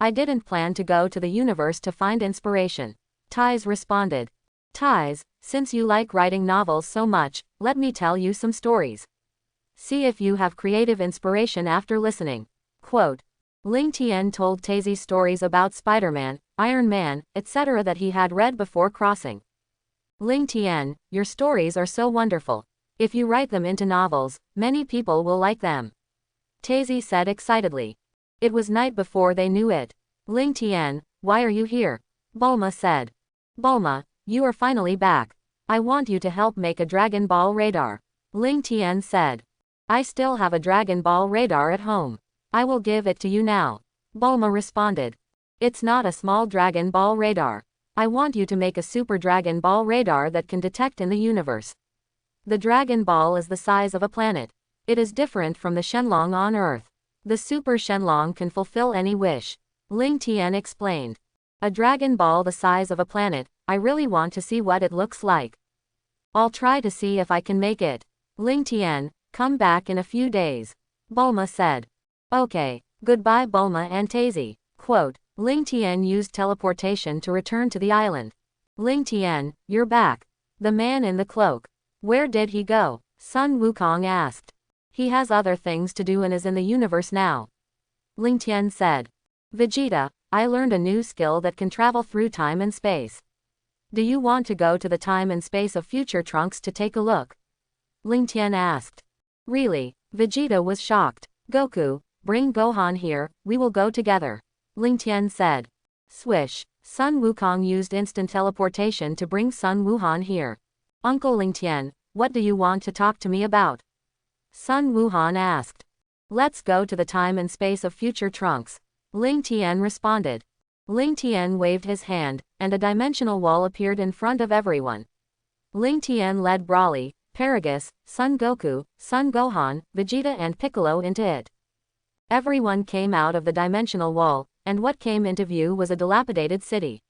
[SPEAKER 1] I didn't plan to go to the universe to find inspiration. Tais responded. Tais, since you like writing novels so much, let me tell you some stories. See if you have creative inspiration after listening. Quote. Ling Tian told Taisy stories about Spider-Man, Iron Man, etc. that he had read before crossing. Ling Tian, your stories are so wonderful. If you write them into novels, many people will like them. Taisy said excitedly. It was night before they knew it. Ling Tian, why are you here? Bulma said. Bulma, you are finally back. I want you to help make a Dragon Ball radar. Ling Tian said. I still have a Dragon Ball radar at home. I will give it to you now. Bulma responded. It's not a small Dragon Ball radar. I want you to make a Super Dragon Ball radar that can detect in the universe. The Dragon Ball is the size of a planet. It is different from the Shenlong on Earth. The Super Shenlong can fulfill any wish. Ling Tian explained. A Dragon Ball the size of a planet, I really want to see what it looks like. I'll try to see if I can make it. Ling Tian, come back in a few days. Bulma said. Okay, goodbye Bulma and Taisy. Quote, Ling Tian used teleportation to return to the island. Ling Tian, you're back. The man in the cloak. Where did he go? Sun Wukong asked. He has other things to do and is in the universe now. Ling Tian said. Vegeta, I learned a new skill that can travel through time and space. Do you want to go to the time and space of future Trunks to take a look? Ling Tian asked. Really? Vegeta was shocked. Goku, bring Gohan here, we will go together. Ling Tian said. Swish. Sun Wukong used instant teleportation to bring Sun Wuhan here. Uncle Ling Tian, what do you want to talk to me about? Sun Wuhan asked. Let's go to the time and space of future Trunks. Ling Tian responded. Ling Tian waved his hand, and a dimensional wall appeared in front of everyone. Ling Tian led Broly, Paragus, Son Goku, Son Gohan, Vegeta and Piccolo into it. Everyone came out of the dimensional wall, and what came into view was a dilapidated city.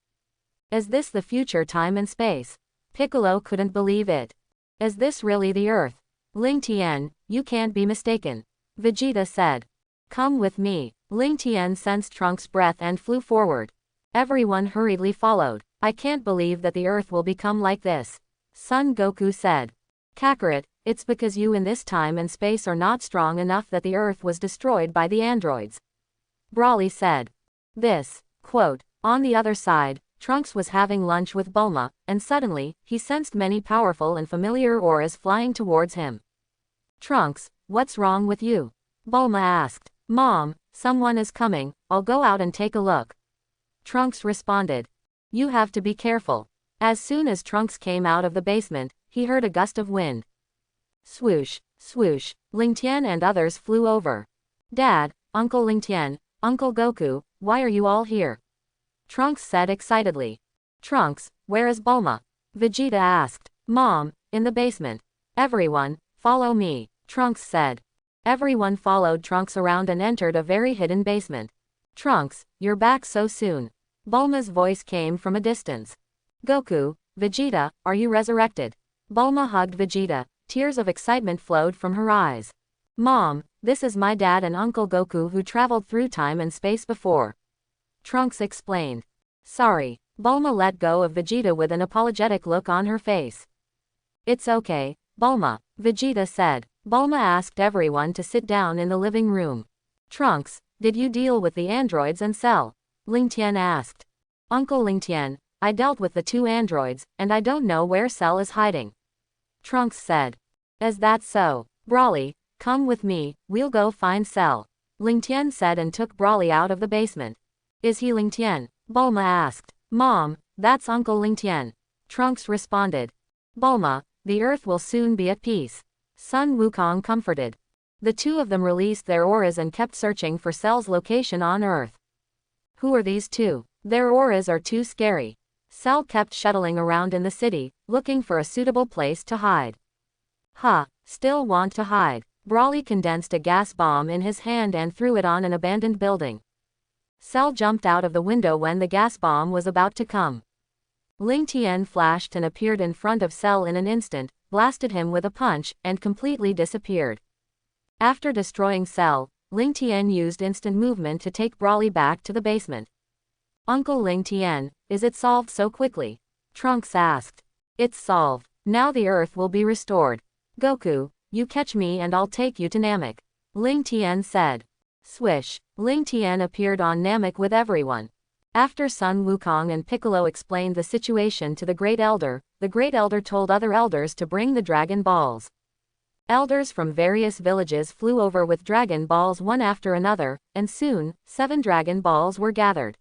[SPEAKER 1] Is this the future time and space? Piccolo couldn't believe it. Is this really the Earth? Ling Tian, you can't be mistaken. Vegeta said. Come with me. Ling Tian sensed Trunks' breath and flew forward. Everyone hurriedly followed. I can't believe that the Earth will become like this. Son Goku said. Kakarot, it's because you in this time and space are not strong enough that the Earth was destroyed by the androids. Broly said. This. Quote, on the other side, Trunks was having lunch with Bulma, and suddenly, he sensed many powerful and familiar auras flying towards him. Trunks, what's wrong with you? Bulma asked. Mom, someone is coming, I'll go out and take a look. Trunks responded. You have to be careful. As soon as Trunks came out of the basement, he heard a gust of wind. Swoosh, swoosh, Ling Tian and others flew over. Dad, Uncle Ling Tian, Uncle Goku, why are you all here? Trunks said excitedly. Trunks, where is Bulma? Vegeta asked. Mom, in the basement. Everyone, follow me, Trunks said. Everyone followed Trunks around and entered a very hidden basement. Trunks, you're back so soon. Bulma's voice came from a distance. Goku, Vegeta, are you resurrected? Bulma hugged Vegeta, tears of excitement flowed from her eyes. Mom, this is my dad and Uncle Goku who traveled through time and space before. Trunks explained. Sorry. Bulma let go of Vegeta with an apologetic look on her face. It's okay, Bulma, Vegeta said. Bulma asked everyone to sit down in the living room. Trunks, did you deal with the androids and Cell? Ling Tian asked. Uncle Ling Tian, I dealt with the 2 androids, and I don't know where Cell is hiding. Trunks said. Is that so? Broly, come with me, we'll go find Cell. Ling Tian said and took Broly out of the basement. Is he Ling Tian? Bulma asked. Mom, That's Uncle Lingtian. Trunks responded. Bulma, the Earth will soon be at peace. Sun Wukong comforted. The two of them released their auras and kept searching for Cell's location on Earth. Who are these two? Their auras are too scary. Cell kept shuttling around in the city, looking for a suitable place to hide. Still want to hide. Broly condensed a gas bomb in his hand and threw it on an abandoned building. Cell jumped out of the window when the gas bomb was about to come. Ling Tian flashed and appeared in front of Cell in an instant, blasted him with a punch, and completely disappeared. After destroying Cell, Ling Tian used instant movement to take Broly back to the basement. Uncle Ling Tian, is it solved so quickly? Trunks asked. It's solved. Now the Earth will be restored. Goku, you catch me and I'll take you to Namek. Ling Tian said. Swish. Ling Tian appeared on Namek with everyone. After Sun Wukong and Piccolo explained the situation to the Great Elder told other elders to bring the Dragon Balls. Elders from various villages flew over with Dragon Balls one after another, and soon, 7 Dragon Balls were gathered.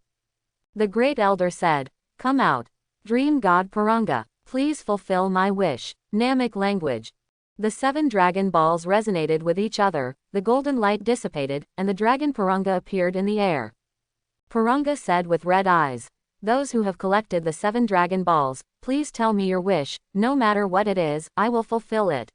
[SPEAKER 1] The Great Elder said, Come out. Dream God Purunga, please fulfill my wish. Namek language. The 7 Dragon Balls resonated with each other, the golden light dissipated, and the Dragon Purunga appeared in the air. Purunga said with red eyes, Those who have collected the 7 Dragon Balls, please tell me your wish, no matter what it is, I will fulfill it.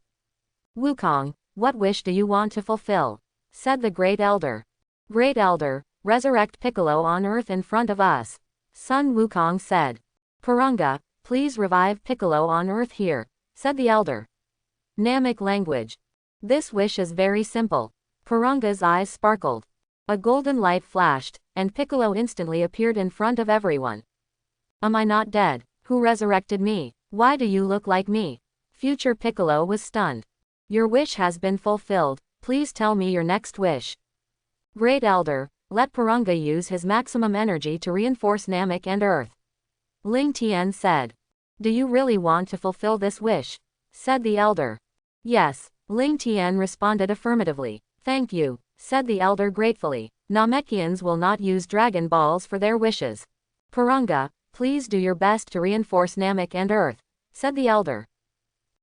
[SPEAKER 1] Wukong, what wish do you want to fulfill? Said the Great Elder. Great Elder, resurrect Piccolo on Earth in front of us. Sun Wukong said. Purunga, please revive Piccolo on Earth here, said the Elder. Namek language. This wish is very simple. Purunga's eyes sparkled. A golden light flashed, and Piccolo instantly appeared in front of everyone. Am I not dead? Who resurrected me? Why do you look like me? Future Piccolo was stunned. Your wish has been fulfilled, please tell me your next wish. Great Elder, let Purunga use his maximum energy to reinforce Namek and Earth. Ling Tian said. Do you really want to fulfill this wish? Said the Elder. Yes, Ling Tian responded affirmatively. Thank you, said the Elder gratefully. Namekians will not use Dragon Balls for their wishes. Purunga, please do your best to reinforce Namek and Earth, said the Elder.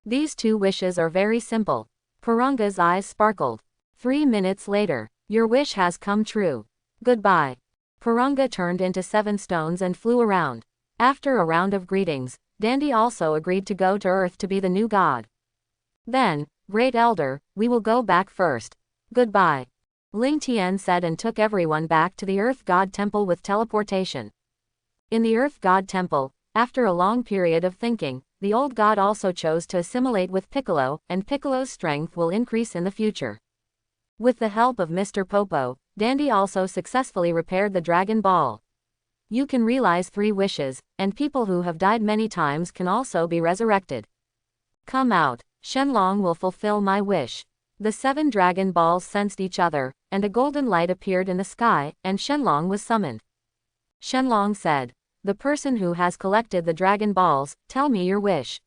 [SPEAKER 1] These 2 wishes are very simple. Purunga's eyes sparkled. 3 minutes later, your wish has come true. Goodbye. Purunga turned into 7 stones and flew around. After a round of greetings, Dandy also agreed to go to Earth to be the new god. Then, Great Elder, we will go back first. Goodbye. Ling Tian said and took everyone back to the Earth God Temple with teleportation. In the Earth God Temple, after a long period of thinking, the old god also chose to assimilate with Piccolo, and Piccolo's strength will increase in the future. With the help of Mr. Popo, Dandy also successfully repaired the Dragon Ball. You can realize 3 wishes, and people who have died many times can also be resurrected. Come out. Shenlong will fulfill my wish. The 7 Dragon Balls sensed each other, and a golden light appeared in the sky, and Shenlong was summoned. Shenlong said, The person who has collected the Dragon Balls, tell me your wish.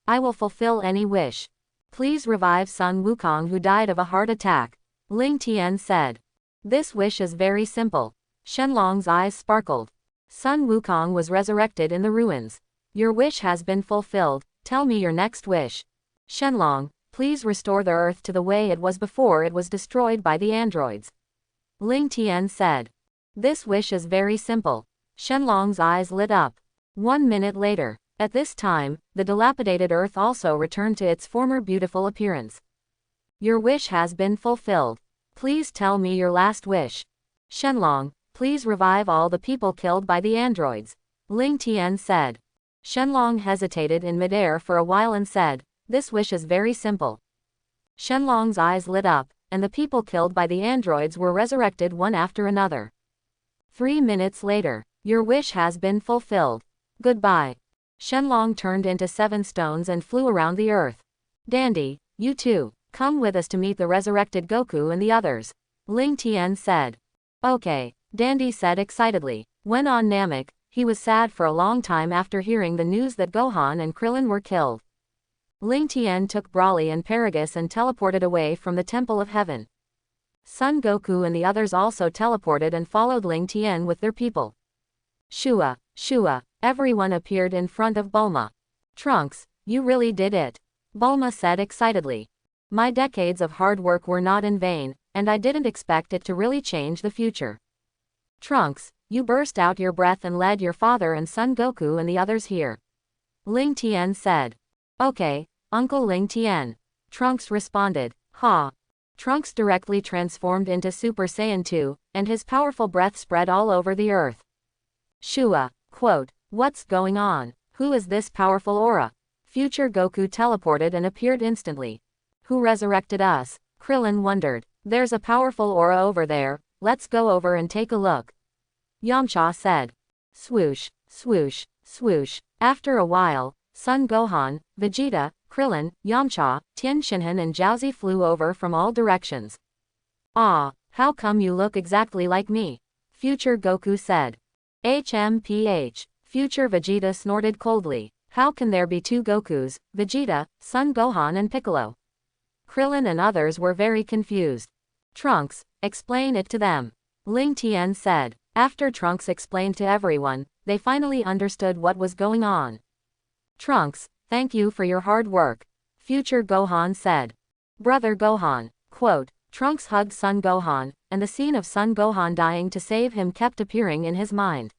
[SPEAKER 1] I will fulfill any wish. Please revive Sun Wukong who died of a heart attack. Ling Tian said. This wish is very simple. Shenlong's eyes sparkled. Sun Wukong was resurrected in the ruins. Your wish has been fulfilled, tell me your next wish. Shenlong, please restore the Earth to the way it was before it was destroyed by the androids. Ling Tian said. This wish is very simple. Shenlong's eyes lit up. 1 minute later. At this time, the dilapidated Earth also returned to its former beautiful appearance. Your wish has been fulfilled. Please tell me your last wish. Shenlong, please revive all the people killed by the androids. Ling Tian said. Shenlong hesitated in midair for a while and said, This wish is very simple. Shenlong's eyes lit up, and the people killed by the androids were resurrected one after another. 3 minutes later. Your wish has been fulfilled. Goodbye. Shenlong turned into 7 stones and flew around the Earth. Dandy, you too, come with us to meet the resurrected Goku and the others. Ling Tian said. Okay, Dandy said excitedly. When on Namek, he was sad for a long time after hearing the news that Gohan and Krillin were killed. Ling Tian took Broly and Paragus and teleported away from the Temple of Heaven. Son Goku and the others also teleported and followed Ling Tian with their people. Shua, Shua. Everyone appeared in front of Bulma. Trunks, you really did it. Bulma said excitedly. My decades of hard work were not in vain, and I didn't expect it to really change the future. Trunks, you burst out your breath and led your father and Son Goku and the others here. Ling Tian said. Okay, Uncle Ling Tian. Trunks responded. Ha. Trunks directly transformed into Super Saiyan 2, and his powerful breath spread all over the earth. Shua, quote, what's going on? Who is this powerful aura? Future Goku teleported and appeared instantly. Who resurrected us? Krillin wondered. There's a powerful aura over there, let's go over and take a look. Yamcha said. Swoosh, swoosh, swoosh. After a while, Son Gohan, Vegeta, Krillin, Yamcha, Tien Shinhan and Jiaozi flew over from all directions. Ah, how come you look exactly like me? Future Goku said. HMPH. Future Vegeta snorted coldly. How can there be two Gokus, Vegeta, Son Gohan and Piccolo? Krillin and others were very confused. Trunks, explain it to them. Ling Tian said. After Trunks explained to everyone, they finally understood what was going on. Trunks, thank you for your hard work. Future Gohan said. Brother Gohan, quote, Trunks hugged Son Gohan, and the scene of Son Gohan dying to save him kept appearing in his mind.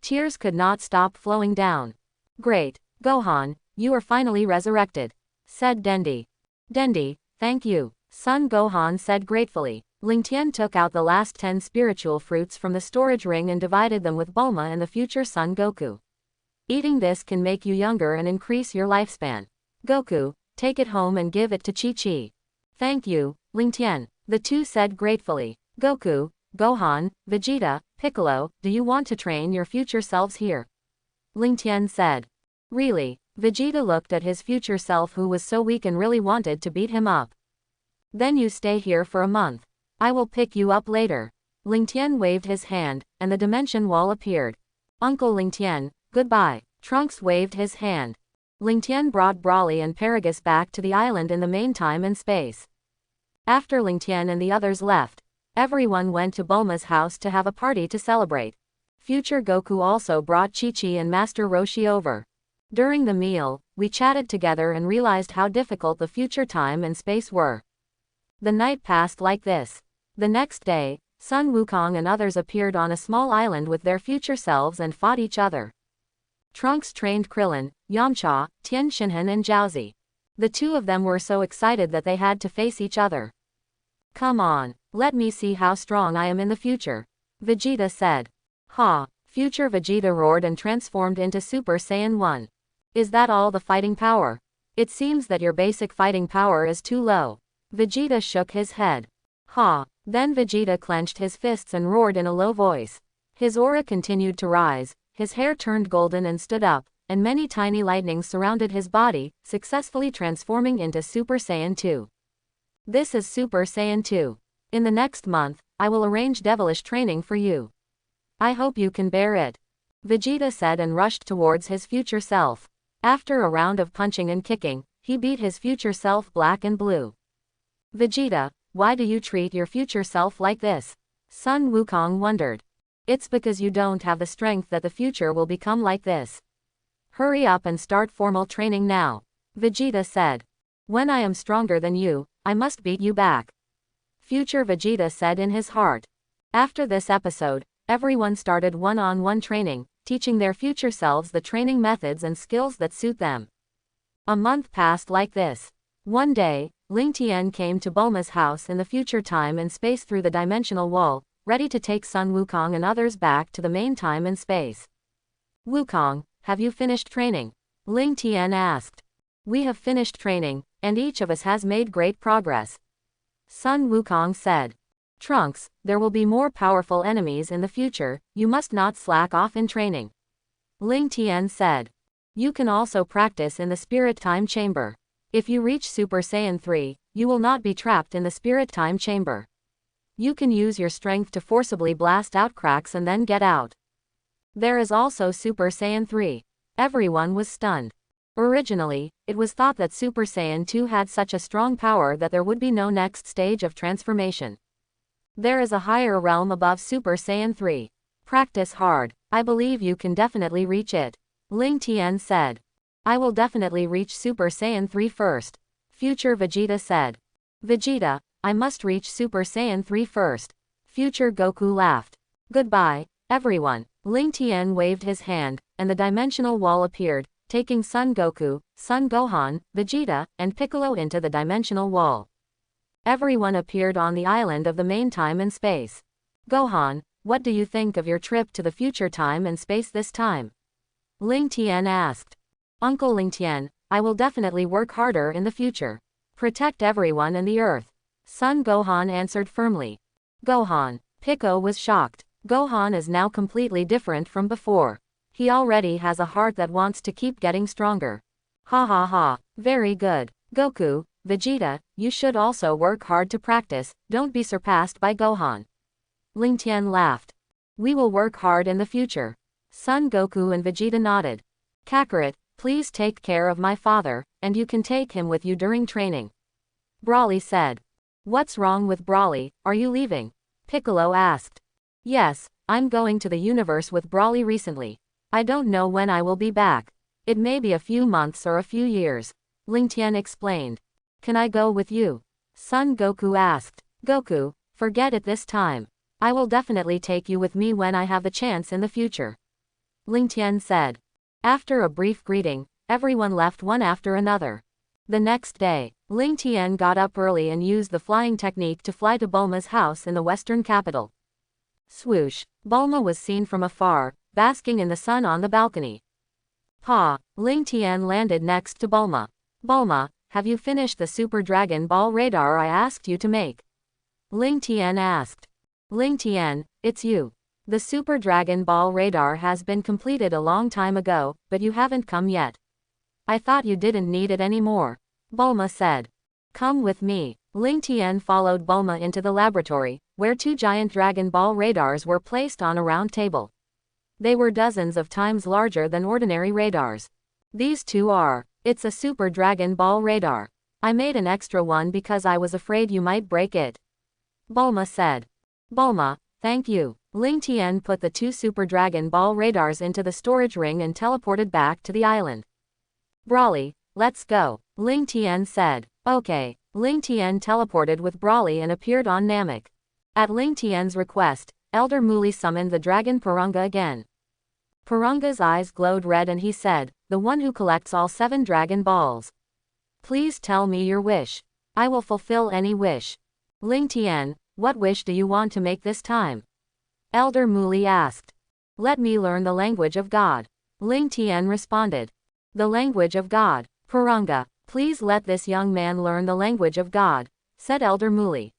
[SPEAKER 1] Tears could not stop flowing down. Great, Gohan, you are finally resurrected, said Dendi. Dendi, thank you, Son Gohan said gratefully. Ling Tian took out the last 10 spiritual fruits from the storage ring and divided them with Bulma and the future Son Goku. Eating this can make you younger and increase your lifespan. Goku, take it home and give it to Chi-Chi. Thank you, Ling Tian, the two said gratefully. Goku, Gohan, Vegeta, Piccolo, do you want to train your future selves here? Ling Tian said. Really? Vegeta looked at his future self who was so weak and really wanted to beat him up. Then you stay here for a month. I will pick you up later. Ling Tian waved his hand, and the dimension wall appeared. Uncle Ling Tian, goodbye. Trunks waved his hand. Ling Tian brought Brawly and Paragus back to the island in the main time and space. After Ling Tian and the others left, everyone went to Bulma's house to have a party to celebrate. Future Goku also brought Chi-Chi and Master Roshi over. During the meal, we chatted together and realized how difficult the future time and space were. The night passed like this. The next day, Sun Wukong and others appeared on a small island with their future selves and fought each other. Trunks trained Krillin, Yamcha, Tien Shinhan and Jiaozi. The two of them were so excited that they had to face each other. Come on, let me see how strong I am in the future, Vegeta said. Ha! Future Vegeta roared and transformed into Super Saiyan 1. Is that all the fighting power? It seems that your basic fighting power is too low. Vegeta shook his head. Ha! Then Vegeta clenched his fists and roared in a low voice. His aura continued to rise, his hair turned golden and stood up, and many tiny lightnings surrounded his body, successfully transforming into Super Saiyan 2. This is Super Saiyan 2. In the next month, I will arrange devilish training for you. I hope you can bear it, Vegeta said and rushed towards his future self. After a round of punching and kicking, he beat his future self black and blue. Vegeta, why do you treat your future self like this? Sun Wukong wondered. It's because you don't have the strength that the future will become like this. Hurry up and start formal training now, Vegeta said. When I am stronger than you, I must beat you back, future Vegeta said in his heart. After this episode, everyone started one-on-one training, teaching their future selves the training methods and skills that suit them. A month passed like this. One day, Ling Tian came to Bulma's house in the future time and space through the dimensional wall, ready to take Sun Wukong and others back to the main time and space. Wukong, have you finished training? Ling Tian asked. We have finished training, and each of us has made great progress, Sun Wukong said. Trunks, there will be more powerful enemies in the future, you must not slack off in training, Ling Tian said. You can also practice in the Spirit Time Chamber. If you reach Super Saiyan 3, you will not be trapped in the Spirit Time Chamber. You can use your strength to forcibly blast out cracks and then get out. There is also Super Saiyan 3. Everyone was stunned. Originally, it was thought that Super Saiyan 2 had such a strong power that there would be no next stage of transformation. There is a higher realm above Super Saiyan 3. Practice hard. I believe you can definitely reach it. Ling Tian said. I will definitely reach Super Saiyan 3 first. Future Vegeta said. Vegeta, I must reach Super Saiyan 3 first. Future Goku laughed. Goodbye, everyone. Ling Tian waved his hand, and the dimensional wall appeared, taking Son Goku, Son Gohan, Vegeta, and Piccolo into the dimensional wall. Everyone appeared on the island of the main time and space. Gohan, what do you think of your trip to the future time and space this time? Ling Tian asked. Uncle Ling Tian, I will definitely work harder in the future. Protect everyone and the Earth. Son Gohan answered firmly. Gohan. Piccolo was shocked. Gohan is now completely different from before. He already has a heart that wants to keep getting stronger. Ha ha ha. Very good. Goku, Vegeta, you should also work hard to practice, don't be surpassed by Gohan. Ling Tian laughed. We will work hard in the future. Son Goku and Vegeta nodded. Kakarot, please take care of my father, and you can take him with you during training. Broly said. What's wrong with Broly, are you leaving? Piccolo asked. Yes, I'm going to the universe with Broly recently. I don't know when I will be back. It may be a few months or a few years. Ling Tian explained. Can I go with you? Son Goku asked. Goku, forget it this time. I will definitely take you with me when I have the chance in the future. Ling Tian said. After a brief greeting, everyone left one after another. The next day, Ling Tian got up early and used the flying technique to fly to Bulma's house in the western capital. Swoosh, Bulma was seen from afar, basking in the sun on the balcony. Pa, Ling Tian landed next to Bulma. Bulma, have you finished the Super Dragon Ball radar I asked you to make? Ling Tian asked. Ling Tian, it's you. The Super Dragon Ball radar has been completed a long time ago, but you haven't come yet. I thought you didn't need it anymore. Bulma said. Come with me. Ling Tian followed Bulma into the laboratory, where two giant Dragon Ball radars were placed on a round table. They were dozens of times larger than ordinary radars. These two are. It's a Super Dragon Ball radar. I made an extra one because I was afraid you might break it. Bulma said. Bulma, thank you. Ling Tian put the two Super Dragon Ball radars into the storage ring and teleported back to the island. Broly, let's go. Ling Tian said. Okay. Ling Tian teleported with Broly and appeared on Namek. At Ling Tian's request, Elder Muli summoned the dragon Purunga again. Purunga's eyes glowed red and he said, the one who collects all 7 Dragon Balls. Please tell me your wish. I will fulfill any wish. Ling Tian, what wish do you want to make this time? Elder Muli asked. Let me learn the language of God. Ling Tian responded. The language of God. Purunga, please let this young man learn the language of God, said Elder Muli.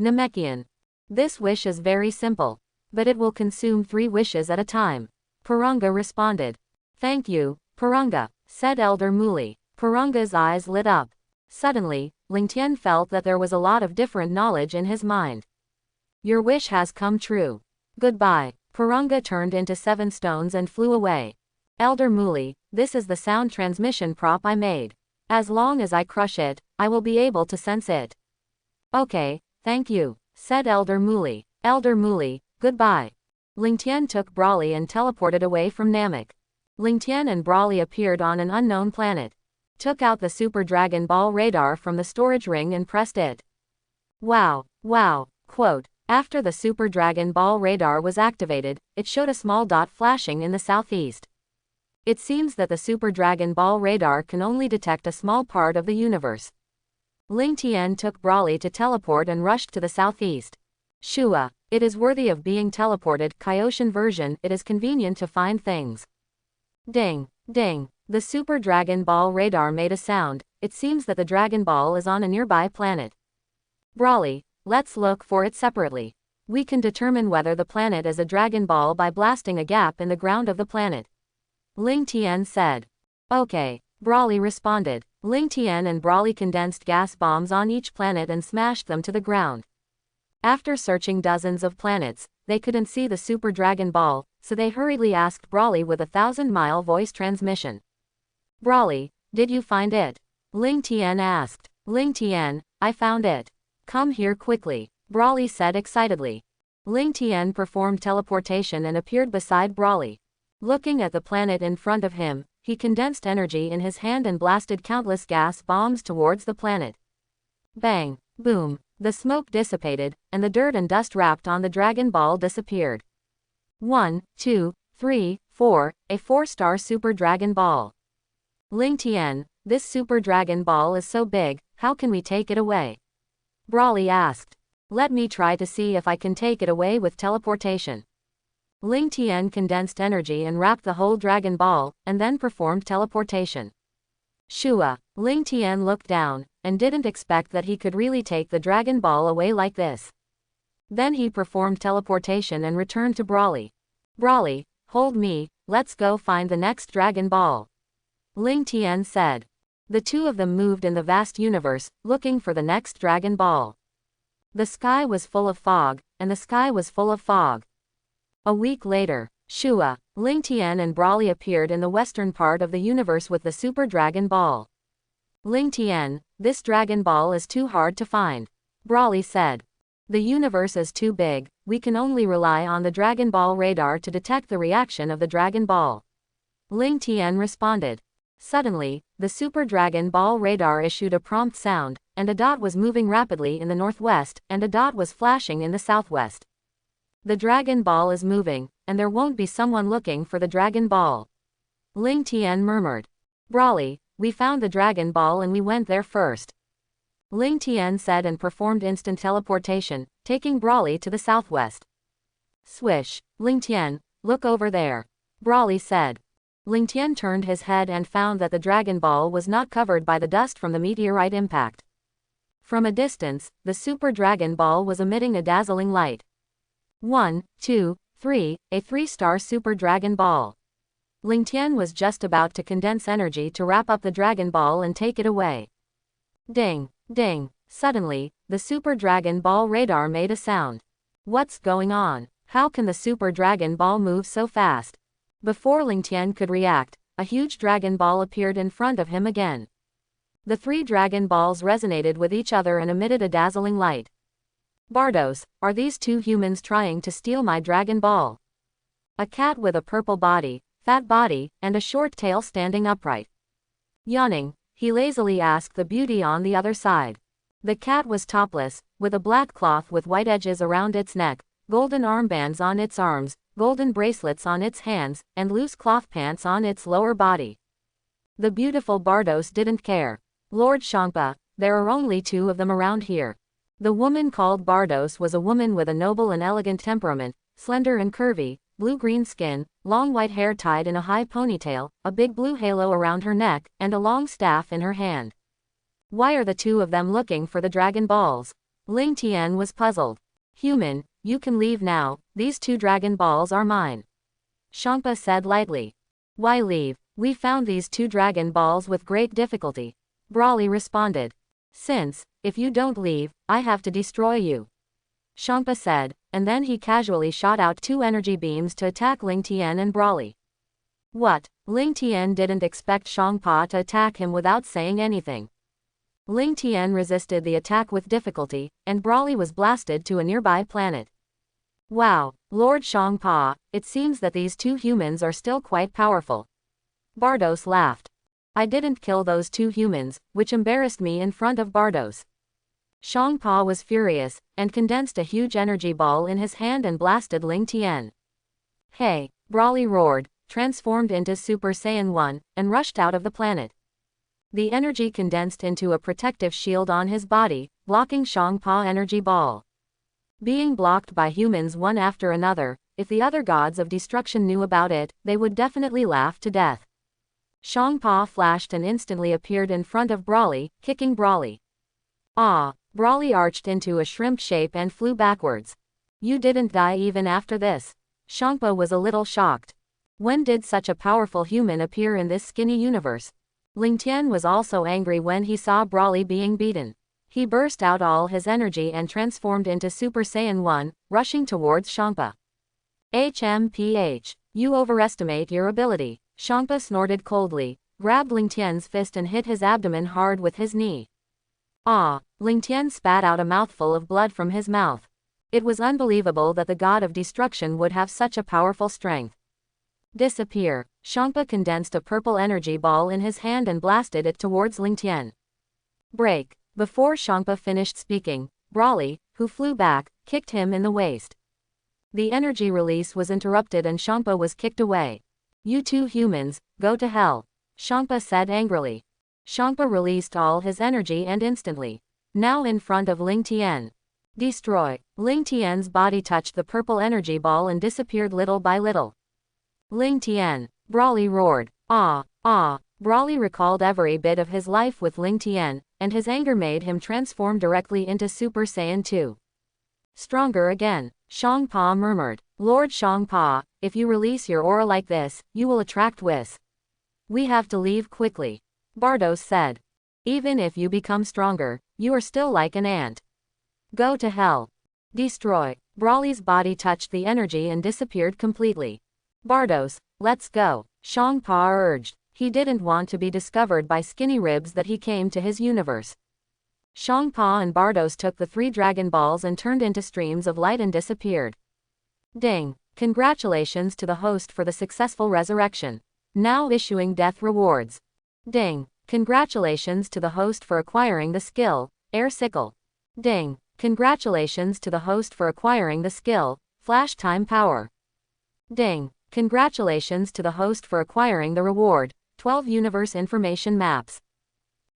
[SPEAKER 1] Namekian. This wish is very simple, but it will consume 3 wishes at a time. Purunga responded. Thank you, Purunga, said Elder Muli. Purunga's eyes lit up. Suddenly, Ling Tian felt that there was a lot of different knowledge in his mind. Your wish has come true. Goodbye. Purunga turned into 7 stones and flew away. Elder Muli, this is the sound transmission prop I made. As long as I crush it, I will be able to sense it. Okay, thank you, said Elder Muli. Elder Muli, goodbye. Ling Tian took Broly and teleported away from Namek. Ling Tian and Broly appeared on an unknown planet. Took out the Super Dragon Ball radar from the storage ring and pressed it. Wow, wow, quote. After the Super Dragon Ball radar was activated, it showed a small dot flashing in the southeast. It seems that the Super Dragon Ball radar can only detect a small part of the universe. Ling Tian took Broly to teleport and rushed to the southeast. Shua, it is worthy of being teleported. Kaioshin version, it is convenient to find things. Ding, ding. The Super Dragon Ball radar made a sound. It seems that the Dragon Ball is on a nearby planet. Broly, let's look for it separately. We can determine whether the planet is a Dragon Ball by blasting a gap in the ground of the planet. Ling Tian said. Okay, Broly responded. Ling Tian and Broly condensed gas bombs on each planet and smashed them to the ground. After searching dozens of planets, they couldn't see the Super Dragon Ball, so they hurriedly asked Broly with a 1,000-mile voice transmission. Broly, did you find it? Ling Tian asked. Ling Tian, I found it. Come here quickly, Broly said excitedly. Ling Tian performed teleportation and appeared beside Brawly. Looking at the planet in front of him, he condensed energy in his hand and blasted countless gas bombs towards the planet. Bang! Boom! The smoke dissipated, and the dirt and dust wrapped on the Dragon Ball disappeared. 1, 2, 3, 4, a 4-star Super Dragon Ball. Ling Tian, this Super Dragon Ball is so big, how can we take it away? Brawly asked. Let me try to see if I can take it away with teleportation. Ling Tian condensed energy and wrapped the whole Dragon Ball, and then performed teleportation. Shua. Ling Tian looked down, and didn't expect that he could really take the Dragon Ball away like this. Then he performed teleportation and returned to Brawly. Brawly, hold me, let's go find the next Dragon Ball. Ling Tian said. The two of them moved in the vast universe, looking for the next Dragon Ball. The sky was full of fog, and the sky was full of fog. A week later, Shua, Ling Tian and Brawly appeared in the western part of the universe with the Super Dragon Ball. Ling Tian, this Dragon Ball is too hard to find. Brawly said. The universe is too big, we can only rely on the Dragon Ball radar to detect the reaction of the Dragon Ball. Ling Tian responded. Suddenly, the Super Dragon Ball radar issued a prompt sound, and a dot was moving rapidly in the northwest, and a dot was flashing in the southwest. The Dragon Ball is moving, and there won't be someone looking for the Dragon Ball. Ling Tian murmured. Brawly, we found the Dragon Ball and we went there first. Ling Tian said and performed instant teleportation, taking Brawly to the southwest. Swish. Ling Tian, look over there. Brawly said. Ling Tian turned his head and found that the Dragon Ball was not covered by the dust from the meteorite impact. From a distance, the Super Dragon Ball was emitting a dazzling light. 1, 2, 3, a 3-star Super Dragon Ball. Ling Tian was just about to condense energy to wrap up the Dragon Ball and take it away. Ding, ding, suddenly, the Super Dragon Ball radar made a sound. What's going on? How can the Super Dragon Ball move so fast? Before Ling Tian could react, a huge Dragon Ball appeared in front of him again. The 3 Dragon Balls resonated with each other and emitted a dazzling light. Bardos, are these 2 humans trying to steal my Dragon Ball? A cat with a purple body, fat body, and a short tail standing upright. Yawning, he lazily asked the beauty on the other side. The cat was topless, with a black cloth with white edges around its neck, golden armbands on its arms, golden bracelets on its hands, and loose cloth pants on its lower body. The beautiful Bardos didn't care. Lord Shangpa, there are only 2 of them around here. The woman called Bardos was a woman with a noble and elegant temperament, slender and curvy, blue-green skin, long white hair tied in a high ponytail, a big blue halo around her neck, and a long staff in her hand. Why are the 2 of them looking for the Dragon Balls? Ling Tian was puzzled. Human, you can leave now, these 2 Dragon Balls are mine. Shangpa said lightly. Why leave? We found these 2 Dragon Balls with great difficulty. Brawly responded. Since, if you don't leave, I have to destroy you. Shangpa said, and then he casually shot out 2 energy beams to attack Ling Tian and Brawly. What? Ling Tian didn't expect Shangpa to attack him without saying anything. Ling Tian resisted the attack with difficulty, and Brawly was blasted to a nearby planet. Wow, Lord Shangpa, it seems that these 2 humans are still quite powerful. Bardos laughed. I didn't kill those 2 humans, which embarrassed me in front of Bardos. Shangpa was furious, and condensed a huge energy ball in his hand and blasted Ling Tian. Hey, Brawly roared, transformed into Super Saiyan 1, and rushed out of the planet. The energy condensed into a protective shield on his body, blocking Shangpa energy ball. Being blocked by humans one after another, if the other gods of destruction knew about it, they would definitely laugh to death. Shangpa flashed and instantly appeared in front of Brawly, kicking Brawly. Ah! Brawly arched into a shrimp shape and flew backwards. You didn't die even after this. Shangpa was a little shocked. When did such a powerful human appear in this skinny universe? Ling Tian was also angry when he saw Brawly being beaten. He burst out all his energy and transformed into Super Saiyan 1, rushing towards Shangpa. HMPH. You overestimate your ability. Shangpa snorted coldly, grabbed Ling Tian's fist and hit his abdomen hard with his knee. Ah! Ling Tian spat out a mouthful of blood from his mouth. It was unbelievable that the god of destruction would have such a powerful strength. Disappear. Shangpa condensed a purple energy ball in his hand and blasted it towards Lingtian. Break. Before Shangpa finished speaking, Brawly, who flew back, kicked him in the waist. The energy release was interrupted and Shangpa was kicked away. You two humans, go to hell, Shangpa said angrily. Shangpa released all his energy and instantly, now in front of Ling Tian. Destroy. Ling Tian's body touched the purple energy ball and disappeared little by little. Ling Tian. Brawly roared. Ah, ah. Brawly recalled every bit of his life with Ling Tian, and his anger made him transform directly into Super Saiyan 2. Stronger again, Shangpa murmured. Lord Shangpa, if you release your aura like this, you will attract Whis. We have to leave quickly, Bardos said. Even if you become stronger, you are still like an ant. Go to hell. Destroy. Brawly's body touched the energy and disappeared completely. Bardos, let's go, Shangpa urged. He didn't want to be discovered by skinny ribs that he came to his universe. Shangpa and Bardos took the 3 Dragon Balls and turned into streams of light and disappeared. Ding! Congratulations to the host for the successful resurrection. Now issuing death rewards. Ding! Congratulations to the host for acquiring the skill, Air Sickle. Ding! Congratulations to the host for acquiring the skill, Flash Time Power. Ding! Congratulations to the host for acquiring the reward, 12 Universe Information Maps.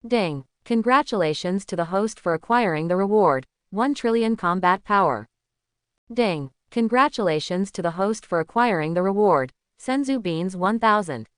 [SPEAKER 1] Ding! Congratulations to the host for acquiring the reward, 1 trillion Combat Power. Ding! Congratulations to the host for acquiring the reward, Senzu Beans 1000.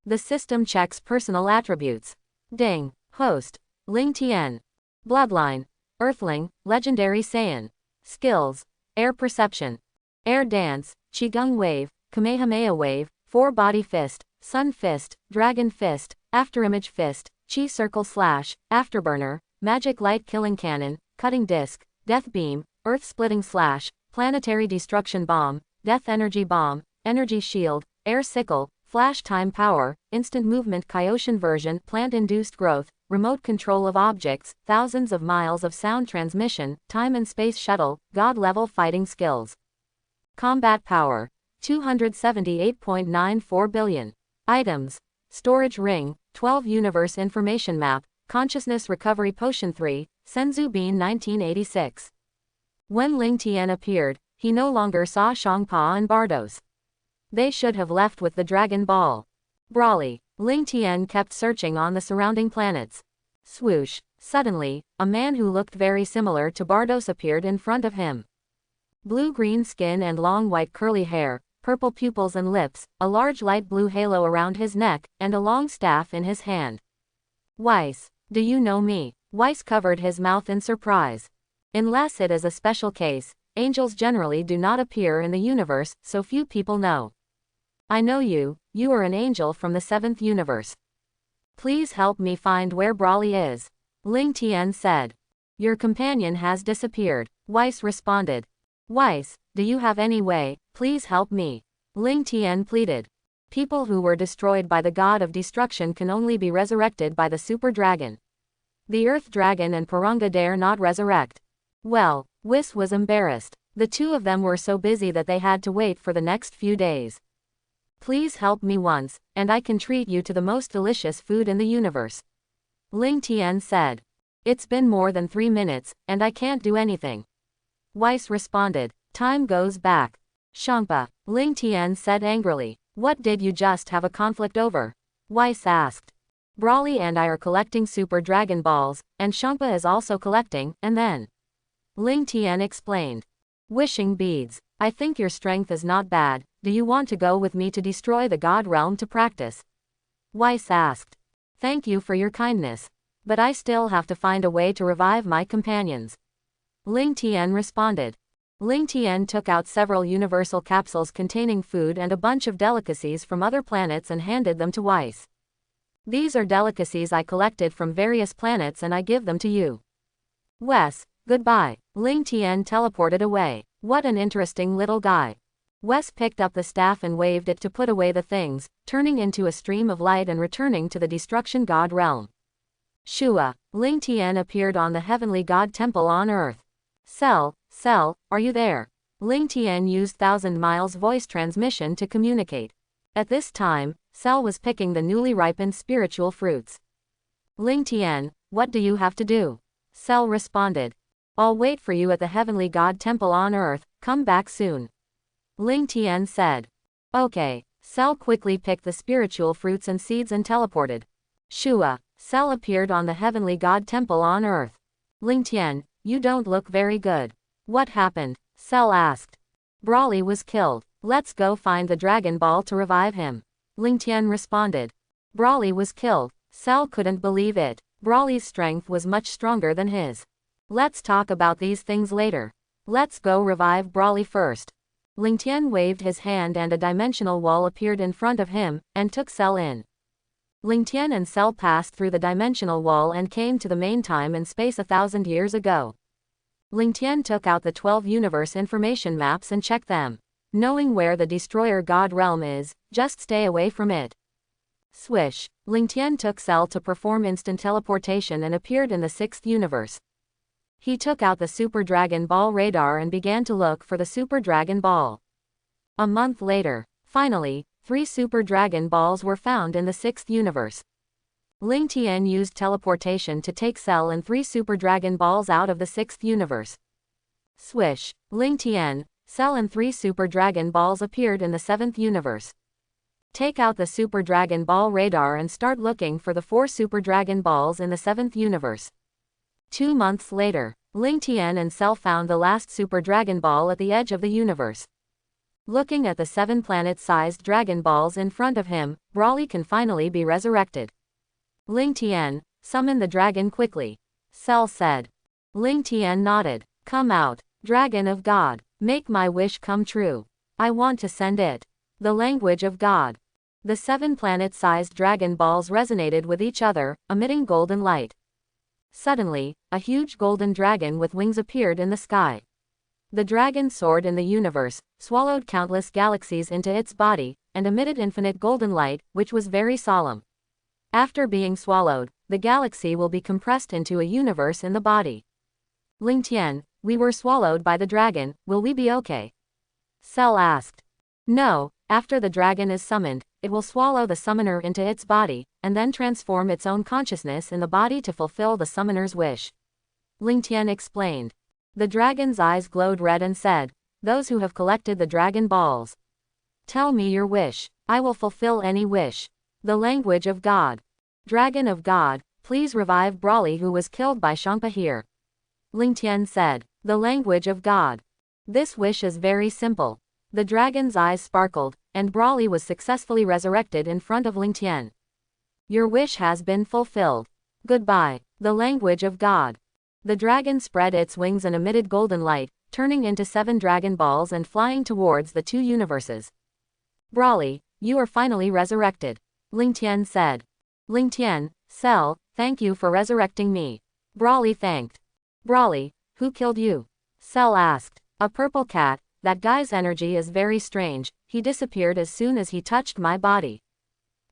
[SPEAKER 1] The system checks personal attributes. Ding! Host, Ling Tian. Bloodline, Earthling, Legendary Saiyan. Skills, Air Perception, Air Dance, Qigong Wave, Kamehameha Wave, 4-Body Fist, Sun Fist, Dragon Fist, Afterimage Fist, Chi Circle Slash, Afterburner, Magic Light Killing Cannon, Cutting Disc, Death Beam, Earth Splitting Slash, Planetary Destruction Bomb, Death Energy Bomb, Energy Shield, Air Sickle, Flash Time Power, Instant Movement Kaioshin Version, Plant-Induced Growth, Remote Control of Objects, Thousands of Miles of Sound Transmission, Time and Space Shuttle, God-Level Fighting Skills. Combat Power, 278.94 billion. Items. Storage Ring, 12 Universe Information Map, Consciousness Recovery Potion 3, Senzu Bean 1986. When Ling Tian appeared, he no longer saw Shangpa and Bardos. They should have left with the Dragon Ball. Brawly. Ling Tian kept searching on the surrounding planets. Swoosh. Suddenly, a man who looked very similar to Bardos appeared in front of him. Blue-green skin and long white curly hair, purple pupils and lips, a large light blue halo around his neck, and a long staff in his hand. Weiss, do you know me? Weiss covered his mouth in surprise. Unless it is a special case, angels generally do not appear in the universe, so few people know. I know you, you are an angel from the 7th universe. Please help me find where Brawly is, Ling Tian said. Your companion has disappeared, Weiss responded. Weiss, do you have any way, please help me, Ling Tian pleaded. People who were destroyed by the god of destruction can only be resurrected by the super dragon. The earth dragon and Piranga dare not resurrect. Well, Whis was embarrassed. The two of them were so busy that they had to wait for the next few days. Please help me once, and I can treat you to the most delicious food in the universe, Ling Tian said. It's been more than 3 minutes, and I can't do anything, Weiss responded. Time goes back. Shangpa, Ling Tian said angrily. What did you just have a conflict over? Weiss asked. Brawly and I are collecting Super Dragon Balls, and Shangpa is also collecting, and then Ling Tian explained. Wishing beads. I think your strength is not bad. Do you want to go with me to destroy the God Realm to practice? Weiss asked. Thank you for your kindness. But I still have to find a way to revive my companions, Ling Tian responded. Ling Tian took out several universal capsules containing food and a bunch of delicacies from other planets and handed them to Weiss. These are delicacies I collected from various planets and I give them to you. Wes, goodbye. Ling Tian teleported away. What an interesting little guy. Wes picked up the staff and waved it to put away the things, turning into a stream of light and returning to the Destruction God Realm. Shua, Ling Tian appeared on the Heavenly God Temple on Earth. Cell, Cell, are you there? Ling Tian used 1,000 miles voice transmission to communicate. At this time, Cell was picking the newly ripened spiritual fruits. Ling Tian, what do you have to do? Cell responded. I'll wait for you at the Heavenly God Temple on Earth, come back soon. Ling Tian said. Okay. Cell quickly picked the spiritual fruits and seeds and teleported. Shua. Cell appeared on the Heavenly God Temple on Earth. Ling Tian, you don't look very good. What happened? Cell asked. Broly was killed. Let's go find the Dragon Ball to revive him. Ling Tian responded. Broly was killed. Cell couldn't believe it. Broly's strength was much stronger than his. Let's talk about these things later. Let's go revive Broly first. Ling Tian waved his hand and a dimensional wall appeared in front of him, and took Cell in. Ling Tian and Cell passed through the dimensional wall and came to the main time and space 1,000 years ago. Ling Tian took out the 12 universe information maps and checked them. Knowing where the Destroyer God Realm is, just stay away from it. Swish. Ling Tian took Cell to perform instant teleportation and appeared in the 6th universe. He took out the Super Dragon Ball radar and began to look for the Super Dragon Ball. A month later, finally, 3 Super Dragon Balls were found in the 6th universe. Ling Tian used teleportation to take Cell and 3 Super Dragon Balls out of the 6th universe. Swish. Ling Tian, Cell and 3 Super Dragon Balls appeared in the 7th universe. Take out the Super Dragon Ball radar and start looking for the 4 Super Dragon Balls in the 7th universe. 2 months later, Ling Tian and Cell found the last Super Dragon Ball at the edge of the universe. Looking at the 7 planet-sized Dragon Balls in front of him, Broly can finally be resurrected. Ling Tian, summon the dragon quickly. Cell said. Ling Tian nodded. Come out, Dragon of God, make my wish come true. I want to send it. The language of God. The 7 planet-sized Dragon Balls resonated with each other, emitting golden light. Suddenly, a huge golden dragon with wings appeared in the sky. The dragon soared in the universe, swallowed countless galaxies into its body, and emitted infinite golden light, which was very solemn. After being swallowed, the galaxy will be compressed into a universe in the body. Ling Tian, we were swallowed by the dragon, will we be okay? Cell asked. No, after the dragon is summoned, it will swallow the summoner into its body, and then transform its own consciousness in the body to fulfill the summoner's wish. Ling Tian explained. The dragon's eyes glowed red and said, those who have collected the Dragon Balls. Tell me your wish, I will fulfill any wish. The language of God. Dragon of God, please revive Broly who was killed by Shangpa here. Ling Tian said. The language of God. This wish is very simple. The dragon's eyes sparkled, and Broly was successfully resurrected in front of Ling Tian. Your wish has been fulfilled. Goodbye. The language of God. The dragon spread its wings and emitted golden light, turning into 7 Dragon Balls and flying towards the 2 universes. Broly, you are finally resurrected. Ling Tian said. Ling Tian, Cell, thank you for resurrecting me. Broly thanked. Broly, who killed you? Cell asked. A purple cat. That guy's energy is very strange, he disappeared as soon as he touched my body.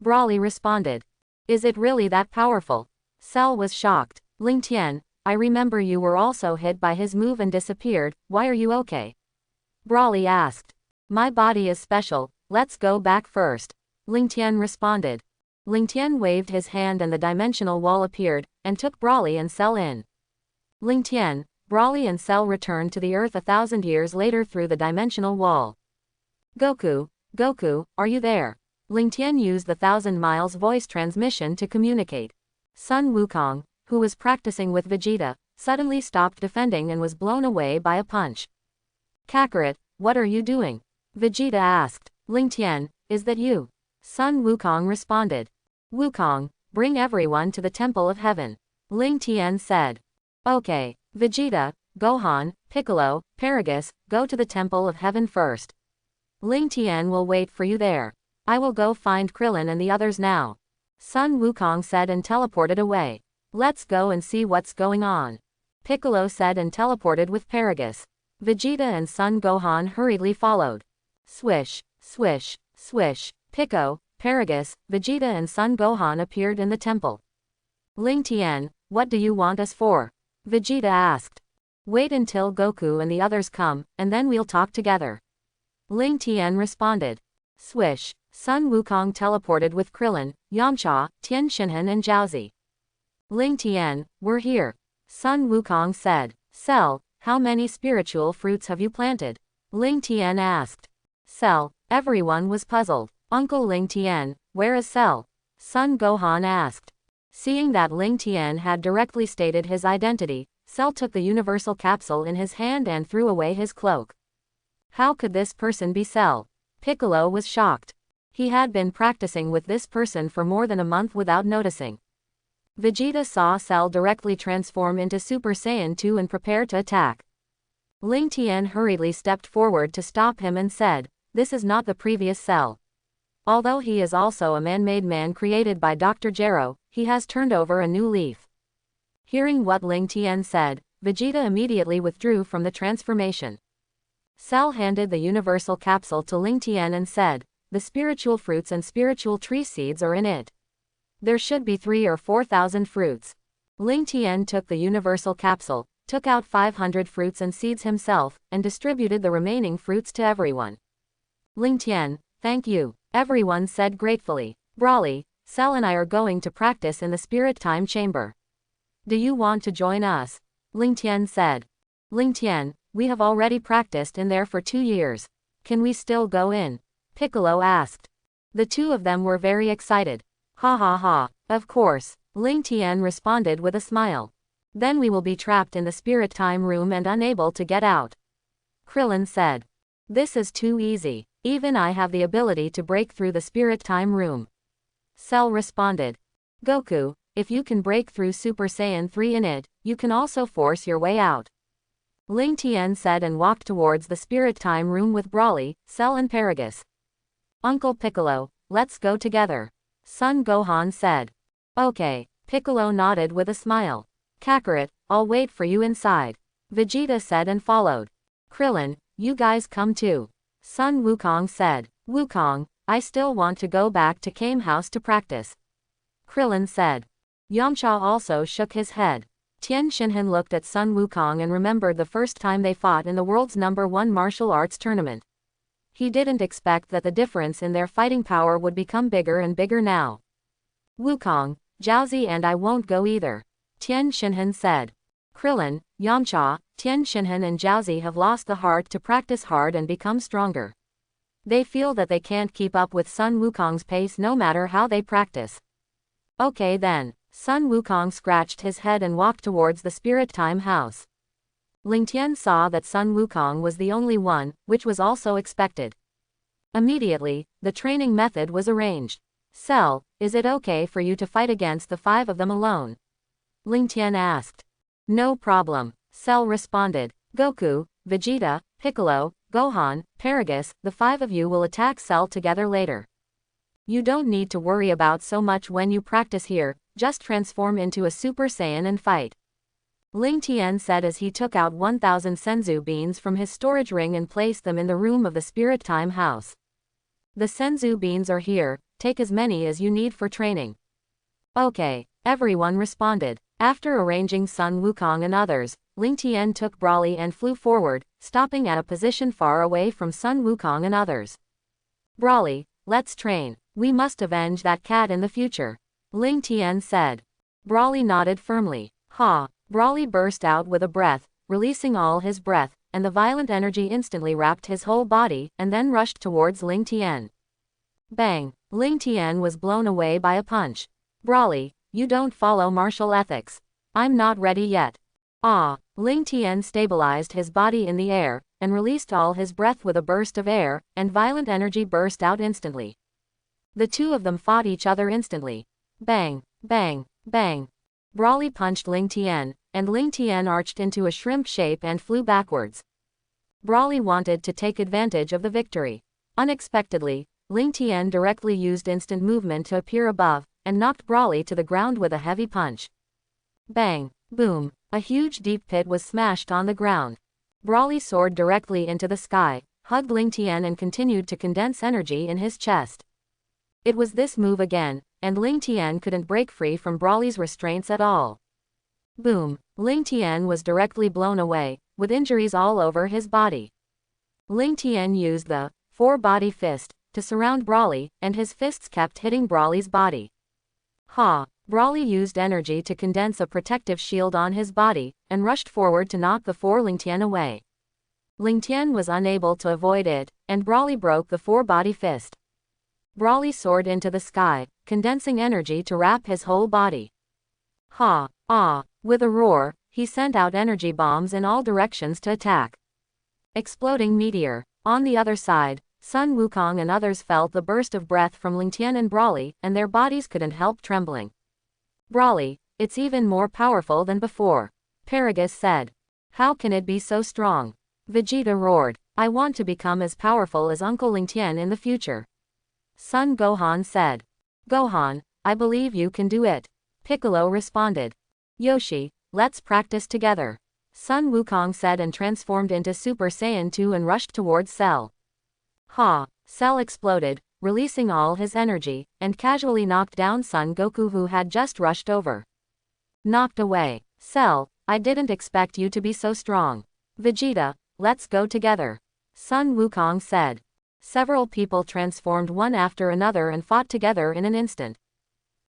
[SPEAKER 1] Broly responded. Is it really that powerful? Cell was shocked. Ling Tian, I remember you were also hit by his move and disappeared, why are you okay? Broly asked. My body is special, let's go back first. Ling Tian responded. Ling Tian waved his hand and the dimensional wall appeared, and took Broly and Cell in. Ling Tian, Broly and Cell returned to the Earth 1,000 years later through the dimensional wall. Goku, are you there? Ling Tian used the 1,000 miles voice transmission to communicate. Sun Wukong, who was practicing with Vegeta, suddenly stopped defending and was blown away by a punch. Kakarot, what are you doing? Vegeta asked. Ling Tian, is that you? Sun Wukong responded. Wukong, bring everyone to the Temple of Heaven. Ling Tian said. Okay. Vegeta, Gohan, Piccolo, Paragus, go to the Temple of Heaven first. Ling Tian will wait for you there. I will go find Krillin and the others now. Sun Wukong said and teleported away. Let's go and see what's going on. Piccolo said and teleported with Paragus. Vegeta and Son Gohan hurriedly followed. Swish, swish, swish, Pico, Paragus, Vegeta and Son Gohan appeared in the temple. Ling Tian, what do you want us for? Vegeta asked. Wait until Goku and the others come, and then we'll talk together. Ling Tian responded. Swish. Sun Wukong teleported with Krillin, Yamcha, Tien Shinhan and Jiaozi. Ling Tian, we're here. Sun Wukong said. Cell, how many spiritual fruits have you planted? Ling Tian asked. Cell. Everyone was puzzled. Uncle Ling Tian, where is Cell? Sun Gohan asked. Seeing that Ling Tian had directly stated his identity, Cell took the universal capsule in his hand and threw away his cloak. How could this person be Cell? Piccolo was shocked. He had been practicing with this person for more than a month without noticing. Vegeta saw Cell directly transform into Super Saiyan 2 and prepare to attack. Ling Tian hurriedly stepped forward to stop him and said, this is not the previous Cell. Although he is also a man-made man created by Dr. Gero, he has turned over a new leaf. Hearing what Ling Tian said, Vegeta immediately withdrew from the transformation. Cell handed the universal capsule to Ling Tian and said, the spiritual fruits and spiritual tree seeds are in it. There should be 3,000 or 4,000 fruits. Ling Tian took the universal capsule, took out 500 fruits and seeds himself, and distributed the remaining fruits to everyone. Ling Tian, thank you, everyone said gratefully. Broly, Cell and I are going to practice in the Spirit Time Chamber. Do you want to join us? Ling Tian said. Ling Tian, we have already practiced in there for 2 years. Can we still go in? Piccolo asked. The two of them were very excited. Ha ha ha, of course, Ling Tian responded with a smile. Then we will be trapped in the Spirit Time room and unable to get out. Krillin said. This is too easy. Even I have the ability to break through the Spirit Time room. Cell responded. Goku, if you can break through Super Saiyan 3 in it, you can also force your way out. Ling Tian said and walked towards the Spirit Time room with Broly, Cell and Paragus. Uncle Piccolo, let's go together. Son Gohan said. Okay, Piccolo nodded with a smile. Kakarot, I'll wait for you inside. Vegeta said and followed. Krillin, you guys come too. Sun Wukong said. Wukong, I still want to go back to Kame House to practice. Krillin said. Yamcha also shook his head. Tien Shinhan looked at Sun Wukong and remembered the first time they fought in the world's #1 martial arts tournament. He didn't expect that the difference in their fighting power would become bigger and bigger now. Wukong, Jiaozi and I won't go either. Tien Shinhan said. Krillin, Yamcha, Tien Shinhan and Jiaozi have lost the heart to practice hard and become stronger. They feel that they can't keep up with Sun Wukong's pace no matter how they practice. Okay then, Sun Wukong scratched his head and walked towards the Spirit Time house. Ling Tian saw that Sun Wukong was the only one, which was also expected. Immediately, the training method was arranged. Cell, is it okay for you to fight against the 5 of them alone? Ling Tian asked. No problem, Cell responded. Goku, Vegeta, Piccolo, Gohan, Paragus, the 5 of you will attack Cell together later. You don't need to worry about so much when you practice here, just transform into a Super Saiyan and fight. Ling Tian said as he took out 1,000 senzu beans from his storage ring and placed them in the room of the Spirit Time house. The senzu beans are here, take as many as you need for training. Okay, everyone responded. After arranging Sun Wukong and others, Ling Tian took Broly and flew forward, stopping at a position far away from Sun Wukong and others. Broly, let's train. We must avenge that cat in the future. Ling Tian said. Broly nodded firmly. Ha! Broly burst out with a breath, releasing all his breath, and the violent energy instantly wrapped his whole body, and then rushed towards Ling Tian. Bang! Ling Tian was blown away by a punch. Broly, you don't follow martial ethics. I'm not ready yet. Ah! Ling Tian stabilized his body in the air, and released all his breath with a burst of air, and violent energy burst out instantly. The two of them fought each other instantly. Bang! Bang! Bang! Broly punched Ling Tian, and Ling Tian arched into a shrimp shape and flew backwards. Broly wanted to take advantage of the victory. Unexpectedly, Ling Tian directly used instant movement to appear above, and knocked Broly to the ground with a heavy punch. Bang! Boom! A huge deep pit was smashed on the ground. Broly soared directly into the sky, hugged Ling Tian and continued to condense energy in his chest. It was this move again, and Ling Tian couldn't break free from Broly's restraints at all. Boom! Ling Tian was directly blown away, with injuries all over his body. Ling Tian used the four-body fist to surround Brawly, and his fists kept hitting Brawly's body. Ha! Brawly used energy to condense a protective shield on his body, and rushed forward to knock the Ling Tian away. Ling Tian was unable to avoid it, and Brawly broke the four-body fist. Brawly soared into the sky, condensing energy to wrap his whole body. Ha! Ah! With a roar, he sent out energy bombs in all directions to attack. Exploding meteor. On the other side, Sun Wukong and others felt the burst of breath from Ling Tian and Brawly, and their bodies couldn't help trembling. Brawly, it's even more powerful than before, Paragus said. How can it be so strong? Vegeta roared. I want to become as powerful as Uncle Ling Tian in the future. Son Gohan said. Gohan, I believe you can do it. Piccolo responded. Yoshi, let's practice together. Sun Wukong said and transformed into Super Saiyan 2 and rushed towards Cell. Ha! Cell exploded, releasing all his energy, and casually knocked down Son Goku who had just rushed over. Knocked away. Cell, I didn't expect you to be so strong. Vegeta, let's go together. Sun Wukong said. Several people transformed one after another and fought together in an instant.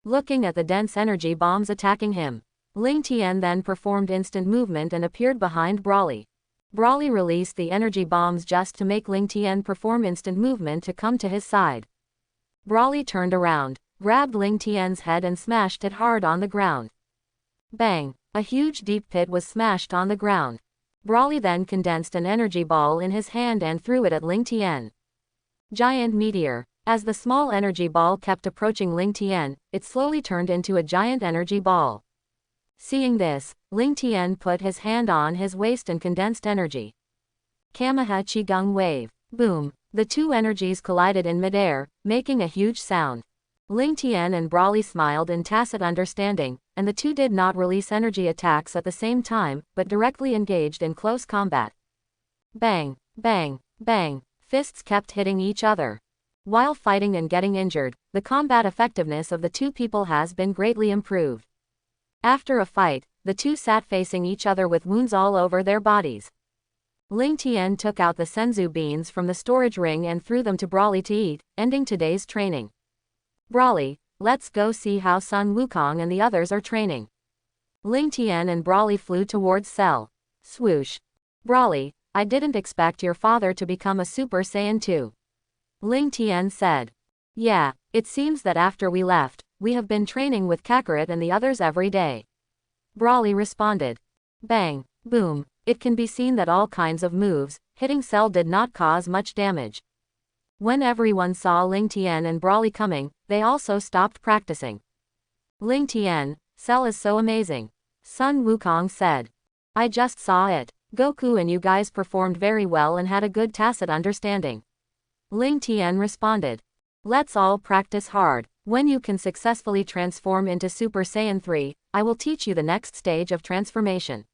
[SPEAKER 1] Looking at the dense energy bombs attacking him, Ling Tian then performed instant movement and appeared behind Brawly. Brawly released the energy bombs just to make Ling Tian perform instant movement to come to his side. Brawly turned around, grabbed Ling Tian's head and smashed it hard on the ground. Bang! A huge deep pit was smashed on the ground. Brawly then condensed an energy ball in his hand and threw it at Ling Tian. Giant meteor. As the small energy ball kept approaching Ling Tian, it slowly turned into a giant energy ball. Seeing this, Ling Tian put his hand on his waist and condensed energy. Kameha Qigong wave. Boom. The two energies collided in midair, making a huge sound. Ling Tian and Brawly smiled in tacit understanding, and the two did not release energy attacks at the same time, but directly engaged in close combat. Bang, bang, bang. Fists kept hitting each other. While fighting and getting injured, the combat effectiveness of the two people has been greatly improved. After a fight, the two sat facing each other with wounds all over their bodies. Ling Tian took out the senzu beans from the storage ring and threw them to Brawly to eat, ending today's training. Brawly, let's go see how Sun Wukong and the others are training. Ling Tian and Brawly flew towards Cell. Swoosh. Brawly, I didn't expect your father to become a Super Saiyan 2. Ling Tian said. Yeah, it seems that after we left, we have been training with Kakarot and the others every day. Brawly responded. Bang, boom, it can be seen that all kinds of moves, hitting Cell did not cause much damage. When everyone saw Ling Tian and Brawly coming, they also stopped practicing. Ling Tian, Cell is so amazing. Sun Wukong said. I just saw it. Goku and you guys performed very well and had a good tacit understanding. Ling Tian responded. Let's all practice hard. When you can successfully transform into Super Saiyan 3, I will teach you the next stage of transformation.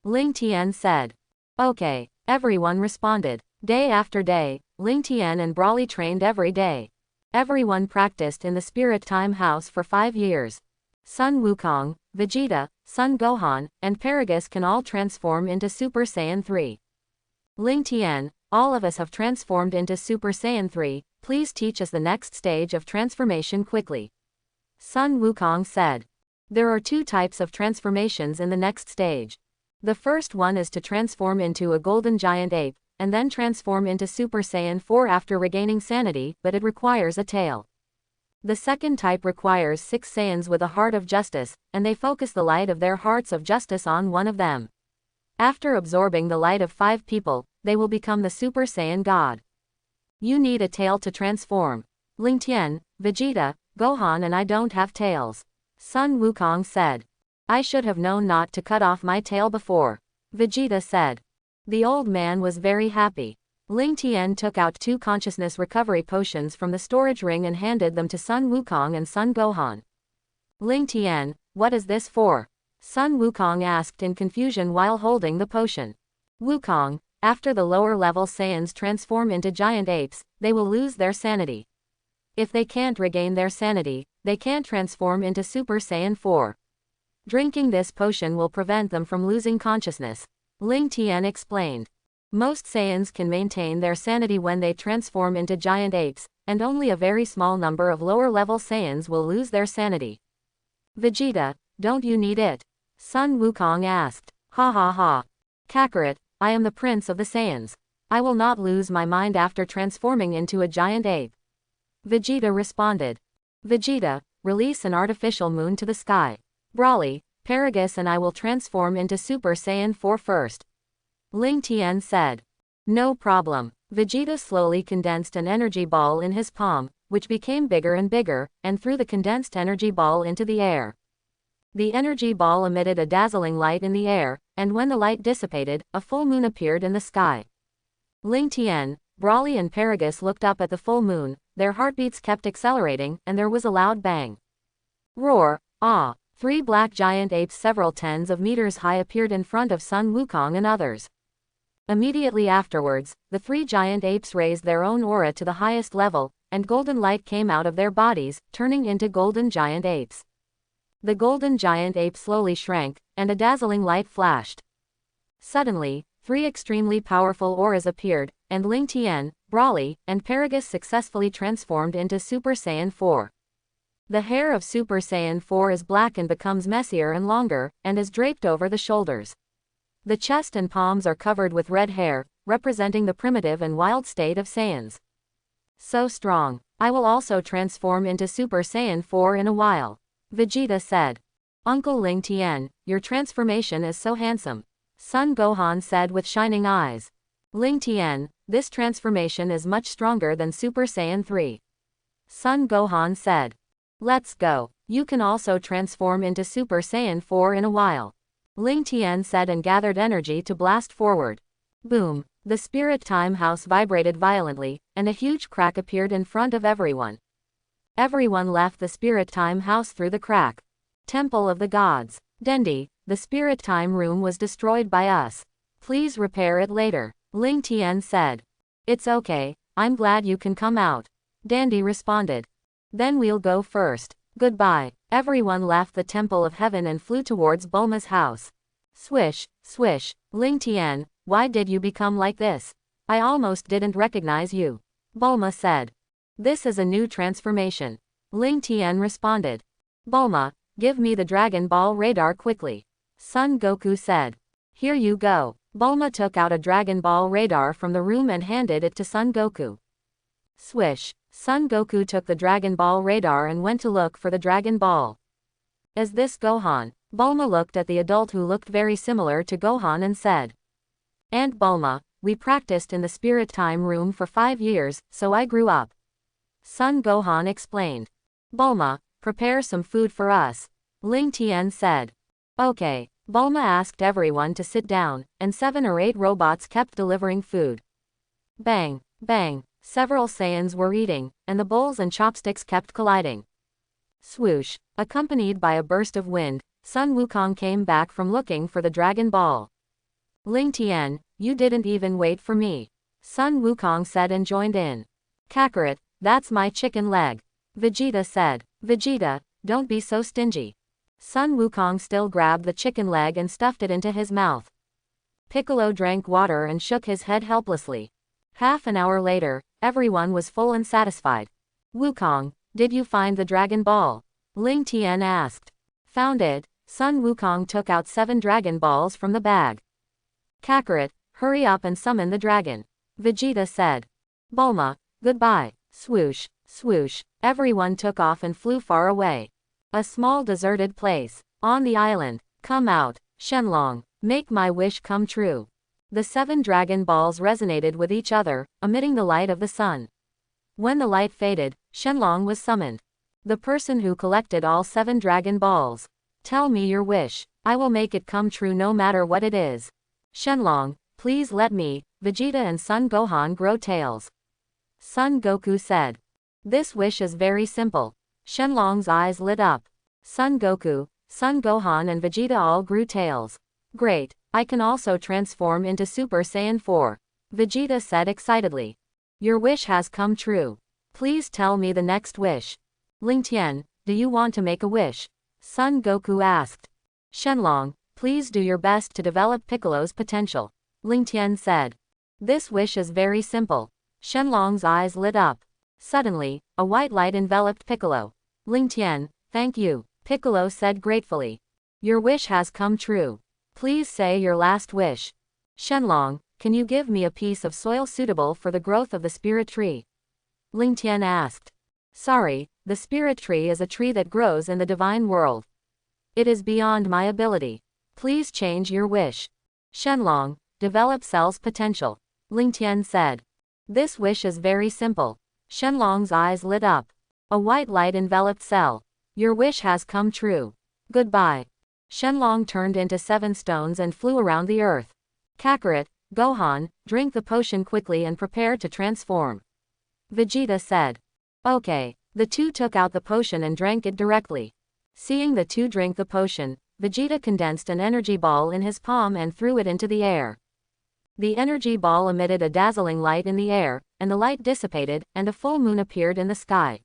[SPEAKER 1] Ling Tian said. Okay, everyone responded. Day after day, Ling Tian and Brawly trained every day. Everyone practiced in the Spirit Time House for 5 years. Sun Wukong, Vegeta, Son Gohan, and Paragus can all transform into Super Saiyan 3. Ling Tian, all of us have transformed into Super Saiyan 3, please teach us the next stage of transformation quickly. Sun Wukong said. There are 2 types of transformations in the next stage. The first one is to transform into a golden giant ape, and then transform into Super Saiyan 4 after regaining sanity, but it requires a tail. The second type requires 6 Saiyans with a heart of justice, and they focus the light of their hearts of justice on one of them. After absorbing the light of 5 people, they will become the Super Saiyan God. You need a tail to transform. Ling Tian, Vegeta, Gohan and I don't have tails. Sun Wukong said. I should have known not to cut off my tail before. Vegeta said. The old man was very happy. Ling Tian took out 2 consciousness recovery potions from the storage ring and handed them to Sun Wukong and Son Gohan. Ling Tian, what is this for? Sun Wukong asked in confusion while holding the potion. Wukong, after the lower level Saiyans transform into giant apes, they will lose their sanity. If they can't regain their sanity, they can't transform into Super Saiyan 4. Drinking this potion will prevent them from losing consciousness. Ling Tian explained. Most Saiyans can maintain their sanity when they transform into giant apes, and only a very small number of lower-level Saiyans will lose their sanity. Vegeta, don't you need it? Sun Wukong asked. Ha ha ha. Kakarot, I am the prince of the Saiyans. I will not lose my mind after transforming into a giant ape. Vegeta responded. Vegeta, release an artificial moon to the sky. Broly, Paragus and I will transform into Super Saiyan 4 first. Ling Tian said. No problem. Vegeta slowly condensed an energy ball in his palm, which became bigger and bigger, and threw the condensed energy ball into the air. The energy ball emitted a dazzling light in the air, and when the light dissipated, a full moon appeared in the sky. Ling Tian, Broly and Paragus looked up at the full moon, their heartbeats kept accelerating, and there was a loud bang. Roar, ah! 3 black giant apes several tens of meters high appeared in front of Sun Wukong and others. Immediately afterwards, the 3 giant apes raised their own aura to the highest level, and golden light came out of their bodies, turning into golden giant apes. The golden giant ape slowly shrank, and a dazzling light flashed. Suddenly, 3 extremely powerful auras appeared, and Ling Tian, Broly, and Paragus successfully transformed into Super Saiyan 4. The hair of Super Saiyan 4 is black and becomes messier and longer, and is draped over the shoulders. The chest and palms are covered with red hair, representing the primitive and wild state of Saiyans. So strong. I will also transform into Super Saiyan 4 in a while. Vegeta said. Uncle Ling Tian, your transformation is so handsome. Son Gohan said with shining eyes. Ling Tian, this transformation is much stronger than Super Saiyan 3. Son Gohan said. Let's go. You can also transform into Super Saiyan 4 in a while. Ling Tian said and gathered energy to blast forward. Boom. The Spirit Time House vibrated violently, and a huge crack appeared in front of everyone. Everyone left the Spirit Time House through the crack. Temple of the Gods. Dendi, the Spirit Time Room was destroyed by us. Please repair it later. Ling Tian said. It's okay, I'm glad you can come out. Dendi responded. Then we'll go first. Goodbye. Everyone left the Temple of Heaven and flew towards Bulma's house. Swish, swish. Ling Tian, why did you become like this? I almost didn't recognize you. Bulma said. This is a new transformation. Ling Tian responded. Bulma, give me the Dragon Ball radar quickly. Son Goku said. Here you go. Bulma took out a Dragon Ball radar from the room and handed it to Son Goku. Swish. Son Goku took the Dragon Ball radar and went to look for the Dragon Ball. Is this Gohan? Bulma looked at the adult who looked very similar to Gohan and said. Aunt Bulma, we practiced in the Spirit Time Room for 5 years, so I grew up. Son Gohan explained. Bulma, prepare some food for us. Ling Tian said. Okay. Bulma asked everyone to sit down, and 7 or 8 robots kept delivering food. Bang, bang. Several Saiyans were eating, and the bowls and chopsticks kept colliding. Swoosh. Accompanied by a burst of wind, Sun Wukong came back from looking for the Dragon Ball. Ling Tian, you didn't even wait for me. Sun Wukong said and joined in. Kakarot, that's my chicken leg. Vegeta said. Vegeta, don't be so stingy. Sun Wukong still grabbed the chicken leg and stuffed it into his mouth. Piccolo drank water and shook his head helplessly. Half an hour later, everyone was full and satisfied. Wukong, did you find the Dragon Ball? Ling Tian asked. Found it. Sun Wukong took out 7 Dragon Balls from the bag. Kakarot, hurry up and summon the dragon. Vegeta said. Bulma, goodbye. Swoosh, swoosh. Everyone took off and flew far away. A small deserted place. On the island. Come out. Shenlong, make my wish come true. The 7 Dragon Balls resonated with each other, emitting the light of the sun. When the light faded, Shenlong was summoned. The person who collected all 7 Dragon Balls. Tell me your wish. I will make it come true no matter what it is. Shenlong, please let me, Vegeta and Son Gohan grow tails. Son Goku said. This wish is very simple. Shenlong's eyes lit up. Son Goku, Son Gohan and Vegeta all grew tails. Great. I can also transform into Super Saiyan 4. Vegeta said excitedly. Your wish has come true. Please tell me the next wish. Ling Tian, do you want to make a wish? Son Goku asked. Shenlong, please do your best to develop Piccolo's potential. Ling Tian said. This wish is very simple. Shenlong's eyes lit up. Suddenly, a white light enveloped Piccolo. Ling Tian, thank you, Piccolo said gratefully. Your wish has come true. Please say your last wish. Shenlong, can you give me a piece of soil suitable for the growth of the spirit tree? Ling Tian asked. Sorry, the spirit tree is a tree that grows in the divine world. It is beyond my ability. Please change your wish. Shenlong, develop Cell's potential. Ling Tian said. This wish is very simple. Shenlong's eyes lit up. A white light enveloped Cell. Your wish has come true. Goodbye. Shenlong turned into 7 stones and flew around the earth. Kakarot, Gohan, drink the potion quickly and prepare to transform. Vegeta said. Okay. The two took out the potion and drank it directly. Seeing the two drink the potion, Vegeta condensed an energy ball in his palm and threw it into the air. The energy ball emitted a dazzling light in the air, and the light dissipated, and a full moon appeared in the sky.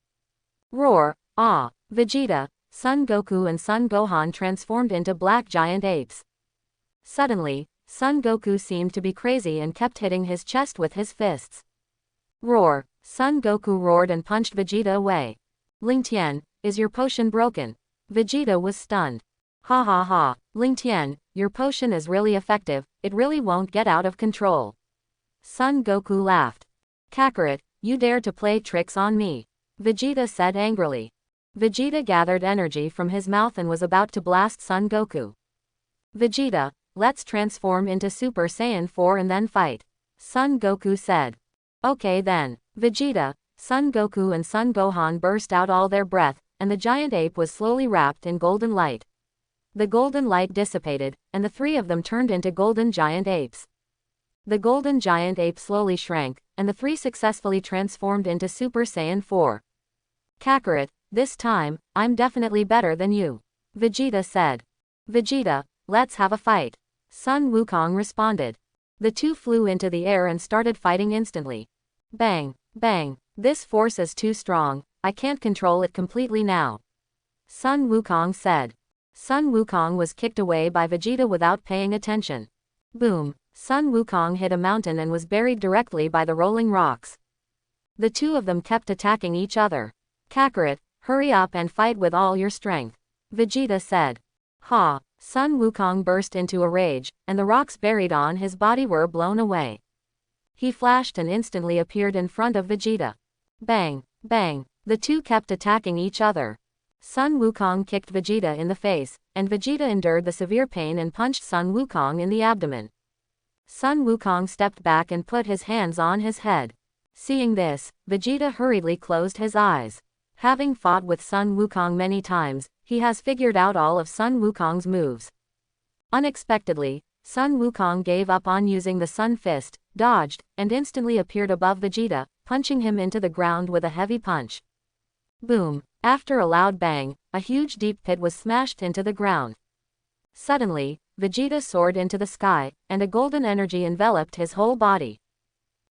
[SPEAKER 1] Roar, ah! Vegeta, Son Goku and Son Gohan transformed into black giant apes. Suddenly, Son Goku seemed to be crazy and kept hitting his chest with his fists. Roar! Son Goku roared and punched Vegeta away. Ling Tian, is your potion broken? Vegeta was stunned. Ha ha ha, Ling Tian, your potion is really effective, it really won't get out of control. Son Goku laughed. Kakarot, you dare to play tricks on me? Vegeta said angrily. Vegeta gathered energy from his mouth and was about to blast Son Goku. Vegeta, let's transform into Super Saiyan 4 and then fight. Son Goku said. Okay then. Vegeta, Son Goku and Son Gohan burst out all their breath, and the giant ape was slowly wrapped in golden light. The golden light dissipated, and the 3 of them turned into golden giant apes. The golden giant ape slowly shrank, and the 3 successfully transformed into Super Saiyan 4. Kakarot, this time, I'm definitely better than you. Vegeta said. Vegeta, let's have a fight. Sun Wukong responded. The two flew into the air and started fighting instantly. Bang, bang, this force is too strong, I can't control it completely now. Sun Wukong said. Sun Wukong was kicked away by Vegeta without paying attention. Boom, Sun Wukong hit a mountain and was buried directly by the rolling rocks. The two of them kept attacking each other. Kakarot, hurry up and fight with all your strength. Vegeta said. Ha, Sun Wukong burst into a rage, and the rocks buried on his body were blown away. He flashed and instantly appeared in front of Vegeta. Bang, bang, the two kept attacking each other. Sun Wukong kicked Vegeta in the face, and Vegeta endured the severe pain and punched Sun Wukong in the abdomen. Sun Wukong stepped back and put his hands on his head. Seeing this, Vegeta hurriedly closed his eyes. Having fought with Sun Wukong many times, he has figured out all of Sun Wukong's moves. Unexpectedly, Sun Wukong gave up on using the Sun Fist, dodged, and instantly appeared above Vegeta, punching him into the ground with a heavy punch. Boom! After a loud bang, a huge deep pit was smashed into the ground. Suddenly, Vegeta soared into the sky, and a golden energy enveloped his whole body.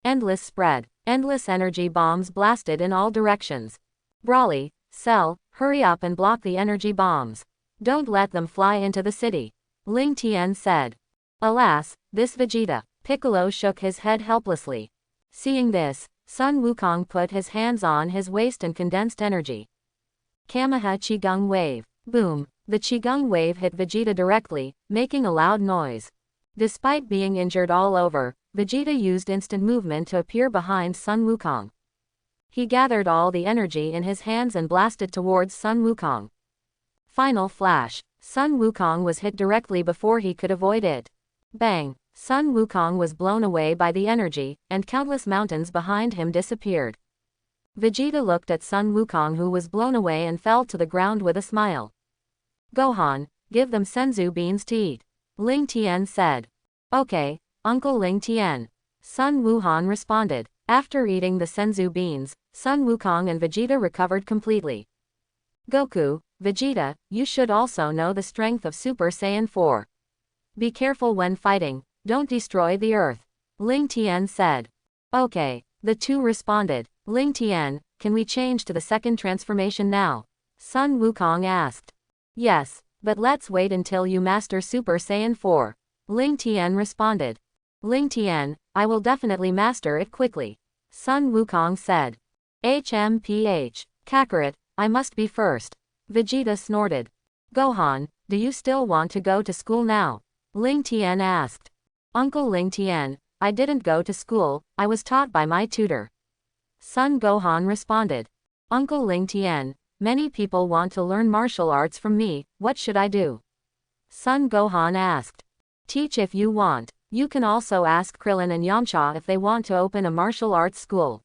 [SPEAKER 1] Endless spread. Endless energy bombs blasted in all directions. Broly, Cell, hurry up and block the energy bombs. Don't let them fly into the city. Ling Tian said. Alas, this Vegeta. Piccolo shook his head helplessly. Seeing this, Sun Wukong put his hands on his waist and condensed energy. Kameha Qigong Wave. Boom, the Qigong Wave hit Vegeta directly, making a loud noise. Despite being injured all over, Vegeta used instant movement to appear behind Sun Wukong. He gathered all the energy in his hands and blasted towards Sun Wukong. Final flash. Sun Wukong was hit directly before he could avoid it. Bang! Sun Wukong was blown away by the energy, and countless mountains behind him disappeared. Vegeta looked at Sun Wukong, who was blown away and fell to the ground with a smile. Gohan, give them senzu beans to eat. Ling Tian said. Okay, Uncle Ling Tian. Sun Wuhan responded. After eating the senzu beans, Sun Wukong and Vegeta recovered completely. Goku, Vegeta, you should also know the strength of Super Saiyan 4. Be careful when fighting, don't destroy the earth. Ling Tian said. Okay, the two responded. Ling Tian, can we change to the second transformation now? Sun Wukong asked. Yes, But let's wait until you master Super Saiyan 4. Ling Tian responded. Ling Tian, I will definitely master it quickly. Sun Wukong said. HMPH. Kakarot, I must be first. Vegeta snorted. Gohan, do you still want to go to school now? Ling Tian asked. Uncle Ling Tian, I didn't go to school, I was taught by my tutor. Son Gohan responded. Uncle Ling Tian, many people want to learn martial arts from me, what should I do? Son Gohan asked. Teach if you want. You can also ask Krillin and Yamcha if they want to open a martial arts school.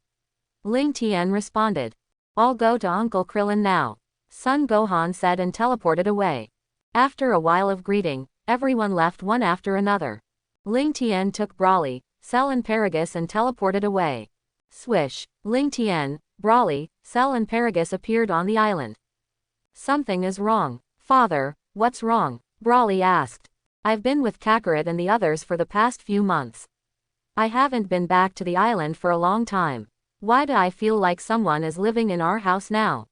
[SPEAKER 1] Ling Tian responded. I'll go to Uncle Krillin now. Son Gohan said and teleported away. After a while of greeting, everyone left one after another. Ling Tian took Broly, Cell and Paragus and teleported away. Swish, Ling Tian, Broly, Cell and Paragus appeared on the island. Something is wrong. Father, what's wrong? Broly asked. I've been with Kakarot and the others for the past few months. I haven't been back to the island for a long time. Why do I feel like someone is living in our house now?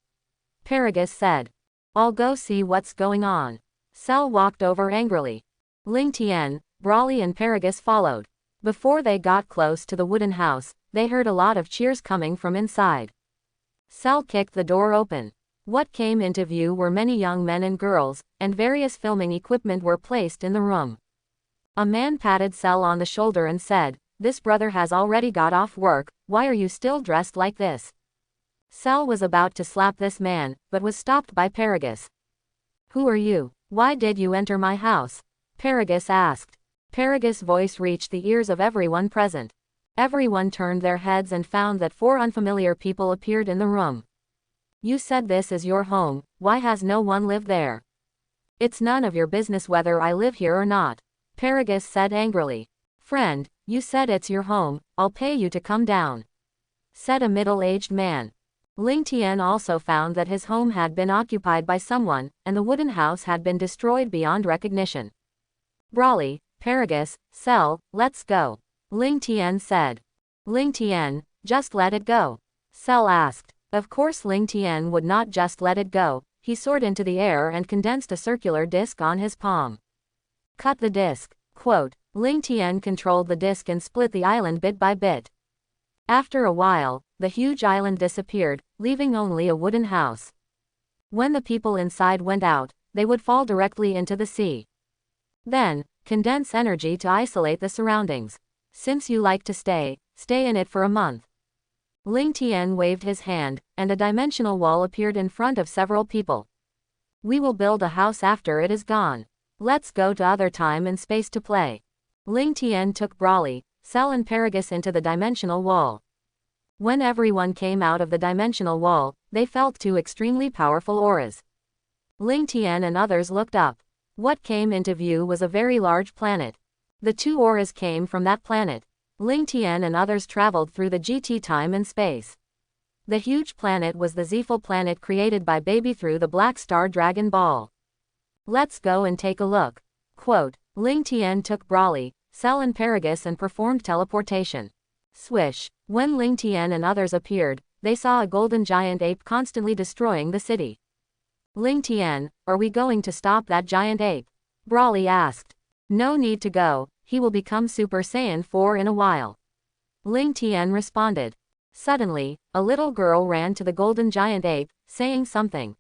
[SPEAKER 1] Paragus said. I'll go see what's going on. Cell walked over angrily. Ling Tian, Broly and Paragus followed. Before they got close to the wooden house, they heard a lot of cheers coming from inside. Cell kicked the door open. What came into view were many young men and girls, and various filming equipment were placed in the room. A man patted Cell on the shoulder and said, This brother has already got off work, why are you still dressed like this? Cell was about to slap this man, but was stopped by Paragus. Who are you? Why did you enter my house? Paragus asked. Paragus' voice reached the ears of everyone present. Everyone turned their heads and found that 4 unfamiliar people appeared in the room. You said this is your home, why has no one lived there? It's none of your business whether I live here or not. Paragus said angrily. Friend, you said it's your home, I'll pay you to come down. Said a middle-aged man. Ling Tian also found that his home had been occupied by someone, and the wooden house had been destroyed beyond recognition. Broly, Paragus, Cell, let's go. Ling Tian said. Ling Tian, just let it go. Cell asked. Of course Ling Tian would not just let it go, he soared into the air and condensed a circular disc on his palm. Cut the disc. Quote, Ling Tian controlled the disc and split the island bit by bit. After a while, the huge island disappeared, leaving only a wooden house. When the people inside went out, they would fall directly into the sea. Then, condense energy to isolate the surroundings. Since you like to stay in it for a month. Ling Tian waved his hand, and a dimensional wall appeared in front of several people. We will build a house after it is gone. Let's go to other time and space to play. Ling Tian took Broly, Cell and Paragus into the dimensional wall. When everyone came out of the dimensional wall, they felt 2 extremely powerful auras. Ling Tian and others looked up. What came into view was a very large planet. The 2 auras came from that planet. Ling Tian and others traveled through the GT time and space. The huge planet was the Zephyl planet created by Baby through the Black Star Dragon Ball. Let's go and take a look. Quote, Ling Tian took Broly, Cell and Paragus and performed teleportation. Swish. When Ling Tian and others appeared, they saw a golden giant ape constantly destroying the city. Ling Tian, are we going to stop that giant ape? Broly asked. No need to go, he will become Super Saiyan 4 in a while. Ling Tian responded. Suddenly, a little girl ran to the golden giant ape, saying something.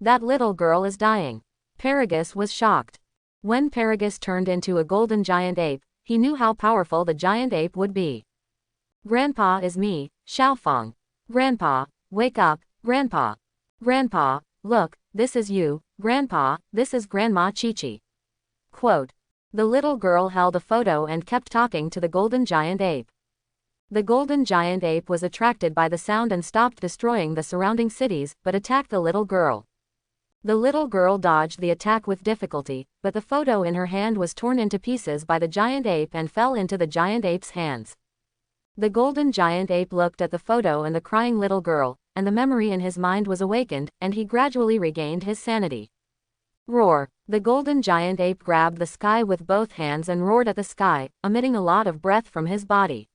[SPEAKER 1] That little girl is dying. Paragus was shocked. When Paragus turned into a golden giant ape, he knew how powerful the giant ape would be. Grandpa is me, Xiaofeng. Grandpa, wake up, Grandpa. Grandpa, look, this is you, Grandpa, this is Grandma Chi-Chi. Quote. The little girl held a photo and kept talking to the golden giant ape. The golden giant ape was attracted by the sound and stopped destroying the surrounding cities, but attacked the little girl. The little girl dodged the attack with difficulty, but the photo in her hand was torn into pieces by the giant ape and fell into the giant ape's hands. The golden giant ape looked at the photo and the crying little girl, and the memory in his mind was awakened, and he gradually regained his sanity. Roar. The golden giant ape grabbed the sky with both hands and roared at the sky, emitting a lot of breath from his body.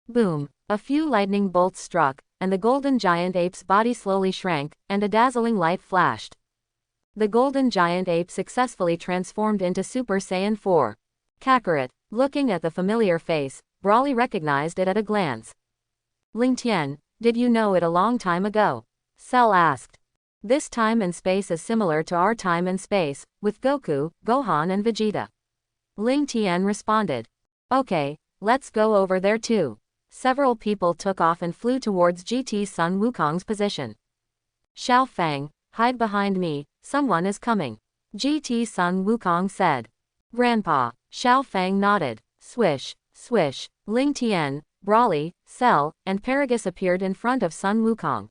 [SPEAKER 1] Boom. A few lightning bolts struck, and the golden giant ape's body slowly shrank, and a dazzling light flashed. The golden giant ape successfully transformed into Super Saiyan 4. Kakarot, looking at the familiar face, Brawly recognized it at a glance. Ling Tian, did you know it a long time ago? Cell asked. This time and space is similar to our time and space, with Goku, Gohan and Vegeta. Ling Tian responded. Okay, let's go over there too. Several people took off and flew towards GT Sun Wukong's position. Xiao Fang, hide behind me, someone is coming. GT Sun Wukong said. Grandpa, Xiao Fang nodded. Swish, swish, Ling Tian, Brawly, Cell, and Paragus appeared in front of Sun Wukong.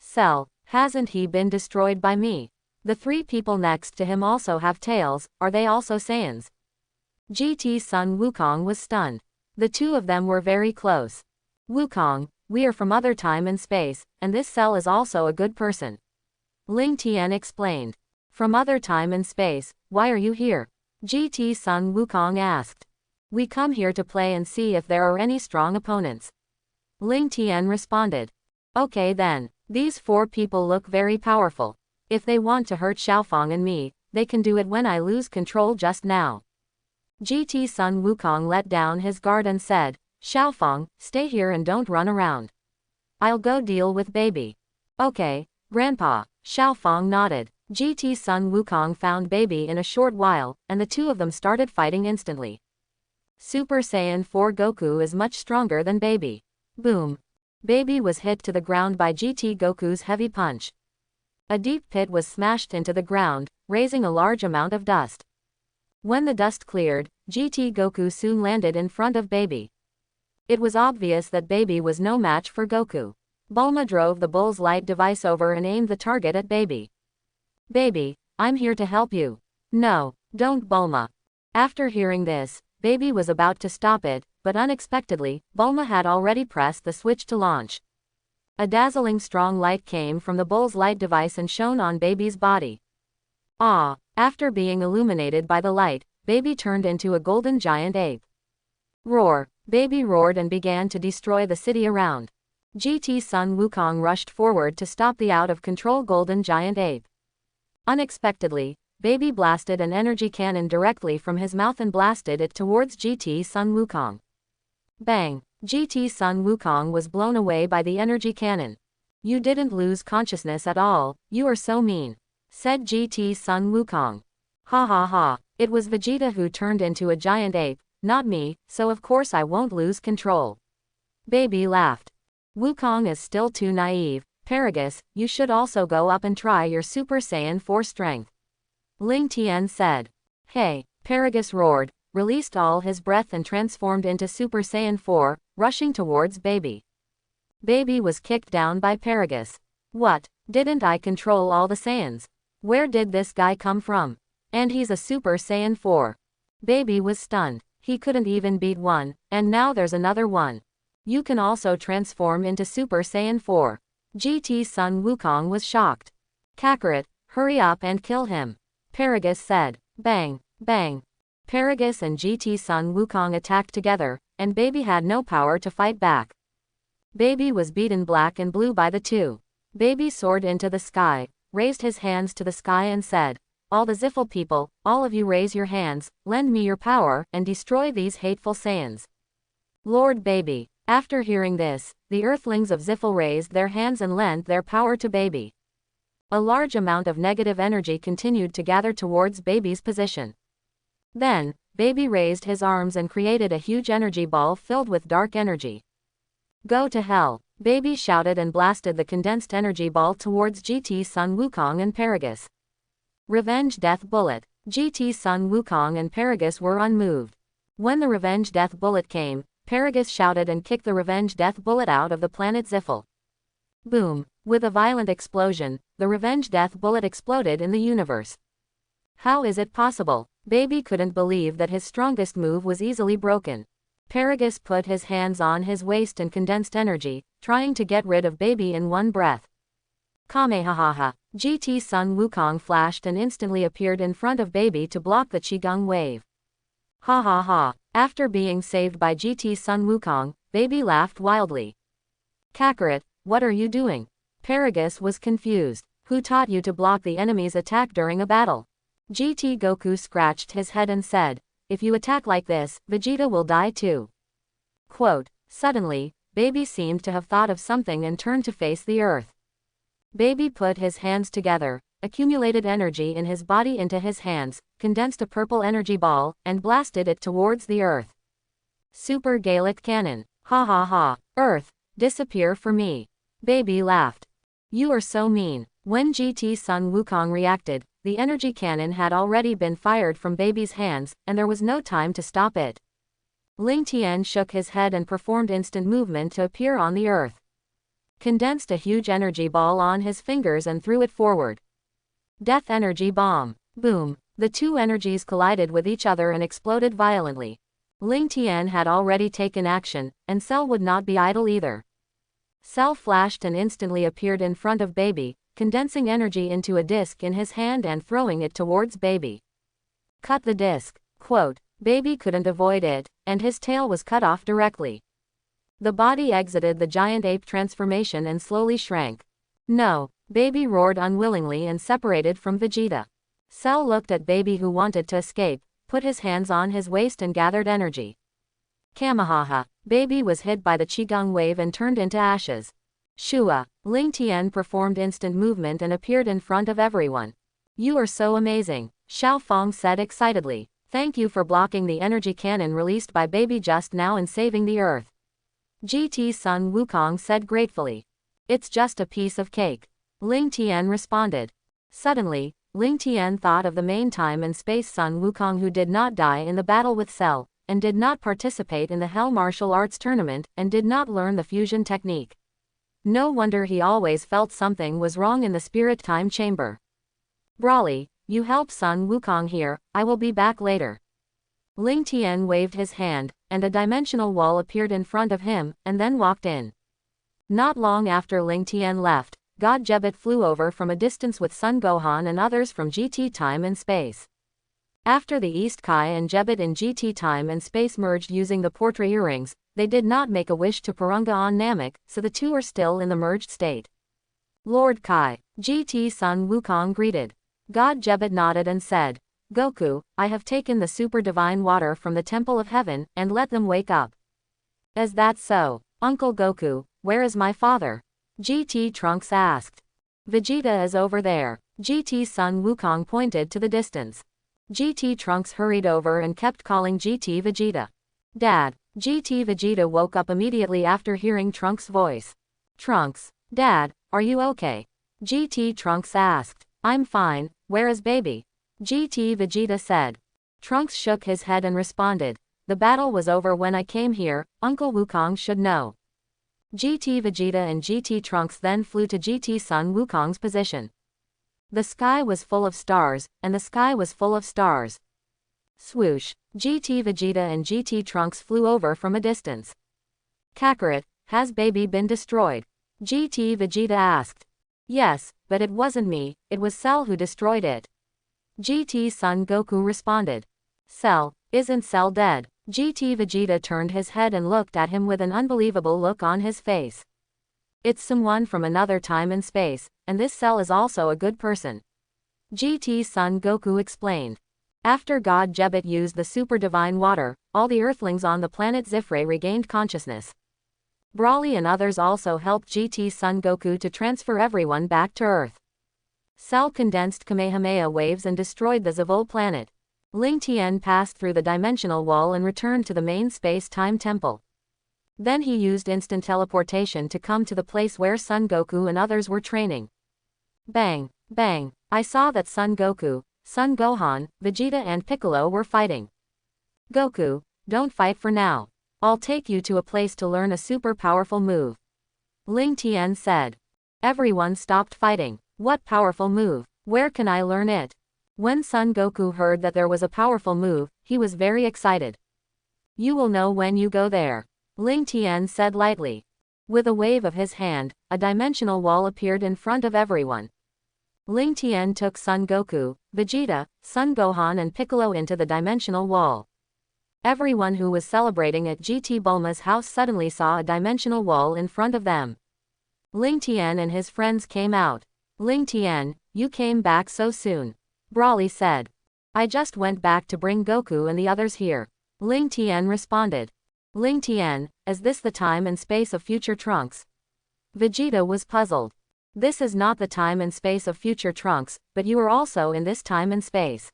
[SPEAKER 1] Cell, hasn't he been destroyed by me? The three people next to him also have tails, are they also Saiyans? GT Sun Wukong was stunned. The two of them were very close. Wukong, we are from other time and space, and this Cell is also a good person. Ling Tian explained. From other time and space, why are you here? GT Sun Wukong asked. We come here to play and see if there are any strong opponents. Ling Tian responded. Okay then, these four people look very powerful. If they want to hurt Xiaofang and me, they can do it when I lose control just now. GT Sun Wukong let down his guard and said, Xiaofang, stay here and don't run around. I'll go deal with baby. Okay, Grandpa, Xiaofang nodded. GT Sun Wukong found baby in a short while, and the two of them started fighting instantly. Super Saiyan 4 Goku is much stronger than baby. Boom. Baby was hit to the ground by GT Goku's heavy punch. A deep pit was smashed into the ground, raising a large amount of dust. When the dust cleared, GT Goku soon landed in front of baby. It was obvious that baby was no match for Goku. Bulma drove the Bull's light device over and aimed the target at baby. Baby, I'm here to help you. No, don't Bulma. After hearing this, baby was about to stop it, but unexpectedly, Bulma had already pressed the switch to launch. A dazzling strong light came from the Bull's light device and shone on baby's body. Ah! After being illuminated by the light, baby turned into a golden giant ape. Roar! Baby roared and began to destroy the city around. GT Sun Wukong rushed forward to stop the out-of-control golden giant ape. Unexpectedly, baby blasted an energy cannon directly from his mouth and blasted it towards GT Sun Wukong. Bang! GT Sun Wukong was blown away by the energy cannon. You didn't lose consciousness at all, you are so mean, said GT Sun Wukong. Ha ha ha, it was Vegeta who turned into a giant ape, not me, so of course I won't lose control. Baby laughed. Wukong is still too naive. Paragus, you should also go up and try your Super Saiyan 4 strength. Ling Tian said. Hey, Paragus roared, released all his breath and transformed into Super Saiyan 4, rushing towards baby. Baby was kicked down by Paragus. What, didn't I control all the Saiyans? Where did this guy come from? And he's a Super Saiyan 4. Baby was stunned. He couldn't even beat one, and now there's another one. You can also transform into Super Saiyan 4. GT Sun Wukong was shocked. Kakarot, hurry up and kill him. Paragus said. Bang, bang. Paragus and GT Sun Wukong attacked together, and baby had no power to fight back. Baby was beaten black and blue by the two. Baby soared into the sky, raised his hands to the sky and said, all the Ziffle people, all of you raise your hands, lend me your power, and destroy these hateful Saiyans. Lord Baby. After hearing this, the Earthlings of Ziffle raised their hands and lent their power to baby. A large amount of negative energy continued to gather towards baby's position. Then, baby raised his arms and created a huge energy ball filled with dark energy. Go to hell, baby shouted and blasted the condensed energy ball towards GT Sun Wukong and Paragus. Revenge Death Bullet. GT Sun Wukong and Paragus were unmoved. When the Revenge Death Bullet came, Paragus shouted and kicked the Revenge Death Bullet out of the planet Ziffle. Boom! With a violent explosion, the Revenge Death Bullet exploded in the universe. How is it possible? Baby couldn't believe that his strongest move was easily broken. Paragus put his hands on his waist and condensed energy, trying to get rid of baby in one breath. Kamehameha! GT Sun Wukong flashed and instantly appeared in front of baby to block the Qigong wave. Ha ha ha! After being saved by GT Sun Wukong, baby laughed wildly. Kakarot, what are you doing? Paragus was confused. Who taught you to block the enemy's attack during a battle? GT Goku scratched his head and said, if you attack like this, Vegeta will die too. Quote, suddenly, Baby seemed to have thought of something and turned to face the earth. Baby put his hands together, accumulated energy in his body into his hands, condensed a purple energy ball, and blasted it towards the earth. Super Gallic Cannon. Ha ha ha. Earth, disappear for me. Baby laughed. You are so mean. When GT Sun Wukong reacted, the energy cannon had already been fired from Baby's hands, and there was no time to stop it. Ling Tian shook his head and performed instant movement to appear on the earth. Condensed a huge energy ball on his fingers and threw it forward. Death Energy Bomb. Boom. The two energies collided with each other and exploded violently. Ling Tian had already taken action, and Cell would not be idle either. Cell flashed and instantly appeared in front of Baby, condensing energy into a disc in his hand and throwing it towards Baby. Cut the disc. Quote, Baby couldn't avoid it, and his tail was cut off directly. The body exited the giant ape transformation and slowly shrank. No, Baby roared unwillingly and separated from Vegeta. Cell looked at Baby who wanted to escape, put his hands on his waist and gathered energy. Kamahaha. Baby was hit by the Qigong wave and turned into ashes. Shua. Ling Tian performed instant movement and appeared in front of everyone. You are so amazing, Xiao Fong said excitedly. Thank you for blocking the energy cannon released by Baby just now and saving the earth. GT Sun Wukong said gratefully. It's just a piece of cake. Ling Tian responded. Suddenly, Ling Tian thought of the main time and space Sun Wukong who did not die in the battle with Cell, and did not participate in the Hell Martial Arts tournament, and did not learn the fusion technique. No wonder he always felt something was wrong in the spirit time chamber. Brawly, you help Sun Wukong here, I will be back later. Ling Tian waved his hand, and a dimensional wall appeared in front of him, and then walked in. Not long after Ling Tian left, God Jebet flew over from a distance with Son Gohan and others from GT Time and Space. After the East Kai and Jebet in GT Time and Space merged using the portrait earrings, they did not make a wish to Purunga on Namek, so the two are still in the merged state. Lord Kai, GT Sun Wukong greeted. God Jebet nodded and said, Goku, I have taken the super divine water from the Temple of Heaven, and let them wake up. Is that so? Uncle Goku, where is my father? GT Trunks asked. Vegeta is over there. GT Sun Wukong pointed to the distance. GT Trunks hurried over and kept calling GT Vegeta. Dad. GT Vegeta woke up immediately after hearing Trunks' voice. Trunks. Dad, are you okay? GT Trunks asked. I'm fine, where is Baby? GT Vegeta said. Trunks shook his head and responded. The battle was over when I came here, Uncle Wukong should know. GT Vegeta and GT Trunks then flew to GT Sun Wukong's position. The sky was full of stars, and the sky was full of stars. Swoosh. GT Vegeta and GT Trunks flew over from a distance. Kakarot, has Baby been destroyed? GT Vegeta asked. Yes, but it wasn't me, it was Cell who destroyed it. GT Son Goku responded. Cell, isn't Cell dead? GT Vegeta turned his head and looked at him with an unbelievable look on his face. It's someone from another time and space, and this Cell is also a good person. GT Son Goku explained. After God Jebet used the super divine water, all the Earthlings on the planet Zifre regained consciousness. Brawly and others also helped GT Son Goku to transfer everyone back to Earth. Cell condensed Kamehameha waves and destroyed the Zavol planet. Ling Tian passed through the dimensional wall and returned to the main space-time temple. Then he used instant teleportation to come to the place where Son Goku and others were training. Bang, bang, I saw that Son Goku, Son Gohan, Vegeta and Piccolo were fighting. Goku, don't fight for now. I'll take you to a place to learn a super powerful move. Ling Tian said. Everyone stopped fighting. What powerful move? Where can I learn it? When Son Goku heard that there was a powerful move, he was very excited. You will know when you go there. Ling Tian said lightly. With a wave of his hand, a dimensional wall appeared in front of everyone. Ling Tian took Son Goku, Vegeta, Son Gohan and Piccolo into the dimensional wall. Everyone who was celebrating at GT Bulma's house suddenly saw a dimensional wall in front of them. Ling Tian and his friends came out. Ling Tian, you came back so soon. Broly said. I just went back to bring Goku and the others here. Ling Tian responded. Ling Tian, is this the time and space of future Trunks? Vegeta was puzzled. This is not the time and space of future Trunks, but you are also in this time and space.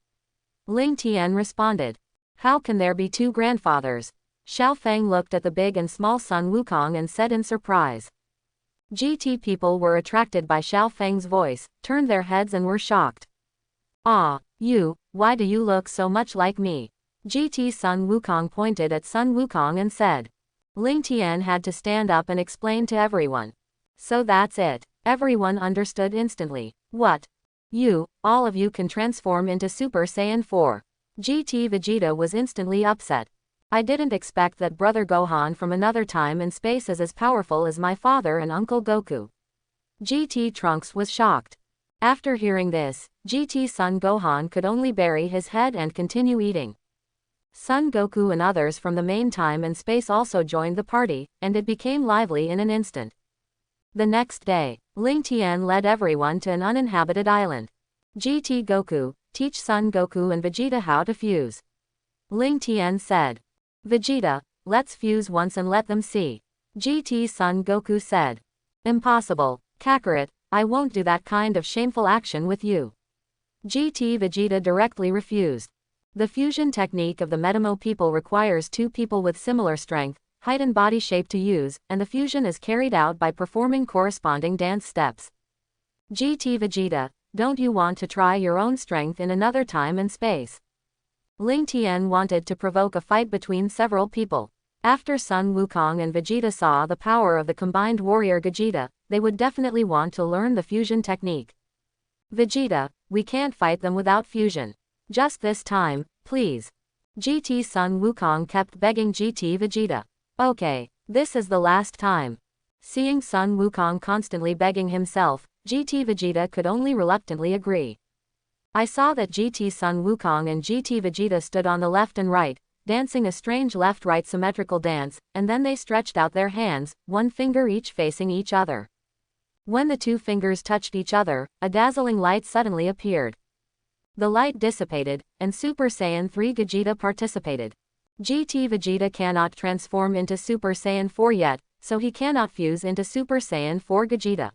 [SPEAKER 1] Ling Tian responded. How can there be two grandfathers? Xiao Feng looked at the big and small Sun Wukong and said in surprise. GT people were attracted by Xiao Feng's voice, turned their heads and were shocked. Ah, you, why do you look so much like me? GT Sun Wukong pointed at Sun Wukong and said. Ling Tian had to stand up and explain to everyone. So that's it. Everyone understood instantly. What? You, all of you can transform into Super Saiyan 4. GT Vegeta was instantly upset. I didn't expect that brother Gohan from another time and space is as powerful as my father and Uncle Goku. GT Trunks was shocked. After hearing this, GT Son Gohan could only bury his head and continue eating. Son Goku and others from the main time and space also joined the party, and it became lively in an instant. The next day, Ling Tian led everyone to an uninhabited island. GT Goku, teach Son Goku and Vegeta how to fuse. Ling Tian said. Vegeta, let's fuse once and let them see. GT Son Goku said. Impossible, Kakarot, I won't do that kind of shameful action with you. GT Vegeta directly refused. The fusion technique of the Metamo people requires two people with similar strength, height and body shape to use, and the fusion is carried out by performing corresponding dance steps. GT Vegeta, don't you want to try your own strength in another time and space? Ling Tian wanted to provoke a fight between several people. After Sun Wukong and Vegeta saw the power of the combined warrior Gogeta, they would definitely want to learn the fusion technique. Vegeta, we can't fight them without fusion. Just this time, please. GT Sun Wukong kept begging GT Vegeta. Okay, this is the last time. Seeing Sun Wukong constantly begging himself, GT Vegeta could only reluctantly agree. I saw that GT Sun Wukong and GT Vegeta stood on the left and right, dancing a strange left-right symmetrical dance, and then they stretched out their hands, one finger each facing each other. When the two fingers touched each other, a dazzling light suddenly appeared. The light dissipated, and Super Saiyan 3 Gogeta participated. GT Vegeta cannot transform into Super Saiyan 4 yet, so he cannot fuse into Super Saiyan 4 Gogeta.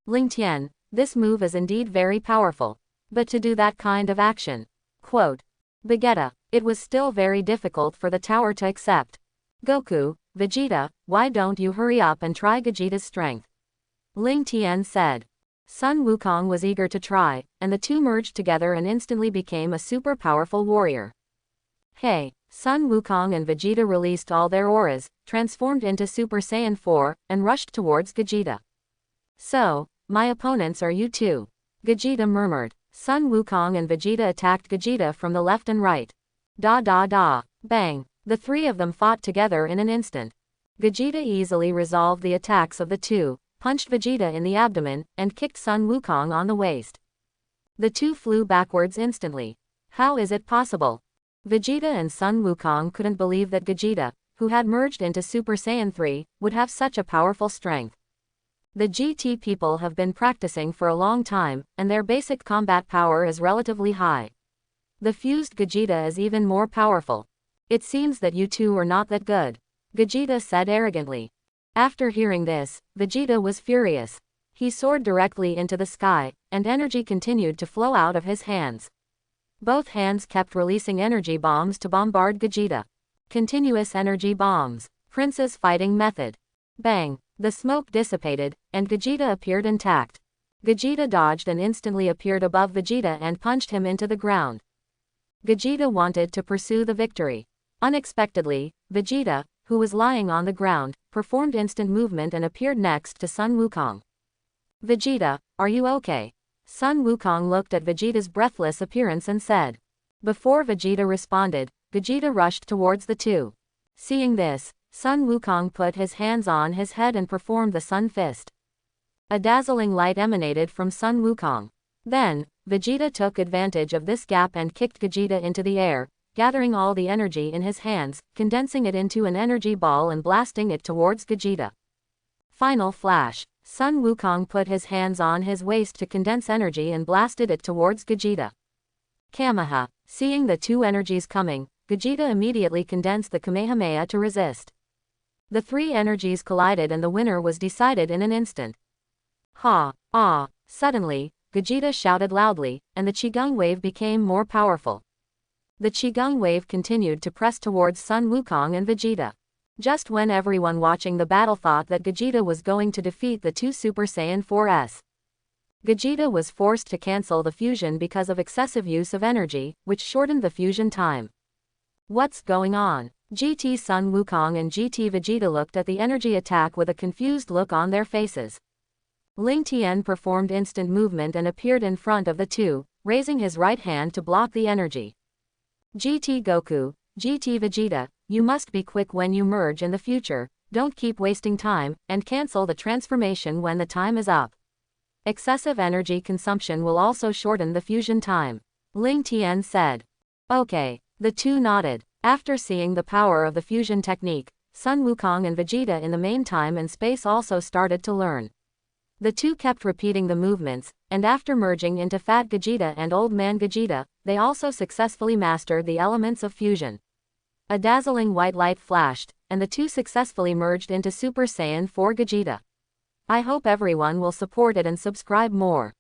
[SPEAKER 1] Ling Tian, this move is indeed very powerful. But to do that kind of action. Quote. Vegeta, it was still very difficult for the tower to accept. Goku, Vegeta, why don't you hurry up and try Gogeta's strength? Ling Tian said. Sun Wukong was eager to try, and the two merged together and instantly became a super powerful warrior. Hey, Sun Wukong and Vegeta released all their auras, transformed into Super Saiyan 4, and rushed towards Gogeta. So, my opponents are you two. Gogeta murmured. Sun Wukong and Vegeta attacked Gogeta from the left and right. Bang. The three of them fought together in an instant. Gogeta easily resolved the attacks of the two, punched Vegeta in the abdomen, and kicked Sun Wukong on the waist. The two flew backwards instantly. How is it possible? Vegeta and Sun Wukong couldn't believe that Gogeta, who had merged into Super Saiyan 3, would have such a powerful strength. The GT people have been practicing for a long time, and their basic combat power is relatively high. The fused Gogeta is even more powerful. It seems that you two are not that good. Gogeta said arrogantly. After hearing this, Vegeta was furious. He soared directly into the sky, and energy continued to flow out of his hands. Both hands kept releasing energy bombs to bombard Gogeta. Continuous energy bombs. Prince's fighting method. Bang. The smoke dissipated, and Gogeta appeared intact. Gogeta dodged and instantly appeared above Vegeta and punched him into the ground. Gogeta wanted to pursue the victory. Unexpectedly, Vegeta, who was lying on the ground, performed instant movement and appeared next to Sun Wukong. Vegeta, are you okay? Sun Wukong looked at Vegeta's breathless appearance and said. Before Vegeta responded, Gogeta rushed towards the two. Seeing this, Sun Wukong put his hands on his head and performed the Sun Fist. A dazzling light emanated from Sun Wukong. Then, Vegeta took advantage of this gap and kicked Gogeta into the air, gathering all the energy in his hands, condensing it into an energy ball and blasting it towards Gogeta. Final flash. Sun Wukong put his hands on his waist to condense energy and blasted it towards Gogeta. Kameha. Seeing the two energies coming, Gogeta immediately condensed the Kamehameha to resist. The three energies collided and the winner was decided in an instant. Ha! Ah! Suddenly, Gogeta shouted loudly, and the Qigong wave became more powerful. The Qigong wave continued to press towards Sun Wukong and Vegeta. Just when everyone watching the battle thought that Gogeta was going to defeat the two Super Saiyan 4s, Gogeta was forced to cancel the fusion because of excessive use of energy, which shortened the fusion time. What's going on? GT Sun Wukong and GT Vegeta looked at the energy attack with a confused look on their faces. Ling Tian performed instant movement and appeared in front of the two, raising his right hand to block the energy. GT Goku, GT Vegeta, you must be quick when you merge in the future, don't keep wasting time, and cancel the transformation when the time is up. Excessive energy consumption will also shorten the fusion time. Ling Tian said. Okay. The two nodded. After seeing the power of the fusion technique, Sun Wukong and Vegeta in the main time and space also started to learn. The two kept repeating the movements, and after merging into Fat Gogeta and Old Man Gogeta, they also successfully mastered the elements of fusion. A dazzling white light flashed, and the two successfully merged into Super Saiyan 4 Gogeta. I hope everyone will support it and subscribe more.